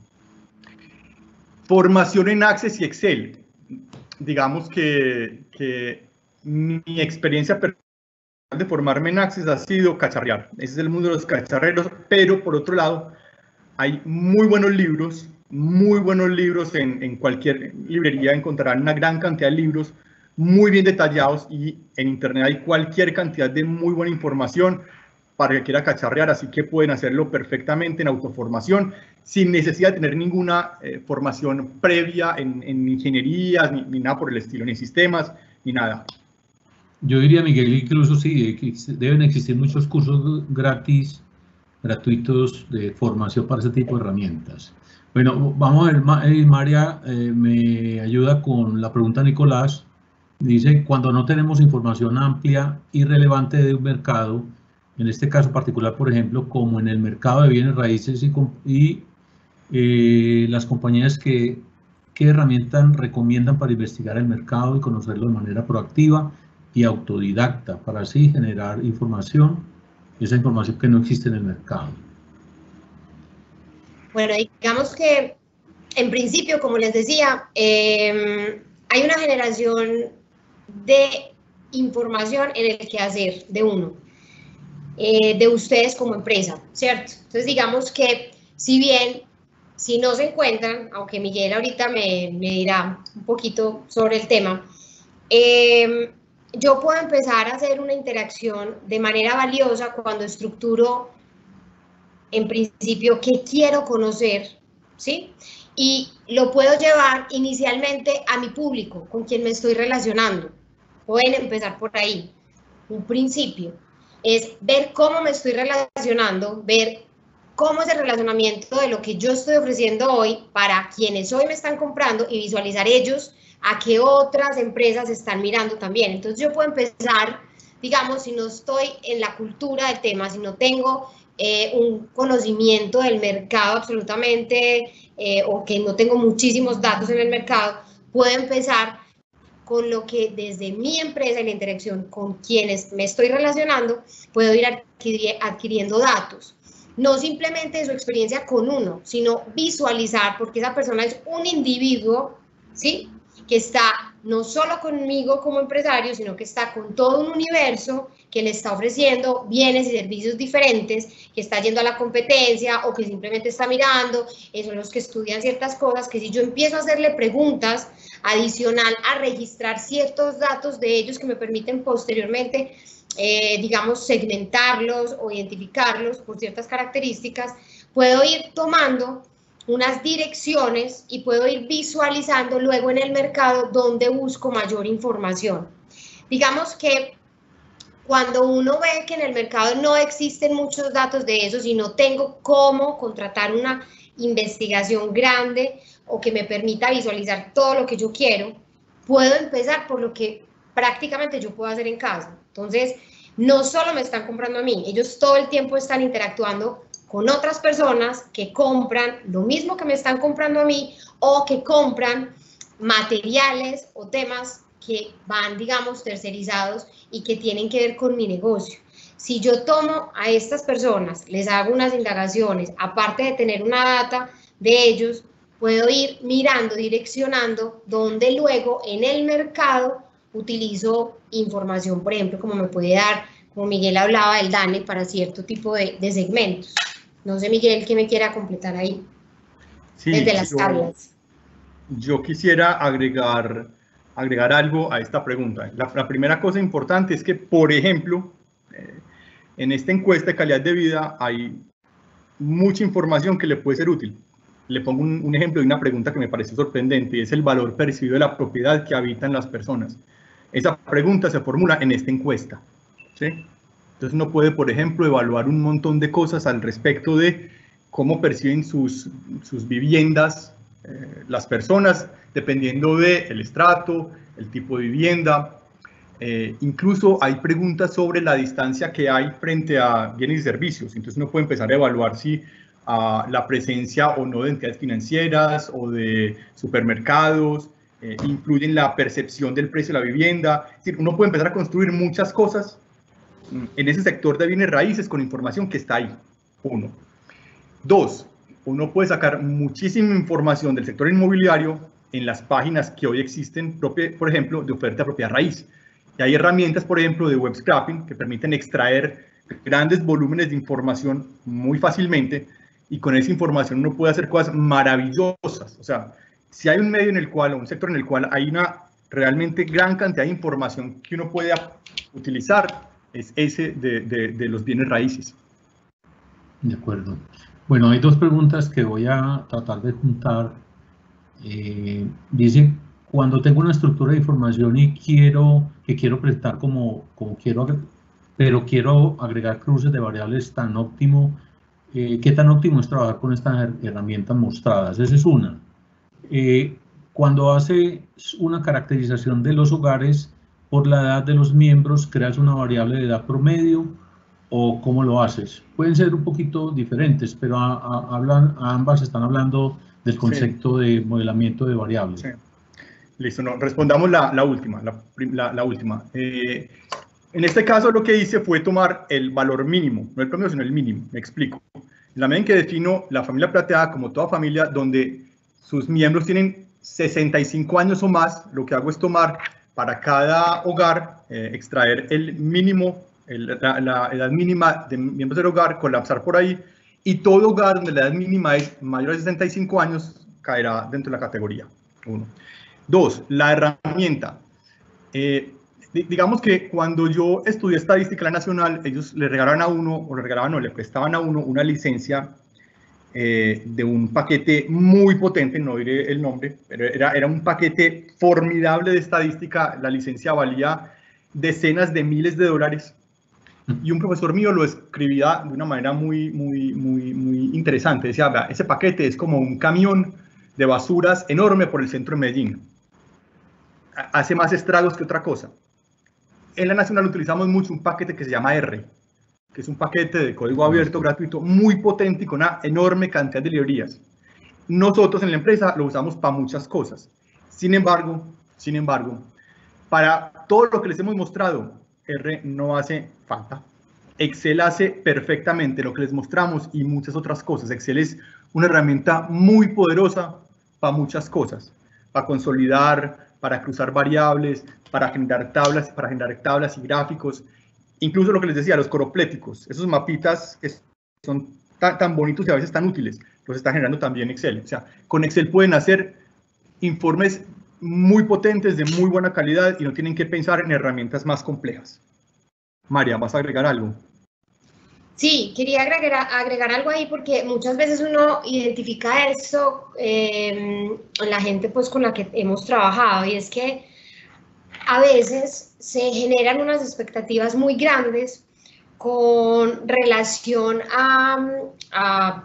Formación en Access y Excel. Digamos que mi experiencia personal de formarme en Access ha sido cacharrear. Ese es el mundo de los cacharreros, pero por otro lado, hay muy buenos libros en cualquier librería encontrarán una gran cantidad de libros muy bien detallados y en internet hay cualquier cantidad de muy buena información para el que quiera cacharrear, así que pueden hacerlo perfectamente en autoformación sin necesidad de tener ninguna formación previa en ingenierías ni nada por el estilo, ni sistemas, ni nada. Yo diría, Miguel, incluso sí, deben existir muchos cursos gratuitos de formación para ese tipo de herramientas. Bueno, vamos a ver, María me ayuda con la pregunta de Nicolás. Dice, cuando no tenemos información amplia y relevante de un mercado, en este caso particular, por ejemplo, como en el mercado de bienes raíces y las compañías ¿qué herramientas recomiendan para investigar el mercado y conocerlo de manera proactiva y autodidacta para así generar información, esa información que no existe en el mercado? Bueno, digamos que en principio, como les decía, hay una generación de información en el quehacer de uno, de ustedes como empresa, ¿cierto? Entonces, digamos que si no se encuentran, aunque Miguel ahorita me dirá un poquito sobre el tema, yo puedo empezar a hacer una interacción de manera valiosa cuando estructuro, en principio, qué quiero conocer, ¿sí? Y lo puedo llevar inicialmente a mi público, con quien me estoy relacionando. Pueden empezar por ahí. Un principio es ver cómo me estoy relacionando, ver cómo es el relacionamiento de lo que yo estoy ofreciendo hoy para quienes hoy me están comprando y visualizar ellos a qué otras empresas están mirando también. Entonces yo puedo empezar, digamos, si no estoy en la cultura del tema, si no tengo un conocimiento del mercado absolutamente o que no tengo muchísimos datos en el mercado, puedo empezar con lo que desde mi empresa, en la interacción con quienes me estoy relacionando, puedo ir adquiriendo datos. No simplemente de su experiencia con uno, sino visualizar, porque esa persona es un individuo, ¿sí?, que está no solo conmigo como empresario, sino que está con todo un universo que le está ofreciendo bienes y servicios diferentes, que está yendo a la competencia o que simplemente está mirando, son los que estudian ciertas cosas, que si yo empiezo a hacerle preguntas adicional a registrar ciertos datos de ellos que me permiten posteriormente, digamos, segmentarlos o identificarlos por ciertas características, puedo ir tomando unas direcciones y puedo ir visualizando luego en el mercado donde busco mayor información. Digamos que cuando uno ve que en el mercado no existen muchos datos de eso, y no tengo cómo contratar una investigación grande o que me permita visualizar todo lo que yo quiero, puedo empezar por lo que prácticamente yo puedo hacer en casa. Entonces, no solo me están comprando a mí, ellos todo el tiempo están interactuando con otras personas que compran lo mismo que me están comprando a mí o que compran materiales o temas que van, digamos, tercerizados y que tienen que ver con mi negocio. Si yo tomo a estas personas, les hago unas indagaciones, aparte de tener una data de ellos, puedo ir mirando, direccionando, donde luego en el mercado utilizo información, por ejemplo, como me puede dar, como Miguel hablaba del DANE, para cierto tipo de segmentos. No sé, Miguel, ¿qué me quiera completar ahí? Sí, desde las tablas. Yo quisiera agregar algo a esta pregunta. La primera cosa importante es que, por ejemplo, en esta encuesta de calidad de vida hay mucha información que le puede ser útil. Le pongo un ejemplo de una pregunta que me pareció sorprendente, y es el valor percibido de la propiedad que habitan las personas. Esa pregunta se formula en esta encuesta, ¿sí? Entonces uno puede, por ejemplo, evaluar un montón de cosas al respecto de cómo perciben sus viviendas las personas, dependiendo del estrato, el tipo de vivienda. Incluso hay preguntas sobre la distancia que hay frente a bienes y servicios. Entonces uno puede empezar a evaluar si la presencia o no de entidades financieras o de supermercados influye en la percepción del precio de la vivienda. Es decir, uno puede empezar a construir muchas cosas en ese sector de bienes raíces con información que está ahí. 1. 2. Uno puede sacar muchísima información del sector inmobiliario en las páginas que hoy existen, por ejemplo, de oferta de propiedad raíz. Y hay herramientas, por ejemplo, de web scraping que permiten extraer grandes volúmenes de información muy fácilmente, y con esa información uno puede hacer cosas maravillosas. O sea, si hay un medio en el cual, o un sector en el cual hay una realmente gran cantidad de información que uno puede utilizar, es ese de los bienes raíces. De acuerdo. Bueno, hay dos preguntas que voy a tratar de juntar. Dice, cuando tengo una estructura de información y quiero presentar pero quiero agregar cruces de variables tan óptimo, ¿qué tan óptimo es trabajar con estas herramientas mostradas? Esa es una. Cuando hace una caracterización de los hogares por la edad de los miembros, ¿creas una variable de edad promedio o cómo lo haces? Pueden ser un poquito diferentes, pero ambas están hablando del concepto de modelamiento de variables. Sí. Listo, no, respondamos la última. En este caso lo que hice fue tomar el valor mínimo, no el promedio, sino el mínimo. Me explico. En la medida en que defino la familia plateada como toda familia donde sus miembros tienen 65 años o más, lo que hago es tomar para cada hogar, extraer el mínimo, la edad mínima de miembros del hogar, colapsar por ahí, y todo hogar donde la edad mínima es mayor de 65 años caerá dentro de la categoría 1. 2. La herramienta. Digamos que cuando yo estudié estadística en la Nacional, ellos le regalaban a uno, le prestaban a uno una licencia de un paquete muy potente, no diré el nombre, pero era un paquete formidable de estadística. La licencia valía decenas de miles de dólares, y un profesor mío lo escribía de una manera muy interesante. Decía, vea, ese paquete es como un camión de basuras enorme por el centro de Medellín. Hace más estragos que otra cosa. En la Nacional utilizamos mucho un paquete que se llama R, que es un paquete de código abierto, gratuito, muy potente y con una enorme cantidad de librerías. Nosotros en la empresa lo usamos para muchas cosas. Sin embargo, para todo lo que les hemos mostrado, R no hace falta. Excel hace perfectamente lo que les mostramos y muchas otras cosas. Excel es una herramienta muy poderosa para muchas cosas, para consolidar, para cruzar variables, para generar tablas y gráficos, incluso lo que les decía, los coropléticos, esos mapitas que son tan bonitos y a veces tan útiles, los está generando también Excel. O sea, con Excel pueden hacer informes muy potentes, de muy buena calidad, y no tienen que pensar en herramientas más complejas. María, ¿vas a agregar algo? Sí, quería agregar algo ahí, porque muchas veces uno identifica eso en la gente pues con la que hemos trabajado, y es que a veces se generan unas expectativas muy grandes con relación a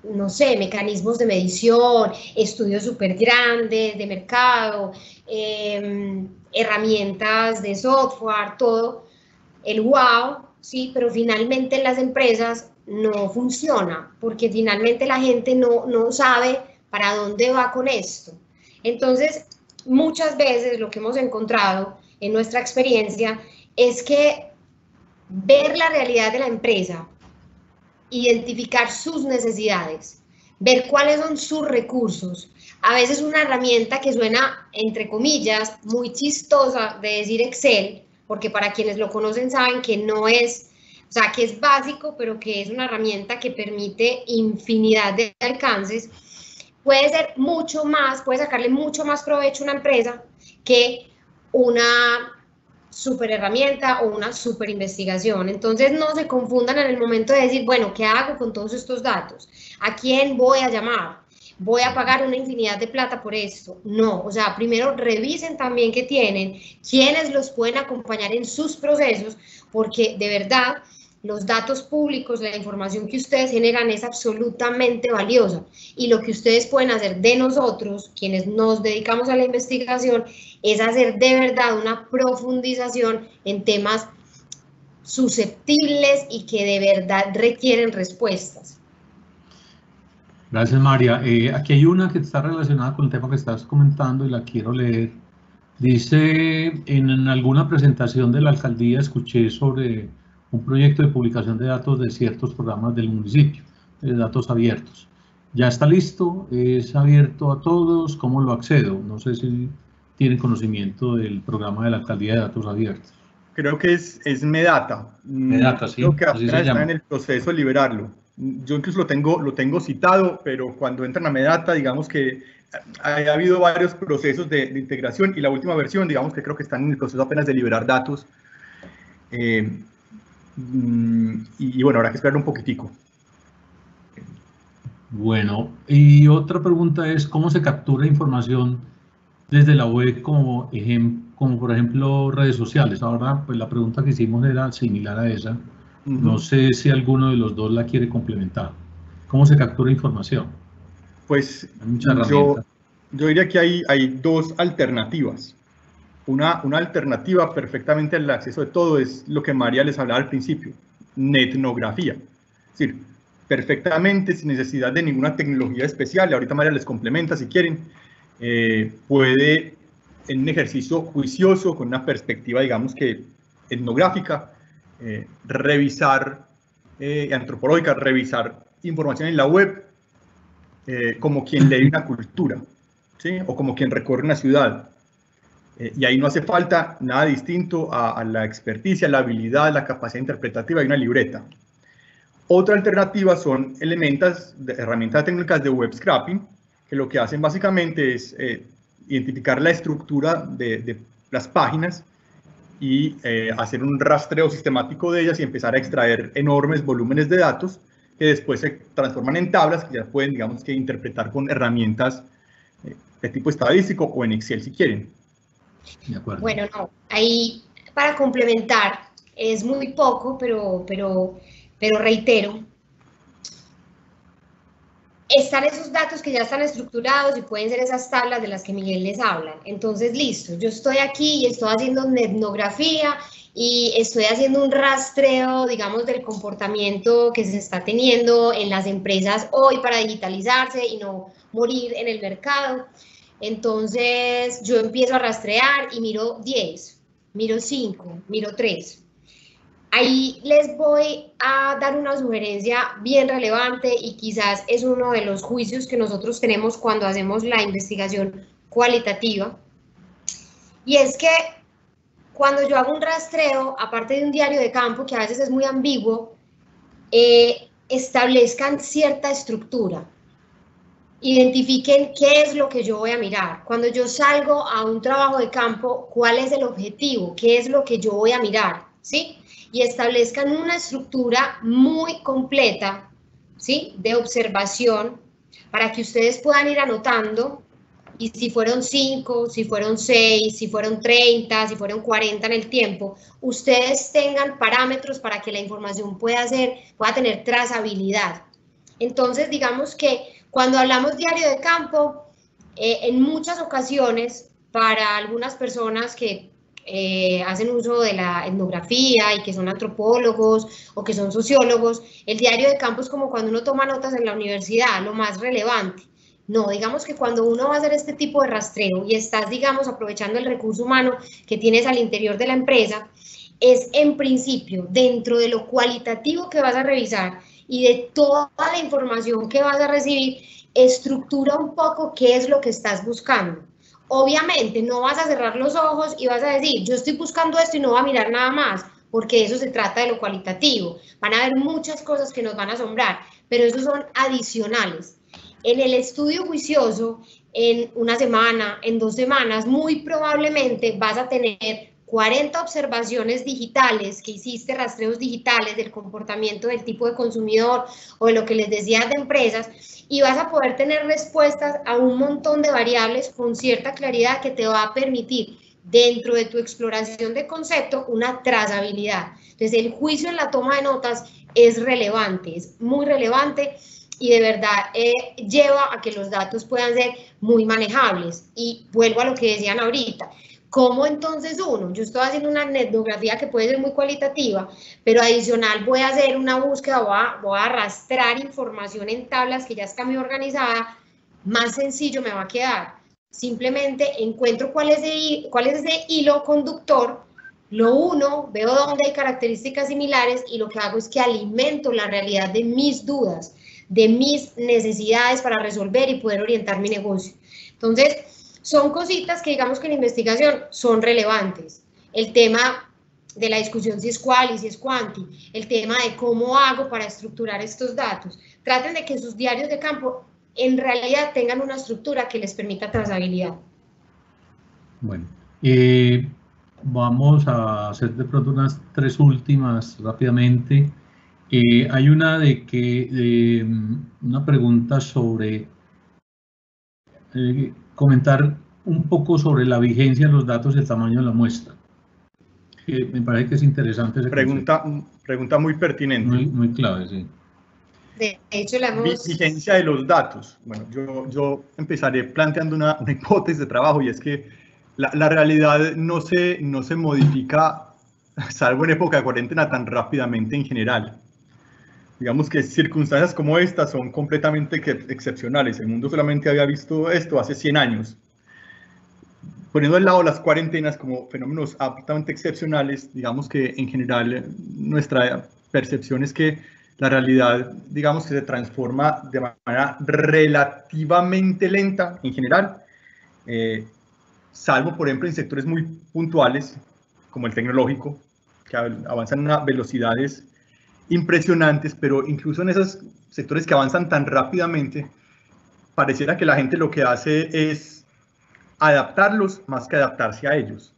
no sé, mecanismos de medición, estudios súper grandes de mercado, herramientas de software, todo, el wow, sí, pero finalmente en las empresas no funciona, porque finalmente la gente no sabe para dónde va con esto. Entonces, muchas veces lo que hemos encontrado en nuestra experiencia es que ver la realidad de la empresa, identificar sus necesidades, ver cuáles son sus recursos. A veces una herramienta que suena, entre comillas, muy chistosa de decir Excel, porque para quienes lo conocen saben que no es, o sea, que es básico, pero que es una herramienta que permite infinidad de alcances, puede ser mucho más, puede sacarle mucho más provecho a una empresa que una super herramienta o una super investigación. Entonces no se confundan en el momento de decir, bueno, ¿qué hago con todos estos datos? ¿A quién voy a llamar? ¿Voy a pagar una infinidad de plata por esto? No, o sea, primero revisen también qué tienen, quiénes los pueden acompañar en sus procesos, porque de verdad los datos públicos, la información que ustedes generan es absolutamente valiosa y lo que ustedes pueden hacer de nosotros, quienes nos dedicamos a la investigación, es hacer de verdad una profundización en temas susceptibles y que de verdad requieren respuestas. Gracias, María. Aquí hay una que está relacionada con el tema que estás comentando y la quiero leer. Dice, en alguna presentación de la alcaldía escuché sobre un proyecto de publicación de datos de ciertos programas del municipio, de datos abiertos. ¿Ya está listo? ¿Es abierto a todos? ¿Cómo lo accedo? No sé si tienen conocimiento del programa de la alcaldía de datos abiertos. Creo que es Medata. Medata, sí. Creo que Así apenas se llama. está en el proceso de liberarlo. Yo incluso lo tengo citado, pero cuando entran a Medata, digamos que ha habido varios procesos de integración y la última versión, digamos que creo que están en el proceso apenas de liberar datos. Y bueno, habrá que esperar un poquitico. Bueno, y otra pregunta es, ¿cómo se captura información desde la web como por ejemplo redes sociales? Ahora, pues la pregunta que hicimos era similar a esa. No sé si alguno de los dos la quiere complementar. ¿Cómo se captura información? Pues Mucha herramienta. Yo diría que hay dos alternativas. Una alternativa perfectamente al acceso de todo es lo que María les hablaba al principio, netnografía. Es decir, perfectamente, sin necesidad de ninguna tecnología especial, y ahorita María les complementa si quieren, puede en un ejercicio juicioso, con una perspectiva, digamos que etnográfica, revisar, antropológica, revisar información en la web, como quien lee una cultura, ¿sí? O como quien recorre una ciudad. Y ahí no hace falta nada distinto a la experticia, la habilidad, la capacidad interpretativa de una libreta. Otra alternativa son herramientas técnicas de web scraping, que lo que hacen básicamente es identificar la estructura de las páginas y hacer un rastreo sistemático de ellas y empezar a extraer enormes volúmenes de datos que después se transforman en tablas que ya pueden, digamos, que interpretar con herramientas de tipo estadístico o en Excel si quieren. De acuerdo. Bueno, no, ahí para complementar, es muy poco, pero reitero, están esos datos que ya están estructurados y pueden ser esas tablas de las que Miguel les habla. Entonces, listo, yo estoy aquí y estoy haciendo una etnografía y estoy haciendo un rastreo, digamos, del comportamiento que se está teniendo en las empresas hoy para digitalizarse y no morir en el mercado. Entonces, yo empiezo a rastrear y miro 10, miro 5, miro 3. Ahí les voy a dar una sugerencia bien relevante y quizás es uno de los juicios que nosotros tenemos cuando hacemos la investigación cualitativa. Y es que cuando yo hago un rastreo, aparte de un diario de campo, que a veces es muy ambiguo, establezcan cierta estructura. Identifiquen qué es lo que yo voy a mirar. Cuando yo salgo a un trabajo de campo, ¿cuál es el objetivo? ¿Qué es lo que yo voy a mirar? ¿Sí? Y establezcan una estructura muy completa, ¿sí? De observación para que ustedes puedan ir anotando y si fueron 5, si fueron 6, si fueron 30, si fueron 40 en el tiempo, ustedes tengan parámetros para que la información pueda tener trazabilidad. Entonces, digamos que cuando hablamos diario de campo, en muchas ocasiones, para algunas personas que hacen uso de la etnografía y que son antropólogos o que son sociólogos, el diario de campo es como cuando uno toma notas en la universidad, lo más relevante. No, digamos que cuando uno va a hacer este tipo de rastreo y estás, digamos, aprovechando el recurso humano que tienes al interior de la empresa, es en principio, dentro de lo cualitativo que vas a revisar y de toda la información que vas a recibir, estructura un poco qué es lo que estás buscando. Obviamente no vas a cerrar los ojos y vas a decir, yo estoy buscando esto y no voy a mirar nada más, porque eso se trata de lo cualitativo. Van a haber muchas cosas que nos van a asombrar, pero esos son adicionales. En el estudio juicioso, en una semana, en 2 semanas, muy probablemente vas a tener 40 observaciones digitales que hiciste, rastreos digitales del comportamiento del tipo de consumidor o de lo que les decía de empresas, y vas a poder tener respuestas a un montón de variables con cierta claridad que te va a permitir dentro de tu exploración de concepto una trazabilidad. Entonces el juicio en la toma de notas es relevante, es muy relevante y de verdad lleva a que los datos puedan ser muy manejables. Y vuelvo a lo que decían ahorita. ¿Cómo entonces uno? Yo estoy haciendo una etnografía que puede ser muy cualitativa, pero adicional voy a hacer una búsqueda, voy a arrastrar información en tablas que ya está muy organizada, más sencillo me va a quedar. Simplemente encuentro cuál es ese hilo conductor, lo uno, veo dónde hay características similares y lo que hago es que alimento la realidad de mis dudas, de mis necesidades para resolver y poder orientar mi negocio. Entonces, son cositas que digamos que en investigación son relevantes. El tema de la discusión si es quali, si es quanti, el tema de cómo hago para estructurar estos datos. Traten de que sus diarios de campo en realidad tengan una estructura que les permita trazabilidad. Bueno, vamos a hacer de pronto unas 3 últimas rápidamente. Hay una una pregunta sobre comentar un poco sobre la vigencia de los datos y el tamaño de la muestra. Me parece que es interesante ese pregunta muy pertinente. Muy clave, sí. De hecho, la hemos... Vigencia de los datos. Bueno, yo empezaré planteando una hipótesis de trabajo y es que la realidad no se modifica, salvo en época de cuarentena, tan rápidamente en general. Digamos que circunstancias como estas son completamente excepcionales. El mundo solamente había visto esto hace 100 años. Poniendo al lado las cuarentenas como fenómenos absolutamente excepcionales, digamos que en general nuestra percepción es que la realidad, digamos que se transforma de manera relativamente lenta en general, salvo por ejemplo en sectores muy puntuales como el tecnológico, que avanzan a velocidades impresionantes, pero incluso en esos sectores que avanzan tan rápidamente, pareciera que la gente lo que hace es adaptarlos más que adaptarse a ellos.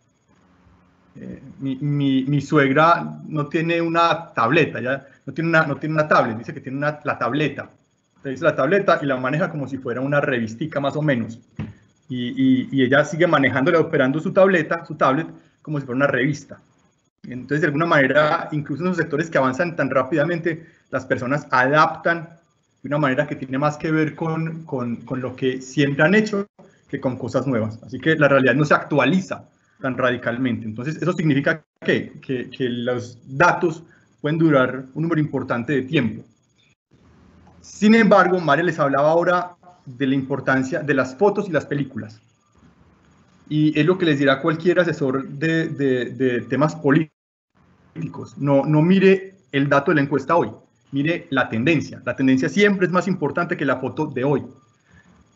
Mi suegra no tiene una tableta, ya no tiene una tablet, dice que tiene la tableta. Le dice la tableta y la maneja como si fuera una revistica más o menos. Y ella sigue manejándola, operando su tablet como si fuera una revista. Entonces, de alguna manera, incluso en los sectores que avanzan tan rápidamente, las personas adaptan de una manera que tiene más que ver con lo que siempre han hecho que con cosas nuevas. Así que la realidad no se actualiza tan radicalmente. Entonces, eso significa que los datos pueden durar un número importante de tiempo. Sin embargo, María les hablaba ahora de la importancia de las fotos y las películas. Y es lo que les dirá cualquier asesor de temas políticos. No mire el dato de la encuesta hoy, mire la tendencia. La tendencia siempre es más importante que la foto de hoy.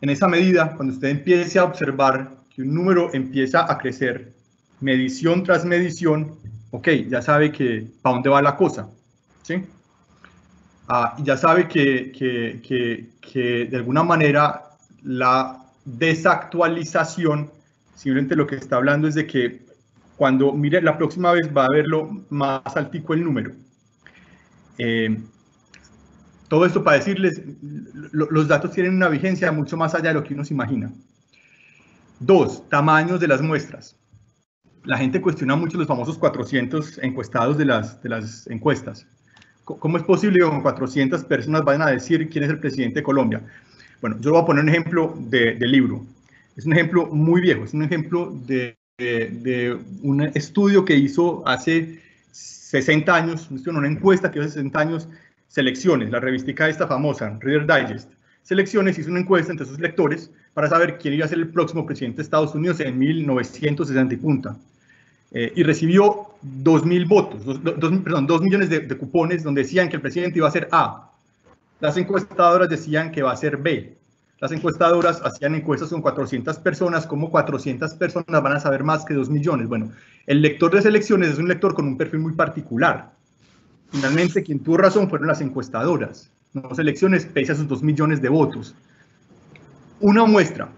En esa medida, cuando usted empiece a observar que un número empieza a crecer, medición tras medición, ok, ya sabe que para dónde va la cosa, ¿sí? Ya sabe que de alguna manera la desactualización, simplemente lo que está hablando es de que cuando mire la próxima vez va a verlo más altico el número. Todo esto para decirles, los datos tienen una vigencia mucho más allá de lo que uno se imagina. 2, tamaños de las muestras. La gente cuestiona mucho los famosos 400 encuestados de las encuestas. ¿Cómo es posible que con 400 personas vayan a decir quién es el presidente de Colombia? Bueno, yo voy a poner un ejemplo de libro. Es un ejemplo muy viejo, es un ejemplo de un estudio que hizo hace 60 años, una encuesta que hizo hace 60 años, Selecciones, la revistica esta famosa, Reader Digest. Selecciones hizo una encuesta entre sus lectores para saber quién iba a ser el próximo presidente de Estados Unidos en 1960 y punta. Y recibió 2.000 votos, 2 millones de cupones donde decían que el presidente iba a ser A. Las encuestadoras decían que va a ser B. Las encuestadoras hacían encuestas con 400 personas, ¿cómo 400 personas van a saber más que 2 millones? Bueno, el lector de Selecciones es un lector con un perfil muy particular. Finalmente, quien tuvo razón fueron las encuestadoras, no Selecciones, pese a sus 2 millones de votos. Una muestra,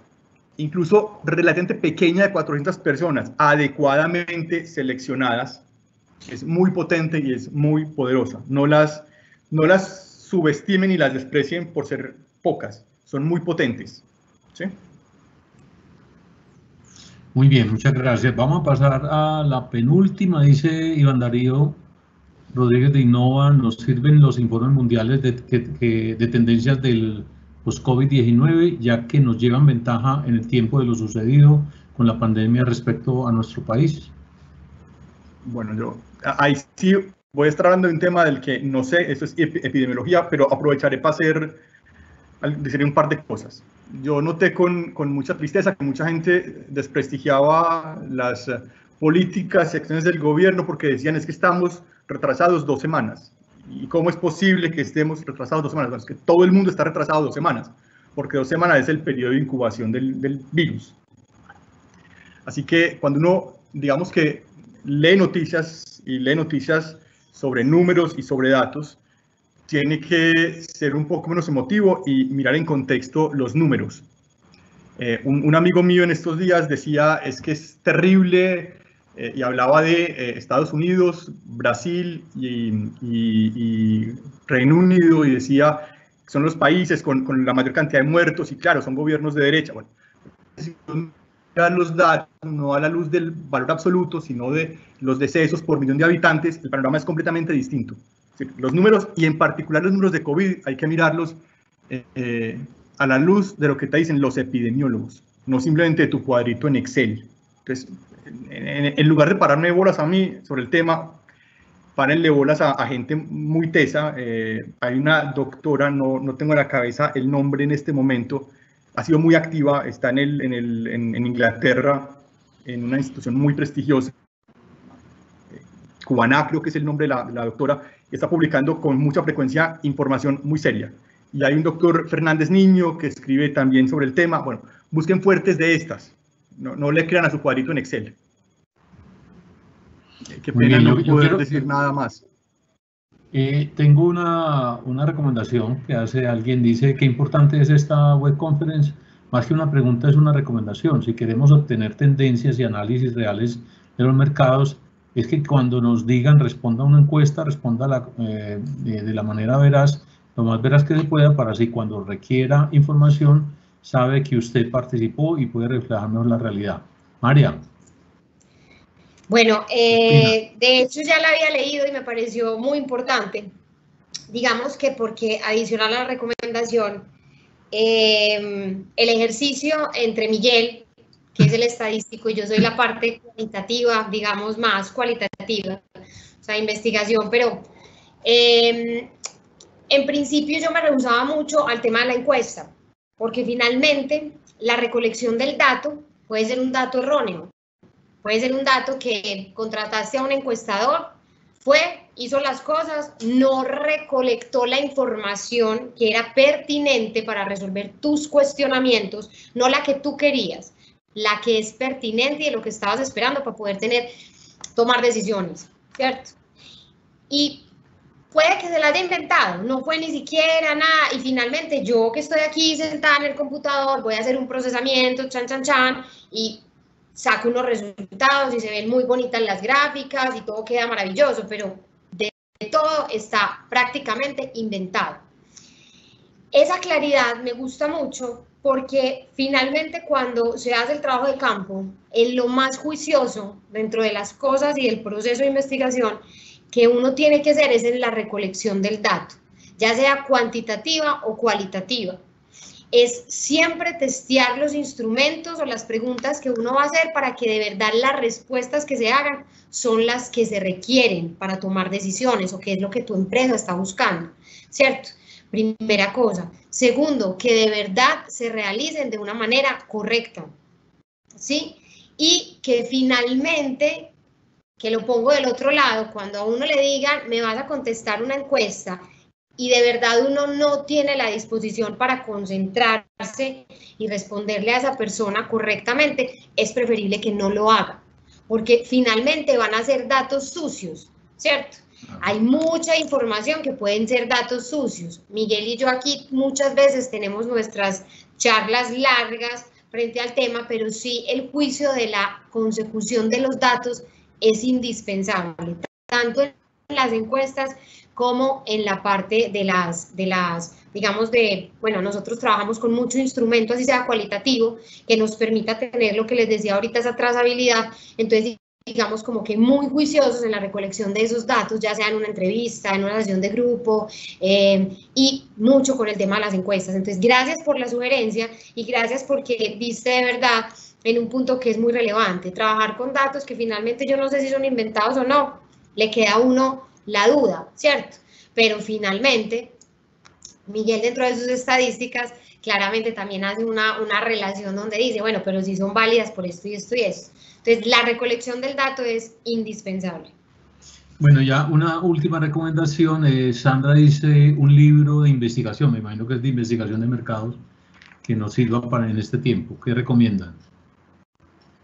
incluso relativamente pequeña de 400 personas, adecuadamente seleccionadas, es muy potente y es muy poderosa. No las subestimen y las desprecien por ser pocas, son muy potentes. ¿Sí? Muy bien, muchas gracias. Vamos a pasar a la penúltima, dice Iván Darío Rodríguez de Innova. Nos sirven los informes mundiales de tendencias del post-COVID-19, ya que nos llevan ventaja en el tiempo de lo sucedido con la pandemia respecto a nuestro país. Bueno, yo ahí sí voy a estar hablando de un tema del que no sé, eso es epidemiología, pero aprovecharé para decir un par de cosas. Yo noté con mucha tristeza que mucha gente desprestigiaba las políticas y acciones del gobierno porque decían es que estamos retrasados 2 semanas. ¿Y cómo es posible que estemos retrasados 2 semanas? Bueno, es que todo el mundo está retrasado 2 semanas, porque 2 semanas es el periodo de incubación del virus. Así que cuando uno, digamos que lee noticias sobre números y sobre datos, tiene que ser un poco menos emotivo y mirar en contexto los números. Un amigo mío en estos días decía, es que es terrible, y hablaba de Estados Unidos, Brasil y Reino Unido, y decía que son los países con la mayor cantidad de muertos, y claro, son gobiernos de derecha. Bueno, si los datos, no a la luz del valor absoluto, sino de los decesos por millón de habitantes, el panorama es completamente distinto. Los números, y en particular los números de COVID, hay que mirarlos a la luz de lo que te dicen los epidemiólogos, no simplemente de tu cuadrito en Excel. Entonces, en lugar de pararme bolas a mí sobre el tema, párenle bolas a gente muy tesa. Hay una doctora, no tengo en la cabeza el nombre en este momento, ha sido muy activa, está en Inglaterra, en una institución muy prestigiosa, Cubana creo que es el nombre de la doctora, y está publicando con mucha frecuencia información muy seria. Y hay un doctor Fernández Niño que escribe también sobre el tema. Bueno, busquen fuertes de estas, no le crean a su cuadrito en Excel. Qué pena no poder decir nada más. Tengo una recomendación que hace alguien, dice qué importante es esta web conference. Más que una pregunta, es una recomendación. Si queremos obtener tendencias y análisis reales de los mercados, es que cuando nos digan responda a una encuesta, responda de la manera veraz, lo más veraz que se pueda, para así cuando requiera información, sabe que usted participó y puede reflejar mejor la realidad. María. Bueno, de hecho ya la había leído y me pareció muy importante. Digamos que porque adicional a la recomendación, el ejercicio entre Miguel, que es el estadístico, y yo soy la parte cualitativa, digamos más cualitativa, o sea, investigación, pero en principio yo me rehusaba mucho al tema de la encuesta, porque finalmente la recolección del dato puede ser un dato erróneo. Puede ser un dato que contrataste a un encuestador, hizo las cosas, no recolectó la información que era pertinente para resolver tus cuestionamientos, no la que tú querías, la que es pertinente y de lo que estabas esperando para poder tomar decisiones, ¿cierto? Y puede que se la haya inventado, no fue ni siquiera nada, y finalmente yo que estoy aquí sentada en el computador voy a hacer un procesamiento, y saco unos resultados y se ven muy bonitas las gráficas y todo queda maravilloso, pero de todo está prácticamente inventado. Esa claridad me gusta mucho porque finalmente cuando se hace el trabajo de campo, en lo más juicioso dentro de las cosas y del proceso de investigación que uno tiene que hacer es en la recolección del dato, ya sea cuantitativa o cualitativa. Es siempre testear los instrumentos o las preguntas que uno va a hacer para que de verdad las respuestas que se hagan son las que se requieren para tomar decisiones o que es lo que tu empresa está buscando, ¿cierto? Primera cosa. Segundo, que de verdad se realicen de una manera correcta, ¿sí? Y que finalmente, que lo pongo del otro lado, cuando a uno le digan, me vas a contestar una encuesta, y de verdad uno no tiene la disposición para concentrarse y responderle a esa persona correctamente, es preferible que no lo haga, porque finalmente van a ser datos sucios, ¿cierto? Hay mucha información que pueden ser datos sucios. Miguel y yo aquí muchas veces tenemos nuestras charlas largas frente al tema, pero sí el juicio de la consecución de los datos es indispensable, tanto en las encuestas como en la parte de las digamos, bueno, nosotros trabajamos con mucho instrumento, así sea cualitativo, que nos permita tener lo que les decía ahorita, esa trazabilidad. Entonces, digamos, como que muy juiciosos en la recolección de esos datos, ya sea en una entrevista, en una sesión de grupo, y mucho con el tema de las encuestas. Entonces, gracias por la sugerencia y gracias porque diste de verdad en un punto que es muy relevante, trabajar con datos que finalmente yo no sé si son inventados o no, le queda a uno la duda, ¿cierto? Pero finalmente, Miguel dentro de sus estadísticas claramente también hace una relación donde dice, bueno, pero si son válidas por esto y esto y esto. Entonces, la recolección del dato es indispensable. Bueno, ya una última recomendación. Sandra dice un libro de investigación, me imagino que es de investigación de mercados, que nos sirva para en este tiempo. ¿Qué recomiendan?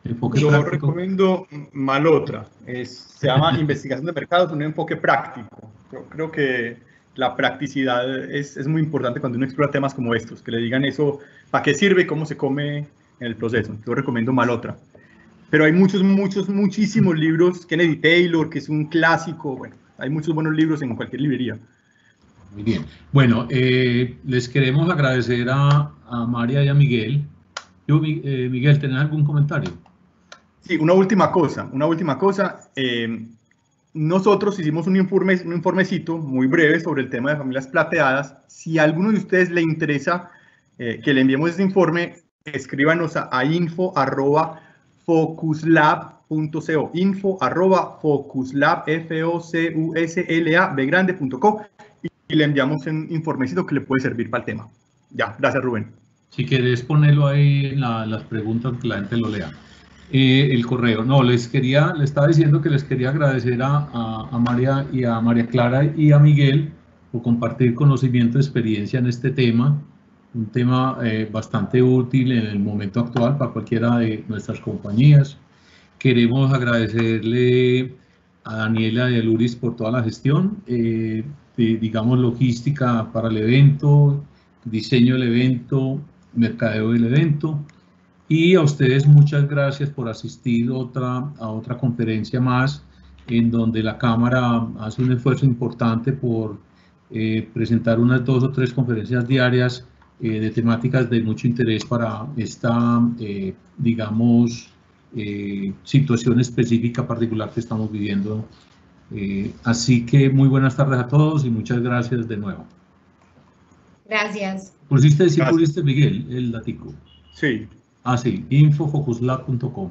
¿Enfoque Yo práctico? recomiendo Malotra. Se llama Investigación de Mercados, un enfoque práctico. Yo creo que la practicidad es muy importante cuando uno explora temas como estos, que le digan eso, para qué sirve y cómo se come en el proceso. Yo recomiendo Malotra. Pero hay muchísimos libros. Kennedy Taylor, que es un clásico. Bueno, hay muchos buenos libros en cualquier librería. Muy bien. Bueno, les queremos agradecer a María y a Miguel. Miguel, ¿tenés algún comentario? Sí, una última cosa. Nosotros hicimos un informecito muy breve sobre el tema de familias plateadas. Si a alguno de ustedes le interesa que le enviemos ese informe, escríbanos a info@focuslab.co, info@focuslab.co y le enviamos un informecito que le puede servir para el tema. Ya, gracias Rubén. Si querés ponerlo ahí en las preguntas, que la gente lo lea. El correo. No, le estaba diciendo que les quería agradecer a María y a María Clara y a Miguel por compartir conocimiento y experiencia en este tema, un tema bastante útil en el momento actual para cualquiera de nuestras compañías. Queremos agradecerle a Daniela y a Luris por toda la gestión, digamos, logística para el evento, diseño del evento, mercadeo del evento. Y a ustedes muchas gracias por asistir a otra conferencia más, en donde la Cámara hace un esfuerzo importante por presentar unas 2 o 3 conferencias diarias de temáticas de mucho interés para esta, digamos, situación específica particular que estamos viviendo. Así que muy buenas tardes a todos y muchas gracias de nuevo. Gracias. ¿Pudiste decir, Miguel, el datico? Sí. Ah, sí, info.focuslab.com.